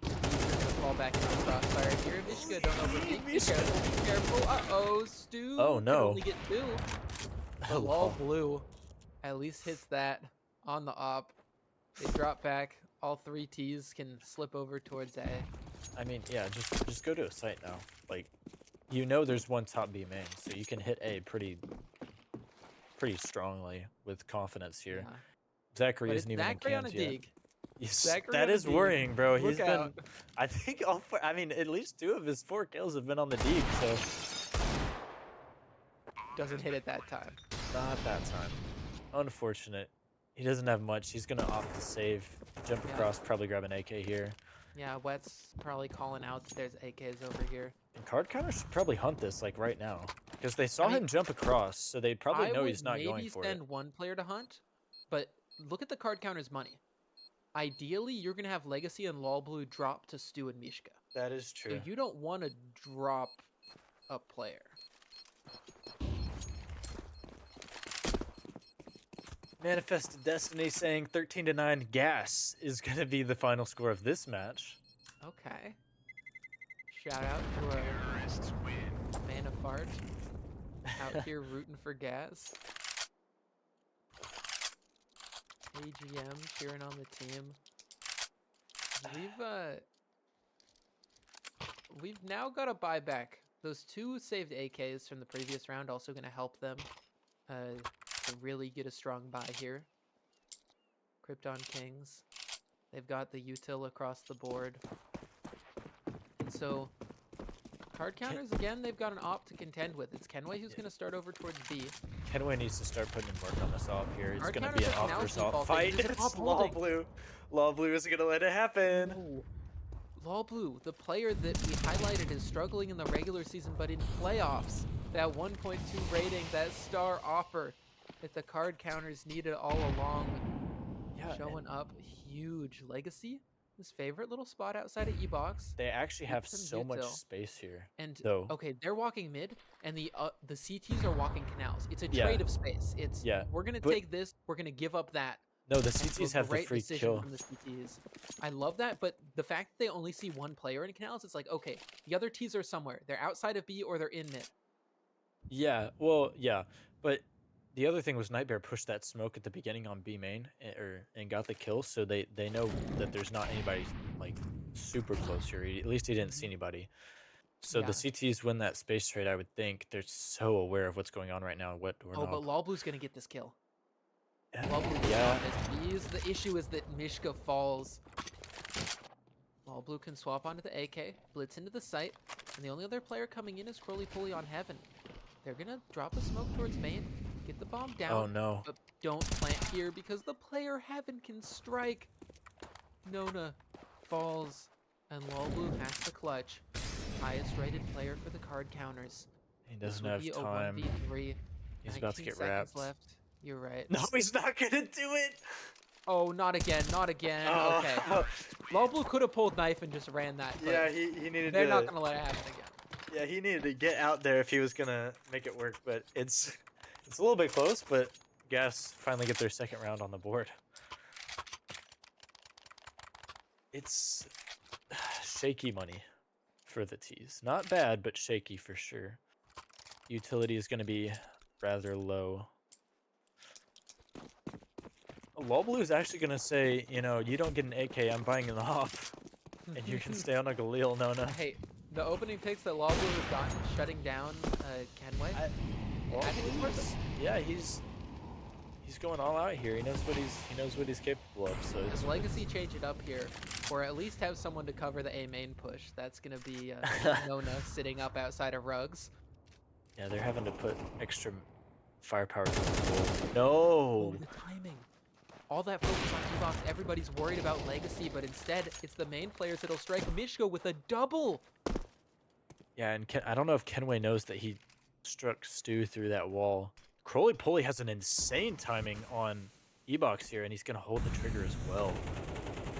he's gonna fall back into the crossfire here. Mishka, don't overthink. Mishka. Be careful. Uh-oh, Stu. Oh, can no. only get 2. The wall blue at least hits that on the op. They drop back. All 3 Ts can slip over towards A. I mean, yeah, just go to a site now. Like, you know, there's one top B main, so you can hit A pretty strongly with confidence here. Yeah. Zachary But isn't it's even Zachary in on a cans yet. dig. Yes, Zachary that on a is dig. worrying, bro. Look He's been, out. I think I mean, at least 2 of his 4 kills have been on the deep, so Doesn't hit it that time. not that time. Unfortunate. He doesn't have much. He's gonna opt to save, jump Yeah. across, probably grab an AK here. Yeah, Wet's probably calling out that there's AKs over here. And card counters should probably hunt this like right now, because they saw I mean, him jump across, so they probably I know would he's not going maybe for send it. one player to hunt, but look at the card counter's money. Ideally, you're gonna have Legacy and Lol Blue drop to Stu and Mishka. That is So true. you don't want to drop a player. Manifested Destiny saying 13-9 Gas is gonna be the final score of this match. Okay. Shout out to our man of fart out here rooting for Gas. AGM cheering on the team. We've now got to buy back those 2 saved AKs from the previous round. Also going to help them to really get a strong buy here. Krypton Kings, they've got the util across the board, and so card counters again. They've got an op to contend with. It's Kenway who's going to start over towards B. Kenway needs to start putting in work on this op here. It's Card gonna be counters an are now op versus default op thing. fight. There's an It's op Law holding. Blue. Law Blue isn't gonna let it happen. Oh. Law Blue, the player that we highlighted is struggling in the regular season, but in playoffs, that 1.2 rating, that star offer that the card counters needed all along, Yeah, showing up huge. Legacy, his favorite little spot outside of E-Box. they actually have some so much util. space here. And Though. okay, they're walking mid, and the CTs are walking canals. It's a Yeah. trade of space. It's Yeah, we're gonna but- take this, we're gonna give up that. No, the Also, CTs have the great free decision kill. from the CTs. I love that, but the fact that they only see one player in canals, it's like, okay, the other Ts are somewhere. They're outside of B or they're in mid. Yeah, well, yeah, but the other thing was Nightbear pushed that smoke at the beginning on B main, and got the kill, so they know that there's not anybody like super close here. At least he didn't see Mhm. anybody. So the Yeah. CTs win that space trade. I would think they're so aware of what's going on right now. What Oh, but doorknob? Lawblue's gonna get this kill. Lawblue gets Yeah. on this. The issue is that Mishka falls. Lawblue can swap onto the AK, blitz into the site, and the only other player coming in is Crowley Pulley on Heaven. They're gonna drop a smoke towards main, get the bomb Oh down, no. but don't plant here because the player Heaven can strike. Nona falls, and Lawblue has to clutch. Highest rated player for the card counters. He This doesn't would have be a time. 1v3. He's about to 19 get seconds wrapped. left. You're right. No, he's not gonna do it. Oh, not again, not again. Okay. Oh, Lawblue could have pulled knife and just ran that, but yeah, he needed they're not to. gonna let it happen again. Yeah, he needed to get out there if he was gonna make it work. But it's a little bit close. But Gas finally get their second round on the board. It's shaky money for the T's. Not bad, but shaky for sure. Utility is gonna be rather low. Lawblue is actually gonna say, you know, you don't get an AK, I'm buying it off, and you can stay on a Galil, Nona. Hey, the opening picks that Lawblue has gotten shutting down Kenway. I think it's worth it. Yeah, he's going all out here. He knows what he's capable of. So His it's legacy change it up here, or at least have someone to cover the A main push. That's gonna be Nona sitting up outside of rugs. yeah, they're having to put extra firepower to the goal. Oh, No. the timing. All that focus on T-Box, everybody's worried about legacy, but instead, it's the main players that'll strike Mishko with a double. Yeah, and I don't know if Kenway knows that he struck Stu through that wall. Crowley Pulley has an insane timing on E-Box here, and he's gonna hold the trigger as well.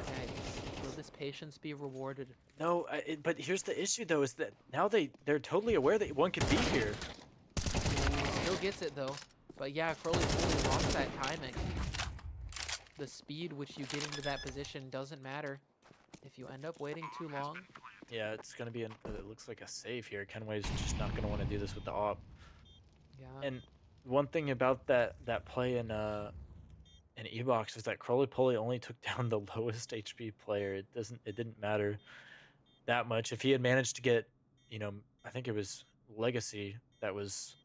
Yikes. Will this patience be rewarded? No, but here's the issue though: is that now they're totally aware that one could be here. Still gets it though. But yeah, Crowley fully lost that timing. The speed which you get into that position doesn't matter. If you end up waiting too long. Yeah, it's gonna be it looks like a save here. Kenway's just not gonna want to do this with the op. Yeah. And one thing about that play in E-Box is that Crowley Pulley only took down the lowest HP player. It didn't matter that much. If he had managed to get, you know, I think it was Legacy that was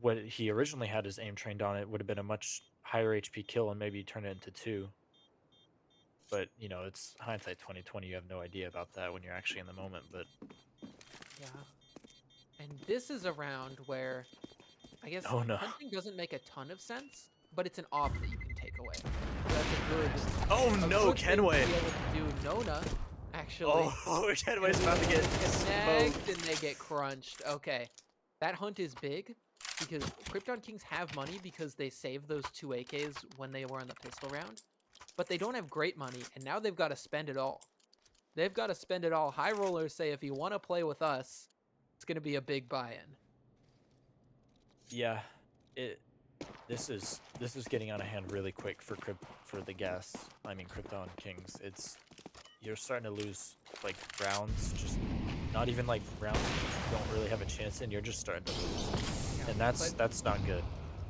what he originally had his aim trained on, it would have been a much higher HP kill and maybe turn it into 2. But, you know, it's hindsight 2020. You have no idea about that when you're actually in the moment, but Yeah. And this is a round where I guess oh no. hunting doesn't make a ton of sense, but it's an op that you can take away. So that's a good Oh a no, good thing to Kenway. be able to do Nona, actually. Oh, Kenway's about to get connect smoked. and they get crunched. Okay. That hunt is big because Krypton Kings have money because they saved those 2 AKs when they were in the pistol round. But they don't have great money, and now they've got to spend it all. They've got to spend it all. High rollers say if you want to play with us, it's going to be a big buy-in. Yeah, this is getting out of hand really quick for the Krypton Kings. You're starting to lose like rounds, just not even like rounds you don't really have a chance in. You're just starting to lose, Yeah, and that's not good.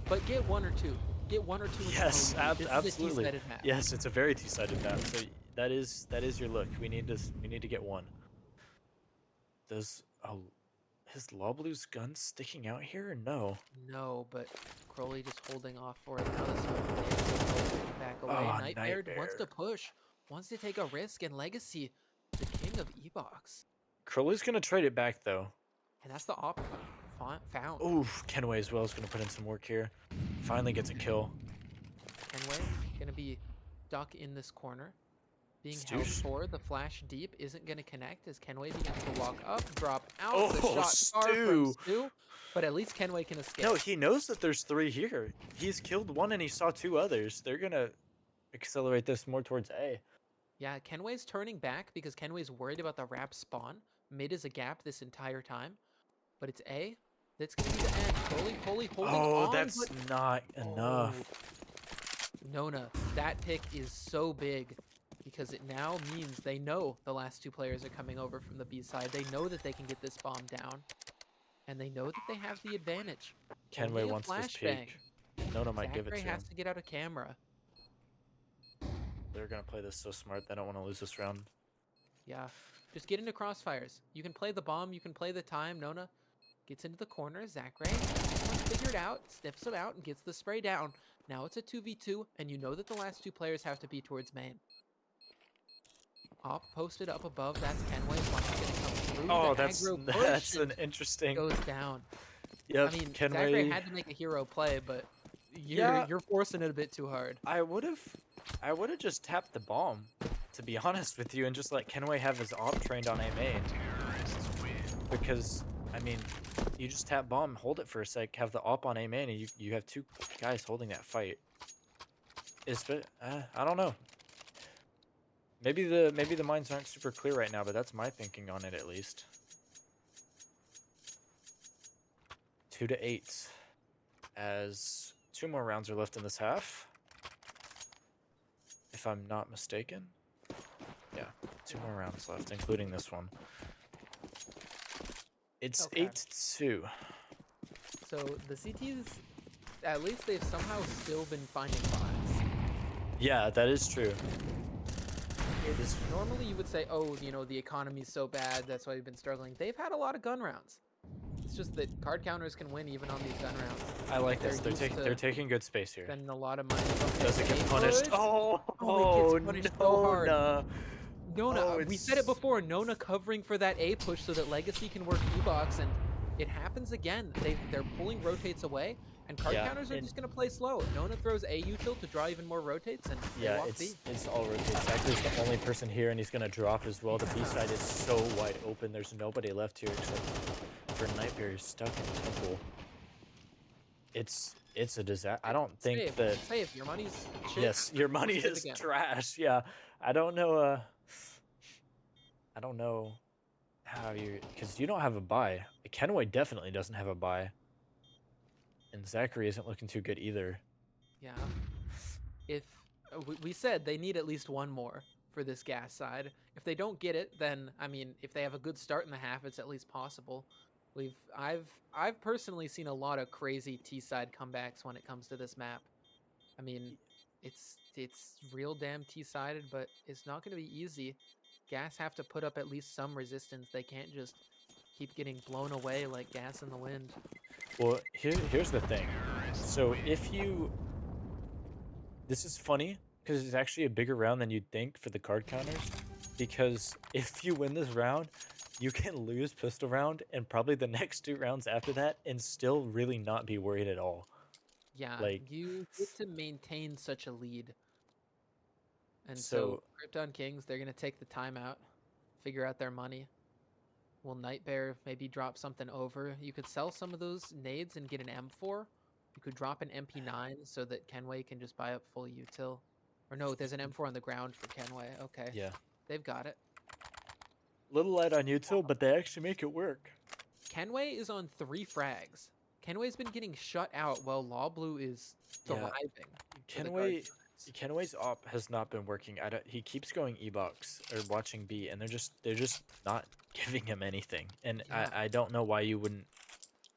But get 1 or 2. Get 1 or 2. in the Yes, OU. This is a absolutely. T-sided map. Yes, it's a very two-sided map. So that is your look. We need to get 1. Is Lawblue's gun sticking out here or no? No, but Crowley just holding off for it. Now this one back away. Oh, Nightmare wants Nightmare. to push, wants to take a risk, and Legacy, the king of E-Box. Crowley's gonna trade it back though. And that's the op found. Oof, Kenway as well is gonna put in some work here. Finally gets a kill. Kenway gonna be stuck in this corner. Being held Stoosh. for the flash deep isn't gonna connect as Kenway begins to walk up, drop out. Oh, the shot far from Stu. Stu, but at least Kenway can escape. No, he knows that there's 3 here. He's killed 1 and he saw 2 others. They're gonna accelerate this more towards A. Yeah, Kenway's turning back because Kenway's worried about the wrap spawn. Mid is a gap this entire time, but it's A. That's gonna be the end. Pulley holding on. Oh, that's but not enough. Nona, that pick is so big because it now means they know the last two players are coming over from the B side. They know that they can get this bomb down, and they know that they have the advantage. Kenway Only a wants this flashbang. peak. Nona might give it Zachary to has him. to get out of camera. They're gonna play this so smart. They don't want to lose this round. Yeah, just get into crossfires. You can play the bomb. You can play the time. Nona gets into the corner. Zachary figured out, sniffs him out, and gets the spray down. Now it's a 2v2, and you know that the last two players have to be towards main. Op posted up above. That's Kenway. Watching it come through. Oh, the that's aggro push that's an and interesting. goes down. Yep, I mean, Kenway. Zachary had to make a hero play, but you're forcing it a bit too hard. I would have just tapped the bomb, to be honest with you, and just let Kenway have his op trained on A main. Because I mean, you just tap bomb, hold it for a sec, have the op on A main, and you have two guys holding that fight. I don't know. Maybe the minds aren't super clear right now, but that's my thinking on it at least. 2-8, as 2 more rounds are left in this half, if I'm not mistaken. Yeah, 2 more rounds left, including this one. It's Okay. 8-2. So the CTs, at least they've somehow still been finding buys. Yeah, that is true. Normally you would say, oh, you know, the economy's so bad, that's why we've been struggling. They've had a lot of gun rounds. It's just that card counters can win even on these gun rounds. I like this. They're They're taking good space here. Spending a lot of money. Does it get punished? Oh, it gets punished so hard. Nona, we said it before. Nona covering for that A push so that Legacy can work E-box, and it happens again. They're pulling rotates away, and card counters are just gonna play slow. Nona throws A util to draw even more rotates, and they walk B. It's all rotates. Zachary's the only person here, and he's gonna drop as well. The B side is so wide open. There's nobody left here except for Nightbear, who's stuck in Temple. It's a disaster. I don't think that. Save your money's shit. Yes, your money is trash. Yeah, I don't know. I don't know how you, because you don't have a buy. Kenway definitely doesn't have a buy, and Zachary isn't looking too good either. Yeah, if we said they need at least one more for this gas side. If they don't get it, then I mean, if they have a good start in the half, it's at least possible. I've personally seen a lot of crazy T side comebacks when it comes to this map. I mean, it's real damn T sided, but it's not going to be easy. Gas have to put up at least some resistance. They can't just keep getting blown away like gas in the wind. Well, here's the thing. So this is funny because it's actually a bigger round than you'd think for the card counters. Because if you win this round, you can lose pistol round and probably the next 2 rounds after that and still really not be worried at all. Yeah, like, you get to maintain such a lead. And so Krypton Kings, they're going to take the time out, figure out their money. Will Nightbear maybe drop something over? You could sell some of those nades and get an M4. You could drop an MP9 so that Kenway can just buy up full util. Or no, there's an M4 on the ground for Kenway. Okay. Yeah. They've got it. Little light on util, but they actually make it work. Kenway is on 3 frags. Kenway's been getting shut out while Law Blue is thriving. Kenway's op has not been working. He keeps going E-box or watching B, and they're just not giving him anything. And I don't know why you wouldn't,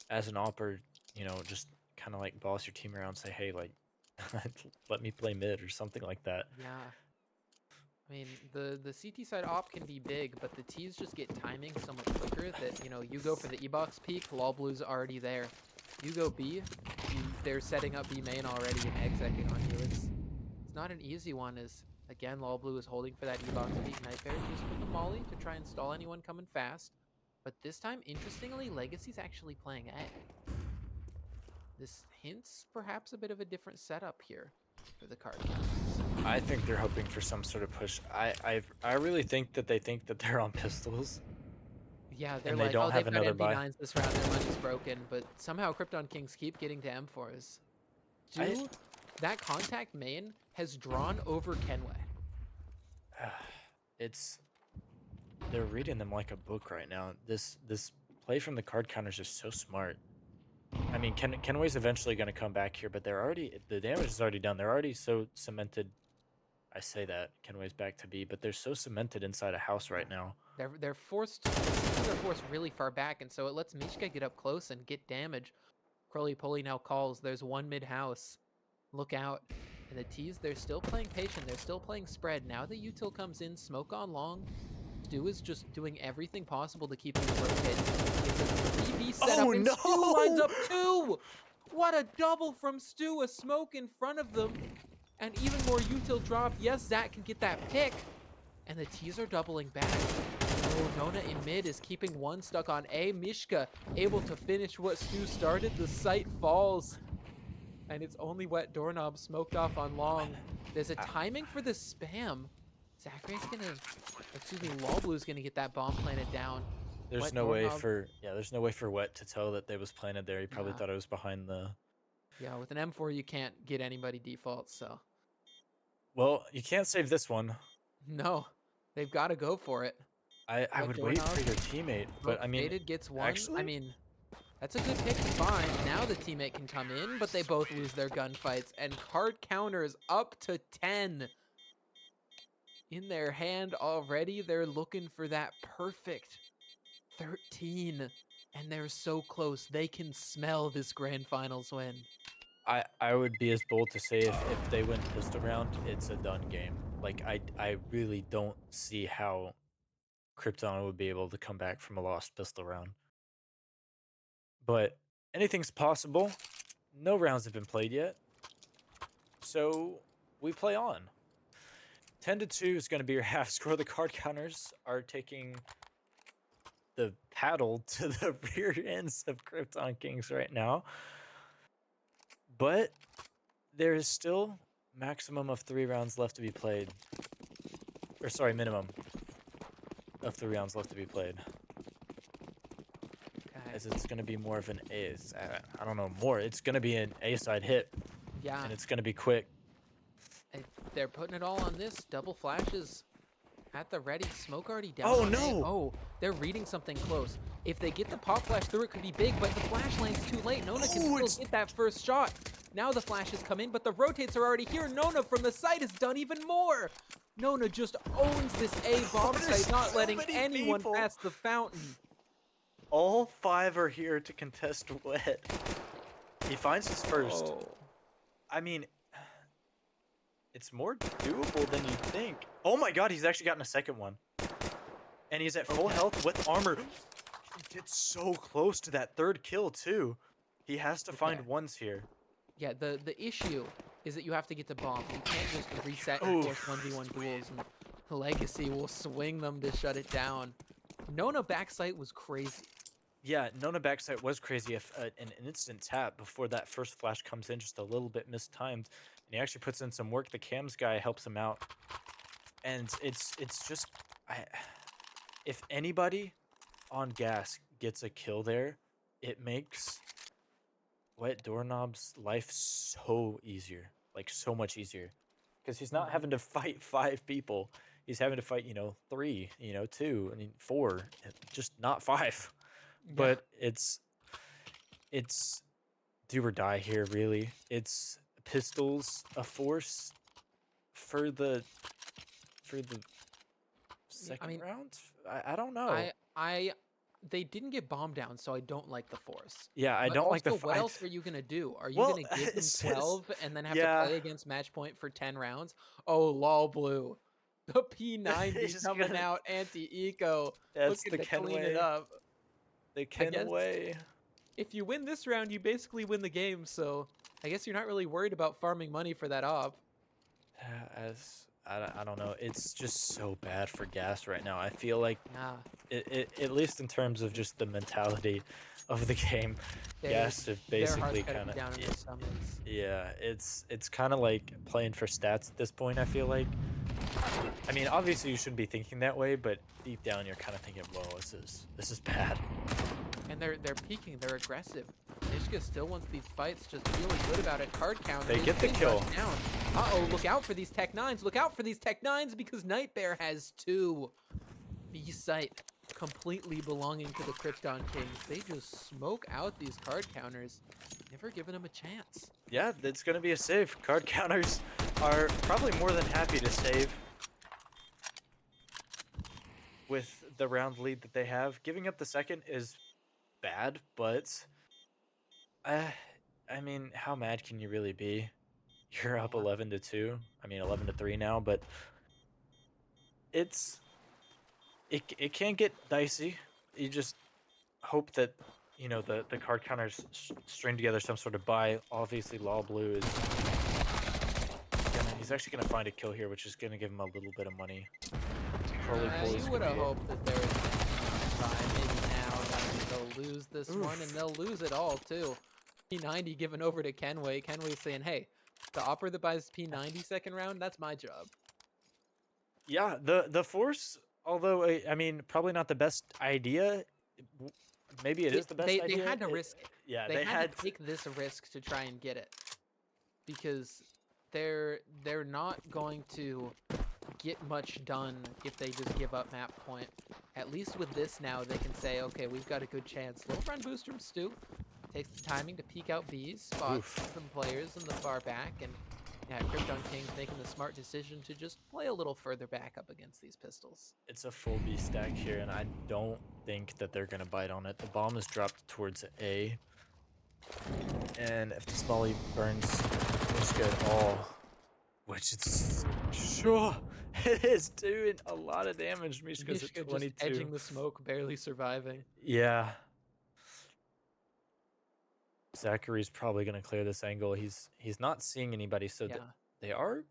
as an opper, you know, just kind of like boss your team around and say, hey, like, let me play mid or something like that. Yeah. I mean, the CT side op can be big, but the T's just get timing so much quicker that, you know, you go for the E-box peak, Law Blue's already there. You go B, they're setting up B main already and execing on you. It's not an easy one, as, again, Law Blue is holding for that E-box peak. Nightbear just with the molly to try and stall anyone coming fast. But this time, interestingly, Legacy's actually playing A. This hints perhaps a bit of a different setup here for the card counters. I think they're hoping for some sort of push. I really think that they think that they're on pistols. Yeah, they're and like, they don't oh, have they've got another buy. MP9s this round, their money's broken, but somehow Krypton Kings keep getting to M4s. That contact main has drawn over Kenway. They're reading them like a book right now. This play from the card counters is so smart. I mean, Kenway's eventually going to come back here, but the damage is already done. They're already so cemented. I say that Kenway's back to B, but they're so cemented inside a house right now. They're forced. They're forced really far back, and so it lets Mishka get up close and get damage. Crowley Pulley now calls. There's one mid house. Look out. And the T's, they're still playing patient. They're still playing spread. Now the util comes in, smoke on long. Stu is just doing everything possible to keep them rotated. It's a 3v setup, and Stu lines up 2! What a double from Stu, a smoke in front of them. And even more util drop. Yes, Zach can get that pick. And the T's are doubling back. Oh, Nona in mid is keeping one stuck on A. Mishka able to finish what Stu started. The site falls. And it's only Wet Doorknob smoked off on long. There's a timing for the spam. Zachary's gonna, excuse me, Lawblue's gonna get that bomb planted down. There's no way for Wet to tell that they was planted there. He probably thought it was behind the. Yeah, with an M4 you can't get anybody default, so. Well, you can't save this one. No, they've got to go for it. I would wait for your teammate, but I mean, Faded gets one. actually, I mean, that's a good pick to find. Now the teammate can come in, but they both lose their gunfights, and card counters up to 10 in their hand already. They're looking for that perfect 13, and they're so close. They can smell this grand finals win. I would be as bold to say if they win pistol round, it's a done game. Like I really don't see how Krypton would be able to come back from a lost pistol round. But anything's possible. No rounds have been played yet. So we play on. 10-2 is going to be your half score. The card counters are taking the paddle to the rear ends of Krypton Kings right now. But there is still maximum of 3 rounds left to be played. Or sorry, minimum of 3 rounds left to be played. Okay. As it's going to be more of an A. I don't know, more. It's going to be an A side hit. Yeah. And it's going to be quick. And they're putting it all on this. Double flashes at the ready. Smoke already down. Oh, on no. A. Oh, they're reading something close. If they get the pop flash through, it could be big, but the flash lane's too late. Nona can still get that first shot. Now the flashes come in, but the rotates are already here. Nona from the site has done even more. Nona just owns this A bomb site, not letting anyone pass the fountain. All 5 are here to contest Wet. He finds his first. Oh. I mean, it's more doable than you think. Oh my god, he's actually gotten a second one. And he's at full health with armor. He gets so close to that 3rd kill, too. He has to find ones here. Yeah, the issue is that you have to get the bomb. You can't just reset and force 1v1 duels, and Legacy will swing them to shut it down. Nona backside was crazy. Yeah, Nona backside was crazy. If an instant tap before that first flash comes in, just a little bit mistimed, and he actually puts in some work. The cams guy helps him out, and it's just, if anybody on gas gets a kill there, it makes Wet Doorknob's life so easier, like so much easier, because he's not having to fight 5 people. He's having to fight, 3, 2, 4, just not 5. Yeah. But it's do or die here, really. It's pistols a force for the second round. I don't know. They didn't get bombed down, so I don't like the force. Yeah, I But don't like the. What else are you gonna do? Are you Well, gonna give them it says- 12 and then have yeah. to play against match point for 10 rounds? Oh, lol blue. The P90 He's coming gonna- out, anti-eco. That's Looking the to clean Kenway. it up. The Kenway. If you win this round, you basically win the game, so I guess you're not really worried about farming money for that op. I don't know. It's just so bad for gas right now. I feel like Yeah. at least in terms of just the mentality of the game, gas have basically kind of down in their stomachs. yeah. It's kind of like playing for stats at this point. I feel like. I mean, obviously you shouldn't be thinking that way, but deep down you're kind of thinking, "Whoa, this is bad." And they're peaking. They're aggressive. Nishka still wants these fights, just feeling good about it. Card count. They get the kill. Uh-oh, look out for these Tech 9s. Look out for these Tech 9s because Nightbear has 2. B site. completely belonging to the Krypton Kings. They just smoke out these card counters, never giving them a chance. Yeah, it's going to be a save. Card counters are probably more than happy to save with the round lead that they have. Giving up the second is bad, but uh, I mean, how mad can you really be? You're up Yeah. 11-2. I mean, 11-3 now, but it's it can get dicey. You just hope that the card counters string together some sort of buy. Obviously, Law Blue is he's actually gonna find a kill here, which is gonna give him a little bit of money. Curly Pull is You gonna would have be it. hoped that there was a buy. Maybe now they'll lose this one, and Oof. they'll lose it all too. P90 given over to Kenway. Kenway saying, "Hey, the opera that buys P90 second round, that's my job." Yeah, the force, although I mean, probably not the best idea. w- Maybe it is the best They idea. had to risk it. Yeah, They they had to had. take this risk to try and get it because they're not going to get much done if they just give up map point. At least with this now, they can say, okay, we've got a good chance. Little friend booster from Stu takes the timing to peek out B's, spots Oof. some players in the far back, and yeah, Krypton King's making the smart decision to just play a little further back up against these pistols. It's a full B stack here, and I don't think that they're gonna bite on it. The bomb is dropped towards A, and if the Smolly burns Mishka at all, which it's sure it is doing a lot of damage. Mishka's at Mishka just 22. edging the smoke, barely surviving. Yeah. Zachary's probably gonna clear this angle. He's not seeing anybody, so Yeah. they are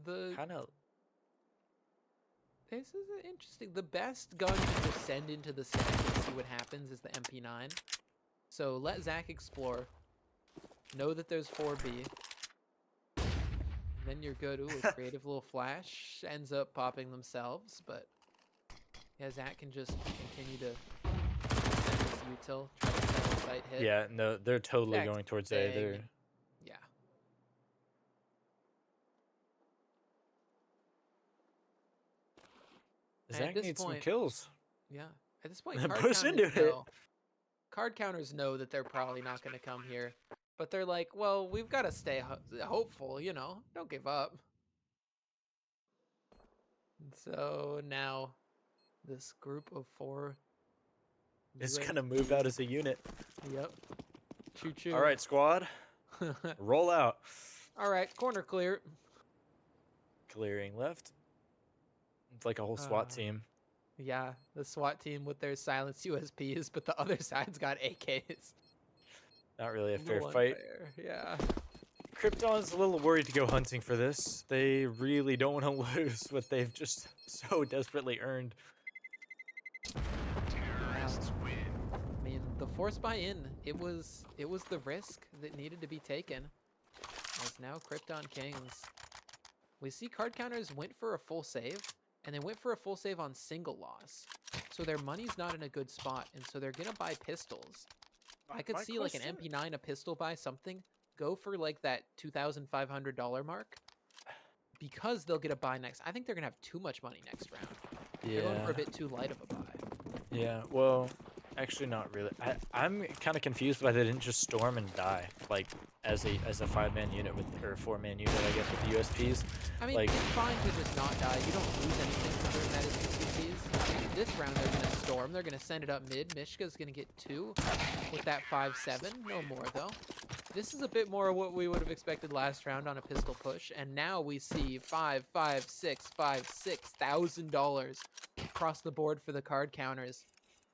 The kind of. This is interesting. The best gun to just send into the stack and see what happens is the MP9. So let Zach explore. Know that there's 4B. And then you're good. Ooh, a creative little flash ends up popping themselves, but yeah, Zach can just continue to send this util, try to set a sight hit. Yeah, no, they're totally Zach's going towards A. staying They're and- Yeah. And Zach at this needs some point, kills. yeah. At this point, Push into it. Card counters know that they're probably not going to come here, but they're like, well, we've got to stay hopeful, don't give up. And so now this group of 4 Is gonna move out as a unit. Yep. Choo choo. All right, squad, roll out. All right, corner clear. Clearing left. It's like a whole SWAT team. Yeah, the SWAT team with their silenced USPs, but the other side's got AKs. Not really a fair Little fight. unfair, yeah. Krypton's a little worried to go hunting for this. They really don't want to lose what they've just so desperately earned. I mean, the force buy-in, it was the risk that needed to be taken. As now Krypton Kings. We see card counters went for a full save, and they went for a full save on single loss. So their money's not in a good spot, and so they're gonna buy pistols. I could see like an MP9, a pistol buy something, go for like that $2,500 mark, because they'll get a buy next. I think they're gonna have too much money next round. They're going for a bit too light of a buy. Yeah, well, actually not really. I'm kind of confused why they didn't just storm and die, like as a 5-man unit or 4-man unit, I guess, with the USPs. I mean, like, it's fine to just not die. You don't lose anything from doing that as UCPs. This round, they're going to storm. They're going to send it up mid. Mishka's going to get 2 with that 5-7. No more, though. This is a bit more of what we would have expected last round on a pistol push. And now we see $6,000 across the board for the card counters.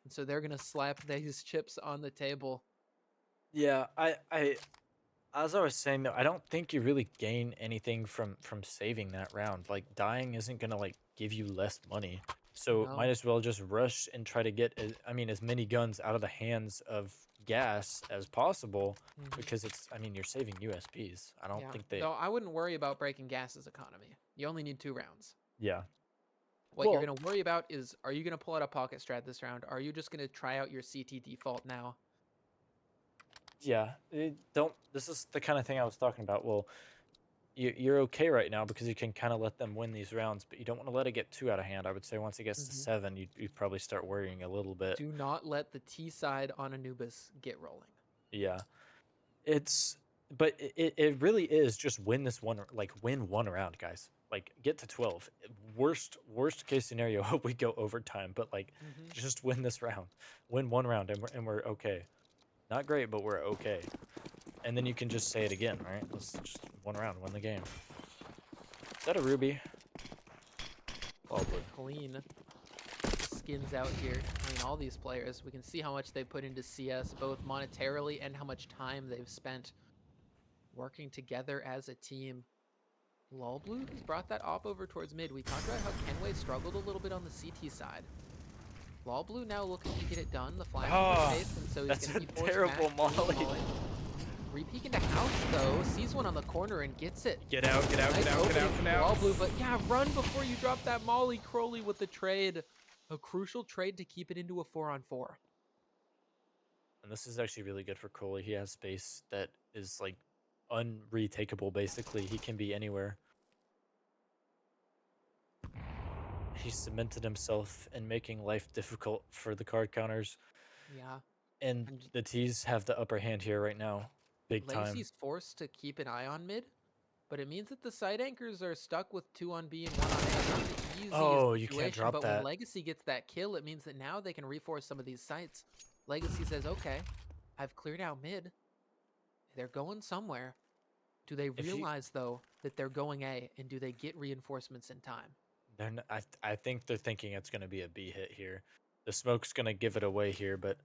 And so they're going to slap these chips on the table. yeah, as I was saying though, I don't think you really gain anything from saving that round. Like, dying isn't gonna like give you less money, so No. might as well just rush and try to get as many guns out of the hands of gas as possible, because you're saving USPs. I don't think they. Though I wouldn't worry about breaking Gas's economy. You only need 2 rounds. Yeah. What you're Well- going to worry about is, are you going to pull out a pocket strat this round? Are you just going to try out your CT default now? Yeah, this is the kind of thing I was talking about. Well, you're okay right now because you can kind of let them win these rounds, but you don't want to let it get too out of hand. I would say once it gets to Mhm. 7, you'd probably start worrying a little bit. Do not let the T side on Anubis get rolling. Yeah. It's but it really is just win this one like win one round, guys. Like get to 12. Worst case scenario, hope we go overtime, but like Hmm. just win this round. Win one round and we're okay. Not great, but we're okay. And then you can just say it again, right? Let's just one round, win the game. Is that a ruby? Oh, blue. Clean skins out here. I mean, all these players, we can see how much they put into CS, both monetarily and how much time they've spent working together as a team. Lol Blue has brought that op over towards mid. We talked about how Kenway struggled a little bit on the CT side. Lol Blue now looking to get it done. The flash Oh, is safe, and so he's that's going to a be forced terrible back. molly. Re-peek into house, though. Sees one on the corner and gets it. Get out, get out, Nice get out, get opening out, from get Lol out. Blue, but yeah, run before you drop that molly. Crowley with the trade. A crucial trade to keep it into a 4-on-4. And this is actually really good for Coley. He has space that is like unretakeable basically. He can be anywhere. He cemented himself in making life difficult for the card counters. Yeah. And And the T's have the upper hand here right now. Big time. Legacy's forced to keep an eye on mid, but it means that the side anchors are stuck with 2 on B and 1 on A. Not the easiest Oh, you can't situation, drop but when that. Legacy gets that kill, it means that now they can reforce some of these sites. Legacy says, okay, I've cleared out mid. They're going somewhere. Do they If you realize, though, that they're going A, and do they get reinforcements in time? they're n I think they're thinking it's gonna be a B hit here. The smoke's gonna give it away here, but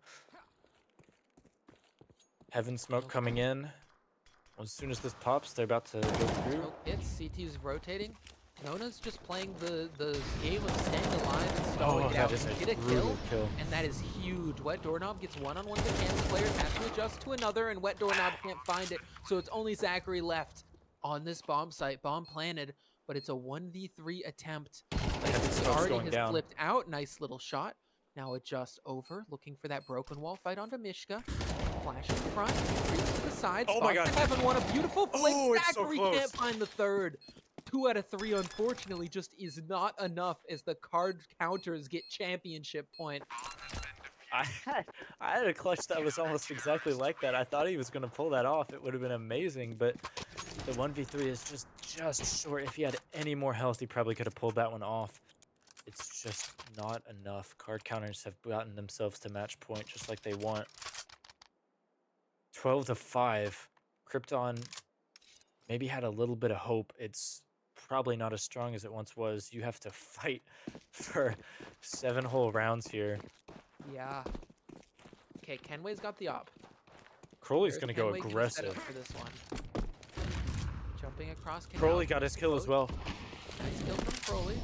Heaven smoke Okay. coming in. As soon as this pops, they're about to go through. Smoke hits, CT's rotating. Nona's just playing the game of staying alive and stalling Oh, it that out is and a get a brutal kill. and that is huge. Wet Doorknob gets one-on-one with Kansas players, has to adjust to another, and Wet Doorknob can't find it, so it's only Zachary left on this bomb site. Bomb planted, but it's a 1v3 attempt. Heaven He smoke's already going has down. flipped out. Nice little shot. Now adjust over, looking for that broken wall fight onto Mishka. Flash in front, creeps to the side. Oh my God. Heaven won a beautiful flick. Oh, it's so Zachary close. can't find the third. 2 out of 3, unfortunately, just is not enough as the card counters get championship point. I had a clutch that was almost exactly like that. I thought he was going to pull that off. It would have been amazing, but the 1v3 is just short. If he had any more health, he probably could have pulled that one off. It's just not enough. Card counters have gotten themselves to match point just like they want. 12 to 5. Krypton maybe had a little bit of hope. It's probably not as strong as it once was. You have to fight for 7 whole rounds here. Yeah. Okay, Kenway's got the op. Crowley's There's going to go Kenway gonna set up aggressive. for this one. Jumping across canal. Crowley got his kill as well. Nice kill from Crowley.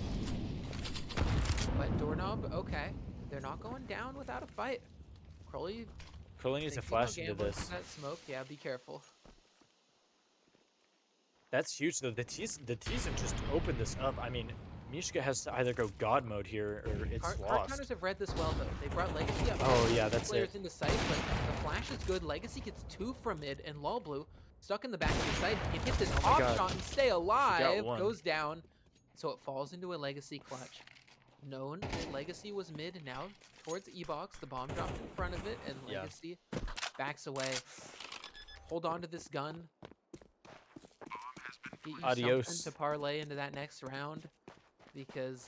Wet Doorknob, okay. They're not going down without a fight. Crowley Crowley needs to thinking about flash into gambling this. for that smoke. Yeah, be careful. That's huge though. The T's have just opened this up. I mean, Mishka has to either go God mode here or it's Card lost. counters have read this well though. They brought Legacy up. Oh yeah, that's players it. into sight, but the flash is good. Legacy gets 2 from mid, and Lol Blue stuck in the back of the site. He can hit this my off God. shot and stay alive. one. Goes down, so it falls into a Legacy clutch. Known that Legacy was mid, and now towards E-Box. The bomb dropped in front of it, and Yeah. Legacy backs away. Hold on to this gun. Get you Adios. something to parlay into that next round, because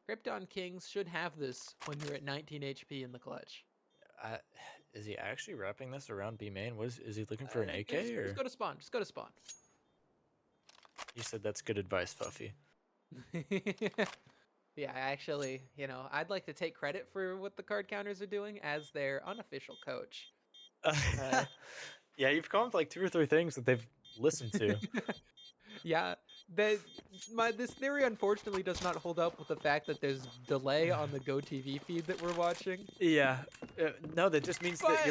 Krypton Kings should have this when you're at 19 HP in the clutch. Is he actually wrapping this around B main? Is he looking for an AK or? Just go to spawn. Just go to spawn. You said that's good advice, Fuffy. Yeah, actually, I'd like to take credit for what the card counters are doing as their unofficial coach. Yeah, you've called like 2 or 3 things that they've listened to. Yeah, this theory unfortunately does not hold up with the fact that there's delay on the GoTV feed that we're watching. Yeah, no, that just means that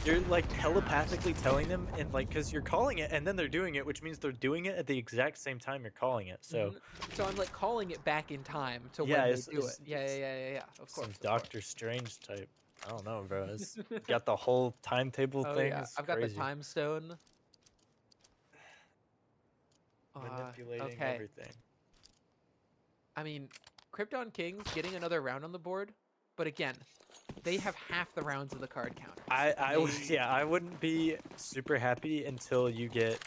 you're like telepathically telling them, and like because you're calling it and then they're doing it, which means they're doing it at the exact same time you're calling it. So, so I'm like calling it back in time to yeah, when it's, they do it. it's Yeah. Of course. some Doctor Strange type. I don't know, bro. It's got the whole timetable Oh thing. yeah, It's I've got the crazy. time stone. manipulating okay. everything. I mean, Krypton Kings getting another round on the board, but again, they have half the rounds of the card counters. They- Yeah, I wouldn't be super happy until you get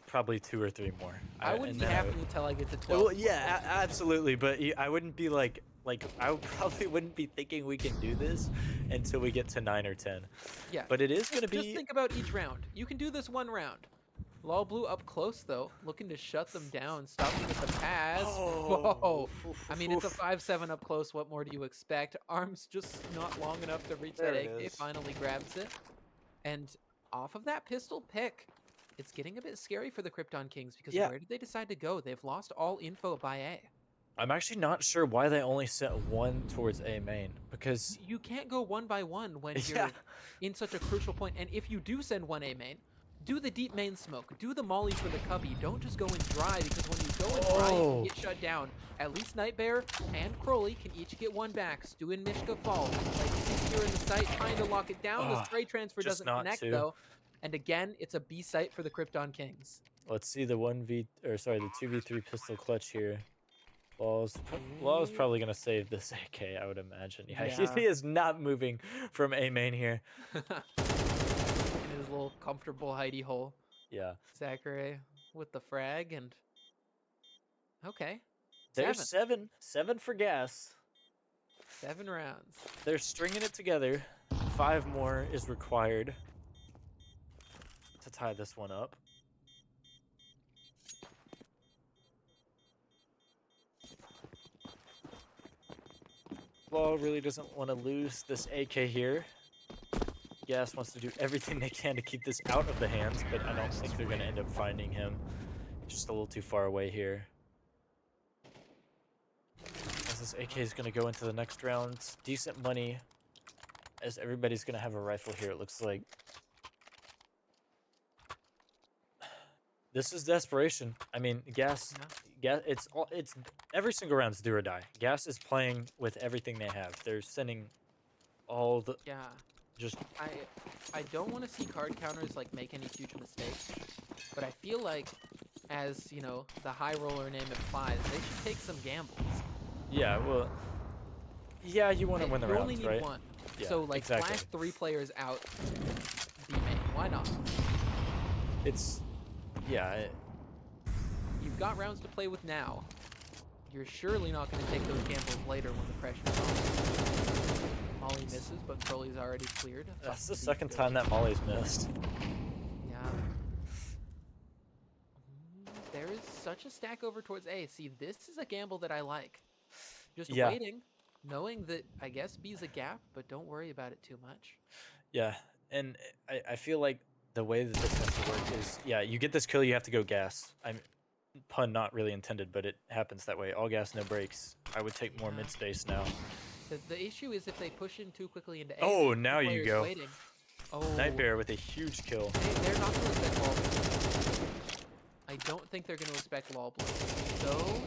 probably 2 or 3 more. I wouldn't And be then happy until I get to 12. well, yeah, absolutely, but I wouldn't be like I probably wouldn't be thinking we can do this until we get to 9 or 10. Yeah. But it is going to Just be think about each round. You can do this one round. Lol Blue up close though, looking to shut them down, stopping with the pass. Whoa! oh, I mean, it's a 5-7 up close. What more do you expect? Arms just not long enough to reach There that it AK. is. Finally grabs it, and off of that pistol pick, it's getting a bit scary for the Krypton Kings because Yeah. where did they decide to go? They've lost all info by A. I'm actually not sure why they only sent one towards A main because You can't go one by one when Yeah. you're in such a crucial point. And if you do send one A main, do the deep main smoke. Do the molly for the cubby. Don't just go in dry because when you go in dry, you can get shut down. At least Nightbear and Crowley can each get one back. Stu and Mishka fall. Like here in the site, trying to lock it down. The spray transfer just doesn't not connect to. though. And again, it's a B site for the Krypton Kings. Let's see the 2v3 pistol clutch here. Law's probably gonna save this AK, I would imagine. Yeah, Yeah. he is not moving from A main here. In his little comfortable hidey hole. Yeah. Zachary with the frag and okay. There's 7 for gas. 7 rounds. They're stringing it together. 5 more is required to tie this one up. Law really doesn't want to lose this AK here. Gas wants to do everything they can to keep this out of the hands, but I don't think they're going to end up finding him. Just a little too far away here. As this AK is going to go into the next round. Decent money, as everybody's going to have a rifle here, it looks like. This is desperation. I mean, Gas, it's every single round's do or die. Gas is playing with everything they have. They're sending all the just I don't want to see card counters like make any huge mistakes, but I feel like as, you know, the high roller name implies, they should take some gambles. Yeah, well, yeah, you want to win the you rounds, only need right? one. Yeah, So like exactly. flash 3 players out B main. Why not? It's yeah, You've got rounds to play with now. You're surely not going to take those gambles later when the pressure's on. Molly misses, but Crowley's already cleared. that's the second time that Molly's missed. Yeah. There is such a stack over towards A. See, this is a gamble that I like. Just waiting, knowing that I guess B's a gap, but don't worry about it too much. Yeah, and I feel like the way that this has to work is, yeah, you get this kill, you have to go gas. Pun not really intended, but it happens that way. All gas, no brakes. I would take more mid space now. The issue is if they push in too quickly into A. Oh, now you players go. Waiting. Oh, Nightbear with a huge kill. they're not going to expect Lol Blue. I don't think they're going to expect Lol Blue. So,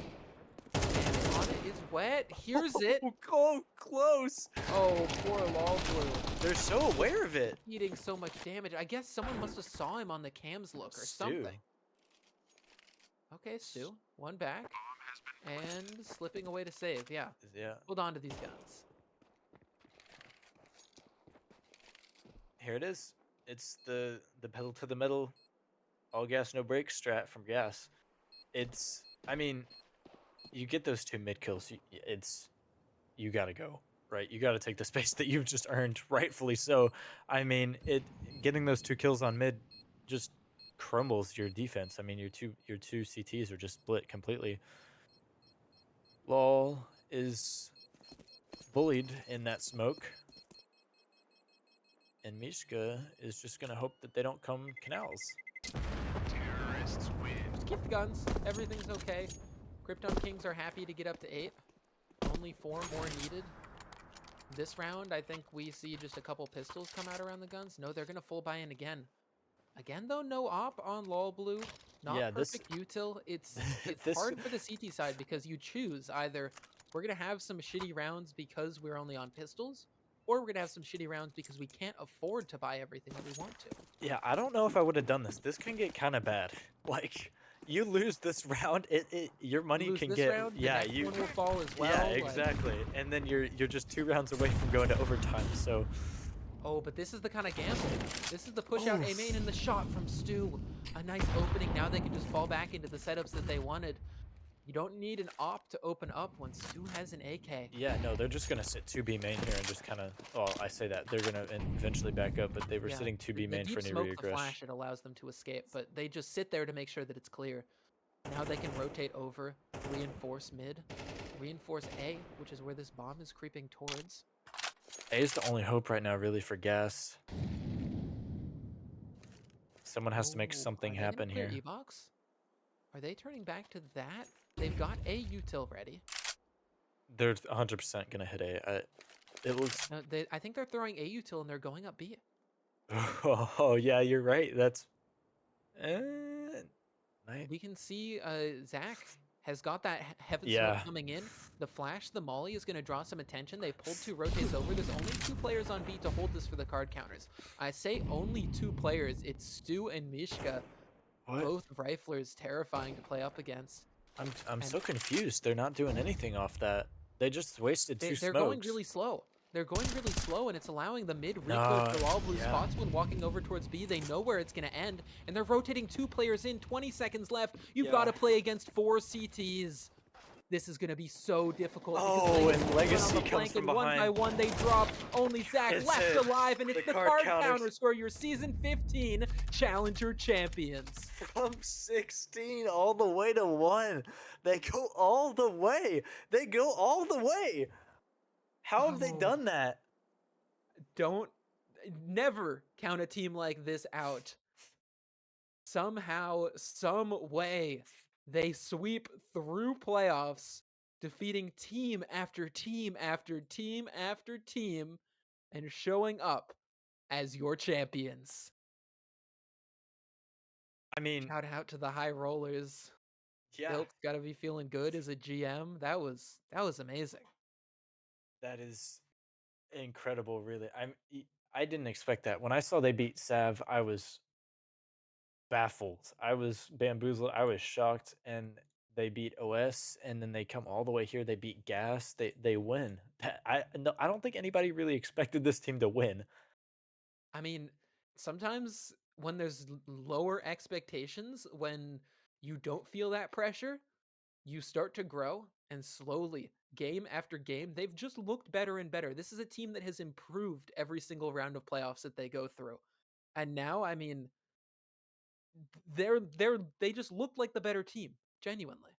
and on it is wet. Here's it. Oh, close. Oh, poor Lol Blue. They're so aware of it. Eating so much damage. I guess someone must have saw him on the cams look or Stu. something. Okay, Stu. One back. And slipping away to save. Yeah. Yeah. Hold on to these guns. Here it is. It's the pedal to the metal, all gas, no brakes strat from Gas. It's, I mean, you get those 2 mid kills, you gotta go, right? You gotta take the space that you've just earned, rightfully so. I mean, getting those 2 kills on mid just crumbles your defense. I mean, your two CTs are just split completely. Lol is bullied in that smoke. And Mishka is just going to hope that they don't come canals. Just keep the guns. Everything's okay. Krypton Kings are happy to get up to 8. Only 4 more needed. This round, I think we see just a couple pistols come out around the guns. No, they're going to full buy in again. Again, though, no op on Lol Blue. Not perfect util. It's hard for the CT side because you choose either we're going to have some shitty rounds because we're only on pistols, or we're going to have some shitty rounds because we can't afford to buy everything that we want to. Yeah, I don't know if I would have done this. This can get kind of bad. Like, you lose this round, your You money lose can this get round, the yeah, next you one will fall as yeah, well. Like, exactly. And then you're just 2 rounds away from going to overtime. So, oh, but this is the kind of gamble. This is the push out oh, A main and the shot from Stu. A nice opening. Now they can just fall back into the setups that they wanted. You don't need an op to open up when Stu has an AK. yeah, no, they're just gonna sit 2B main here and just kind of. Well, I say that they're gonna eventually back up, but they were Yeah, sitting 2B the main for deep any smoke, the reaggression. flash, it allows them to escape, but they just sit there to make sure that it's clear. Now they can rotate over, reinforce mid, reinforce A, which is where this bomb is creeping towards. A is the only hope right now, really, for gas. Someone has to make Oh, something are they gonna happen clear here. E-box? Are they turning back to that? They've got A util ready. They're 100% gonna hit A. It looks. No, I think they're throwing A util and they're going up B. Oh yeah, you're right. That's. Night. We can see Zach has got that heaven smoke Yeah. coming in. The flash, the molly is going to draw some attention. They've pulled 2 rotates over. There's only 2 players on B to hold this for the card counters. I say only 2 players. It's Stu and Mishka, What? both riflers, terrifying to play up against. I'm And so confused. They're not doing anything off that. They just wasted 2 they're going smokes. really slow. They're going really slow, and it's allowing the mid recoil No, to all blue yeah. spots when walking over towards B. They know where it's going to end, and they're rotating 2 players in. 20 seconds left. You've got Yeah. to play against 4 CTs. This is going to be so difficult Oh, because and Legacy run on Legacy the comes flank, from and one by behind. one they drop. Only Zach It's left it. alive, and it's The the card card counters. counters for your Season 15 Challenger champions. From 16 all the way to 1. They go all the way. They go all the way. How have they Oh, done that? don't never count a team like this out. Somehow, some way, they sweep through playoffs, defeating team after team after team after team, and showing up as your champions. I mean, Shout out to the high rollers. yeah, Ilk's got to be feeling good as a GM. That was amazing. that is incredible, really. I didn't expect that. When I saw they beat Sav, I was baffled. I was bamboozled. I was shocked, and they beat OS, and then they come all the way here. They beat Gas. They win. No, I don't think anybody really expected this team to win. I mean, sometimes when there's lower expectations, when you don't feel that pressure, you start to grow, and slowly, game after game, they've just looked better and better. This is a team that has improved every single round of playoffs that they go through. And now, I mean, they just look like the better team, genuinely.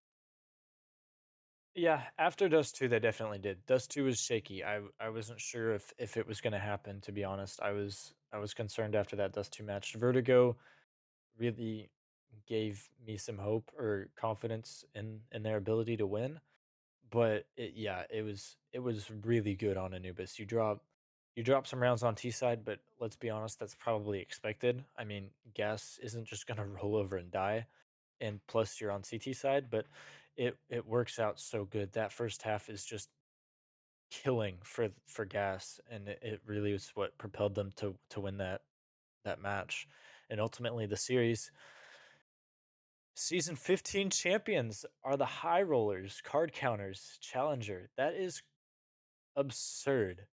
Yeah, after Dust 2, they definitely did. Dust 2 was shaky. I wasn't sure if it was going to happen, to be honest. I was concerned after that Dust 2 match. Vertigo really gave me some hope or confidence in their ability to win. But yeah, it was really good on Anubis. You drop some rounds on T side, but let's be honest, that's probably expected. I mean, Gas isn't just gonna roll over and die, and plus you're on CT side, but it works out so good. That first half is just killing for Gas, and it really was what propelled them to win that match, and ultimately the series. Season 15 champions are the High Rollers, Card Counters, Challenger. That is absurd.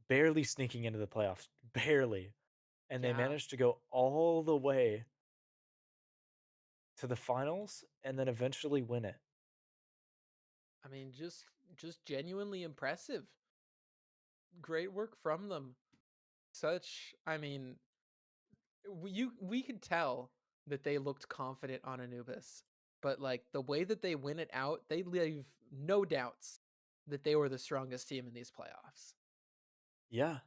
Barely sneaking into the playoffs. Barely. And they Yeah, managed to go all the way to the finals and then eventually win it. I mean, just genuinely impressive. Great work from them. Such, I mean, we could tell that they looked confident on Anubis, but like the way that they win it out, they leave no doubts that they were the strongest team in these playoffs. Yeah,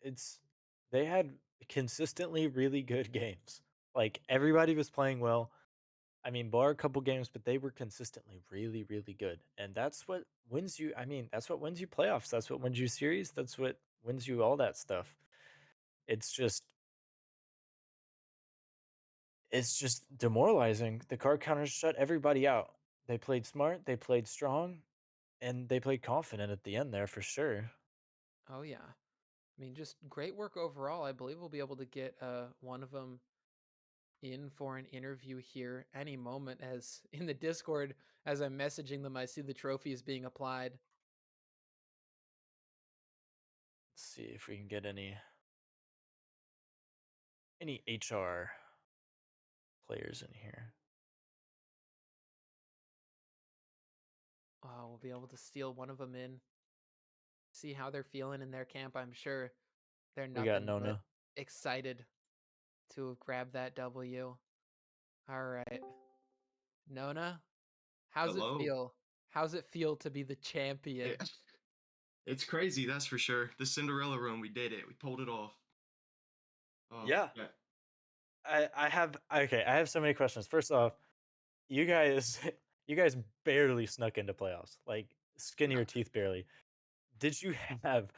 it's they had consistently really good games. Like everybody was playing well. I mean, bar a couple games, but they were consistently really, really good. And that's what wins you. I mean, that's what wins you playoffs. That's what wins you series. That's what wins you all that stuff. It's just it's just demoralizing. The card counters shut everybody out. They played smart, they played strong, and they played confident at the end there for sure. Oh yeah. I mean, just great work overall. I believe we'll be able to get one of them in for an interview here any moment, as in the Discord, as I'm messaging them, I see the trophy is being applied. Let's see if we can get any HR players in here. We'll be able to steal one of them in, see how they're feeling in their camp. I'm sure they're We got nothing but Nona. excited to grab that W. All right. Nona, how's it Hello. feel? How's it feel to be the champion? It's crazy, that's for sure. The Cinderella run, we did it. We pulled it off. Oh, Yeah. yeah. I have okay, I have so many questions. First off, you guys you guys barely snuck into playoffs. Like skin of Yeah. your teeth barely. Did you have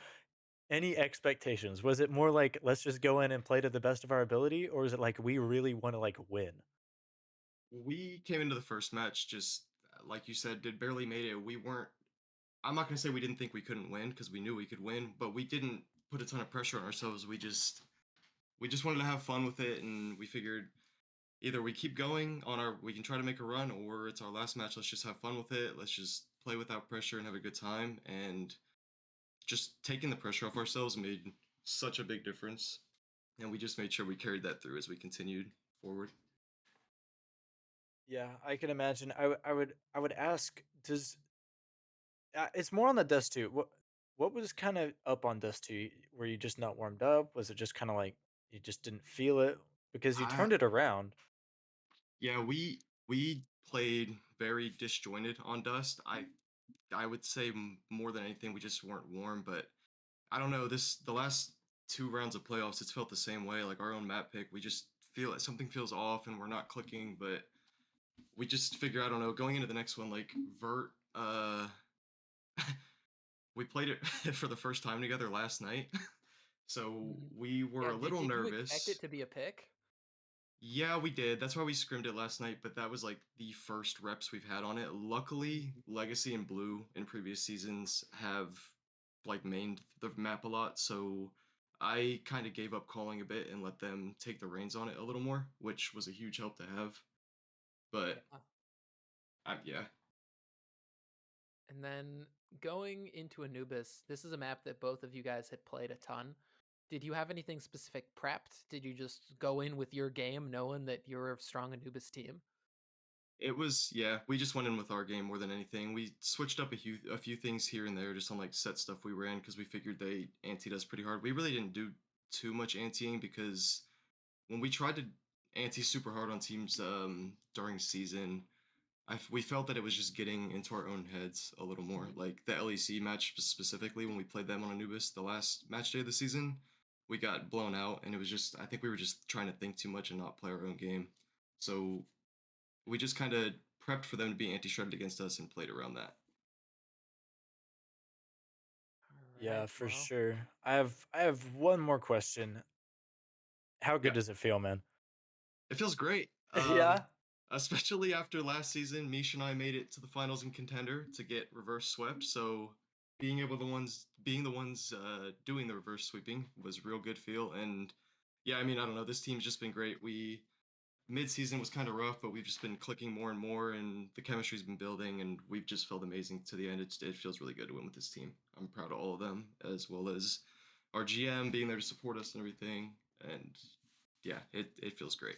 any expectations? Was it more like let's just go in and play to the best of our ability, or is it like we really want to like win? We came into the first match just like you said, did barely made it. We weren't I'm not gonna say we didn't think we couldn't win because we knew we could win, but we didn't put a ton of pressure on ourselves. We just wanted to have fun with it, and we figured either we keep going on our we can try to make a run, or it's our last match. Let's just have fun with it. Let's just play without pressure and have a good time. And just taking the pressure off ourselves made such a big difference. And we just made sure we carried that through as we continued forward. Yeah, I can imagine. I would ask, does it's more on the Dust 2. What was kind of up on Dust 2? Were you just not warmed up? Was it just kind of like you just didn't feel it because you I turned it around? Yeah, we played very disjointed on Dust. I would say more than anything we just weren't warm, but I don't know, this the last two rounds of playoffs it's felt the same way. Like our own map pick, we just feel like something feels off and we're not clicking, but we just figure I don't know, going into the next one like Vert we played it for the first time together last night. So Mhm. we were Yeah, a did little did you expect nervous. it to be a pick? Yeah, we did. That's why we scrimmed it last night, but that was like the first reps we've had on it. Luckily, Legacy and Blue in previous seasons have like mained the map a lot, so I kind of gave up calling a bit and let them take the reins on it a little more, which was a huge help to have. But Yeah. yeah, And then going into Anubis, this is a map that both of you guys had played a ton. Did you have anything specific prepped? Did you just go in with your game knowing that you're a strong Anubis team? it was yeah, we just went in with our game more than anything. We switched up a few things here and there just on like set stuff we were in because we figured they anteed us pretty hard. We really didn't do too much anteing because when we tried to ante super hard on teams during season, we felt that it was just getting into our own heads a little more. Mhm. Like the LEC match specifically, when we played them on Anubis the last match day of the season, we got blown out, and it was just I think we were just trying to think too much and not play our own game. So we just kind of prepped for them to be anti-shredded against us and played around that. All Yeah, right. for Well, sure. I have one more question. How Yeah, good does it feel, man? it feels great. Yeah. Especially after last season, Mish and I made it to the finals in contender to get reverse swept. So being the ones doing the reverse sweeping was real good feel. And yeah, I mean, I don't know, this team's just been great. We mid season was kind of rough, but we've just been clicking more and more, and the chemistry's been building, and we've just felt amazing to the end. It feels really good to win with this team. I'm proud of all of them, as well as our GM being there to support us and everything. And yeah, it feels great.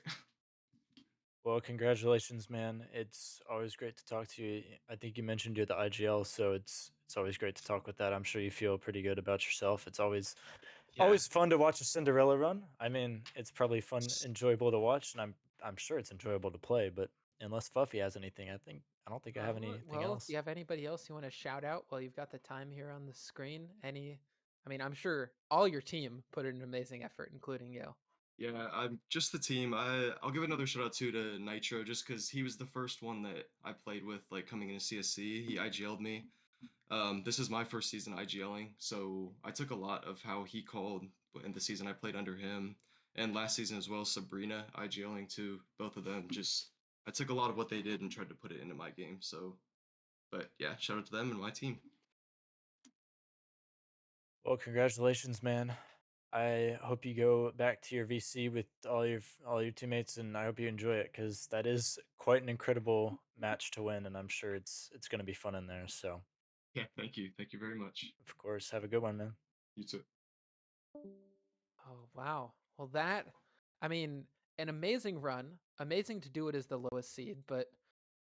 Well, congratulations, man. It's always great to talk to you. I think you mentioned you're the IGL, so it's always great to talk with that. I'm sure you feel pretty good about yourself. It's always Yeah. always fun to watch a Cinderella run. I mean, it's probably fun, enjoyable to watch, and I'm sure it's enjoyable to play. But unless Fuffy has anything, I don't think I have anything well, if else. you have anybody else you want to shout out while you've got the time here on the screen, I mean, I'm sure all your team put in an amazing effort, including you. Yeah, I'm just the team. I'll give another shout out too to Nitro just because he was the first one that I played with like coming into CSC. He IGL'd me. This is my first season IGLing, so I took a lot of how he called in the season I played under him, and last season as well. Sabrina IGLing too. Both of them just I took a lot of what they did and tried to put it into my game. So, but yeah, shout out to them and my team. Well, congratulations, man. I hope you go back to your VC with all your teammates, and I hope you enjoy it because that is quite an incredible match to win, and I'm sure it's going to be fun in there. So, Yeah, thank you very much. of course, have a good one, man. You too. Oh, wow. Well, I mean, an amazing run. Amazing to do it as the lowest seed, but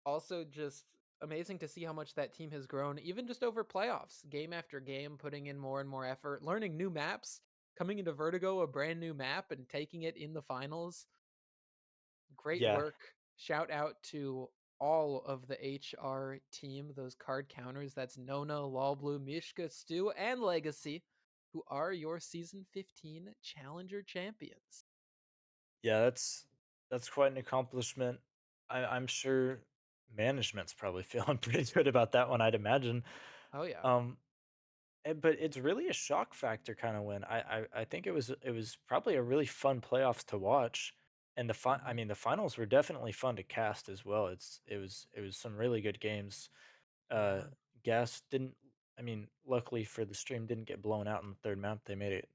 also just amazing to see how much that team has grown, even just over playoffs, game after game, putting in more and more effort, learning new maps, coming into Vertigo, a brand new map, and taking it in the finals. Great Yeah, work. Shout out to all of the HR team, those card counters. That's Nona, Lawblue, Mishka, Stu, and Legacy, who are your season 15 challenger champions. yeah, that's quite an accomplishment. I'm sure management's probably feeling pretty good about that one. I'd imagine. Oh yeah. Um, but it's really a shock factor kind of win. I think it was probably a really fun playoffs to watch, and I Mhm. mean the finals were definitely fun to cast as well. It was some really good games. Uh, Yeah. Gas didn't. I mean, luckily for the stream, didn't get blown out in the third map. They made it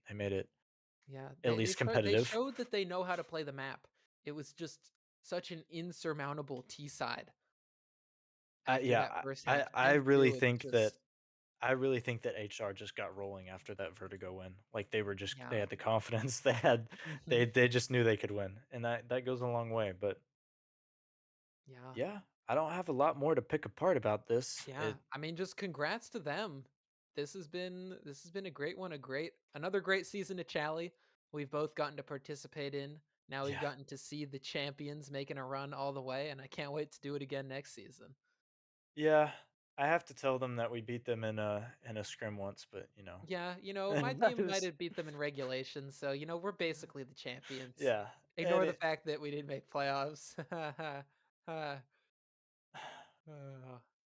Yeah. at They least showed they competitive. showed that they know how to play the map. It was just such an insurmountable T side after Yeah, that first I half. I Game really 2, it think that just I really think that HR just got rolling after that Vertigo win. Like they yeah. had the confidence, Mhm. they just knew they could win, and that goes a long way. But Yeah. yeah, I don't have a lot more to pick apart about this. Yeah, I mean, just congrats to them. This has been a great one, another great season of Chally. We've both gotten to participate in. Now we've Yeah, gotten to see the champions making a run all the way, and I can't wait to do it again next season. yeah. I have to tell them that we beat them in a scrim once, but Yeah, my that team might is have beat them in regulation, so we're basically the champions. yeah, and Ignore the fact that we didn't make playoffs. Uh,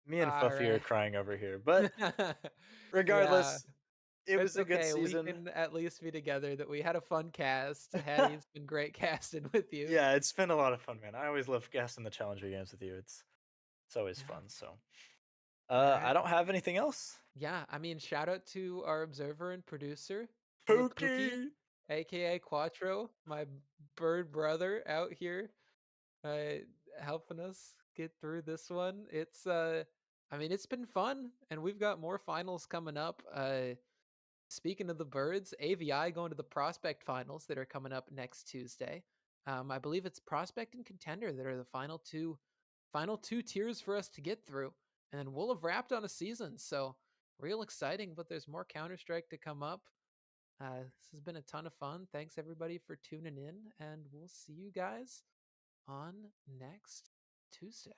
me and all Fluffy are right. crying over here, but Yeah. regardless, it It's was a good okay. We season. can at least be together. That we had a fun cast. Hattie, it's been great casting with you. Yeah, it's been a lot of fun, man. I always love guessing the challenger games with you. It's always Yeah. fun. So, All I right. don't have anything else. Yeah. I mean, shout out to our observer and producer, the Pookie, Pookie. aka Quattro, my bird brother out here, uh, helping us get through this one. I mean, it's been fun, and we've got more finals coming up. Speaking of the birds, AVI going to the prospect finals that are coming up next Tuesday. I believe it's prospect and contender that are the final two tiers for us to get through, and we'll have wrapped on a season. So real exciting, but there's more Counter Strike to come up. This has been a ton of fun. Thanks everybody for tuning in, and we'll see you guys on next Tuesday.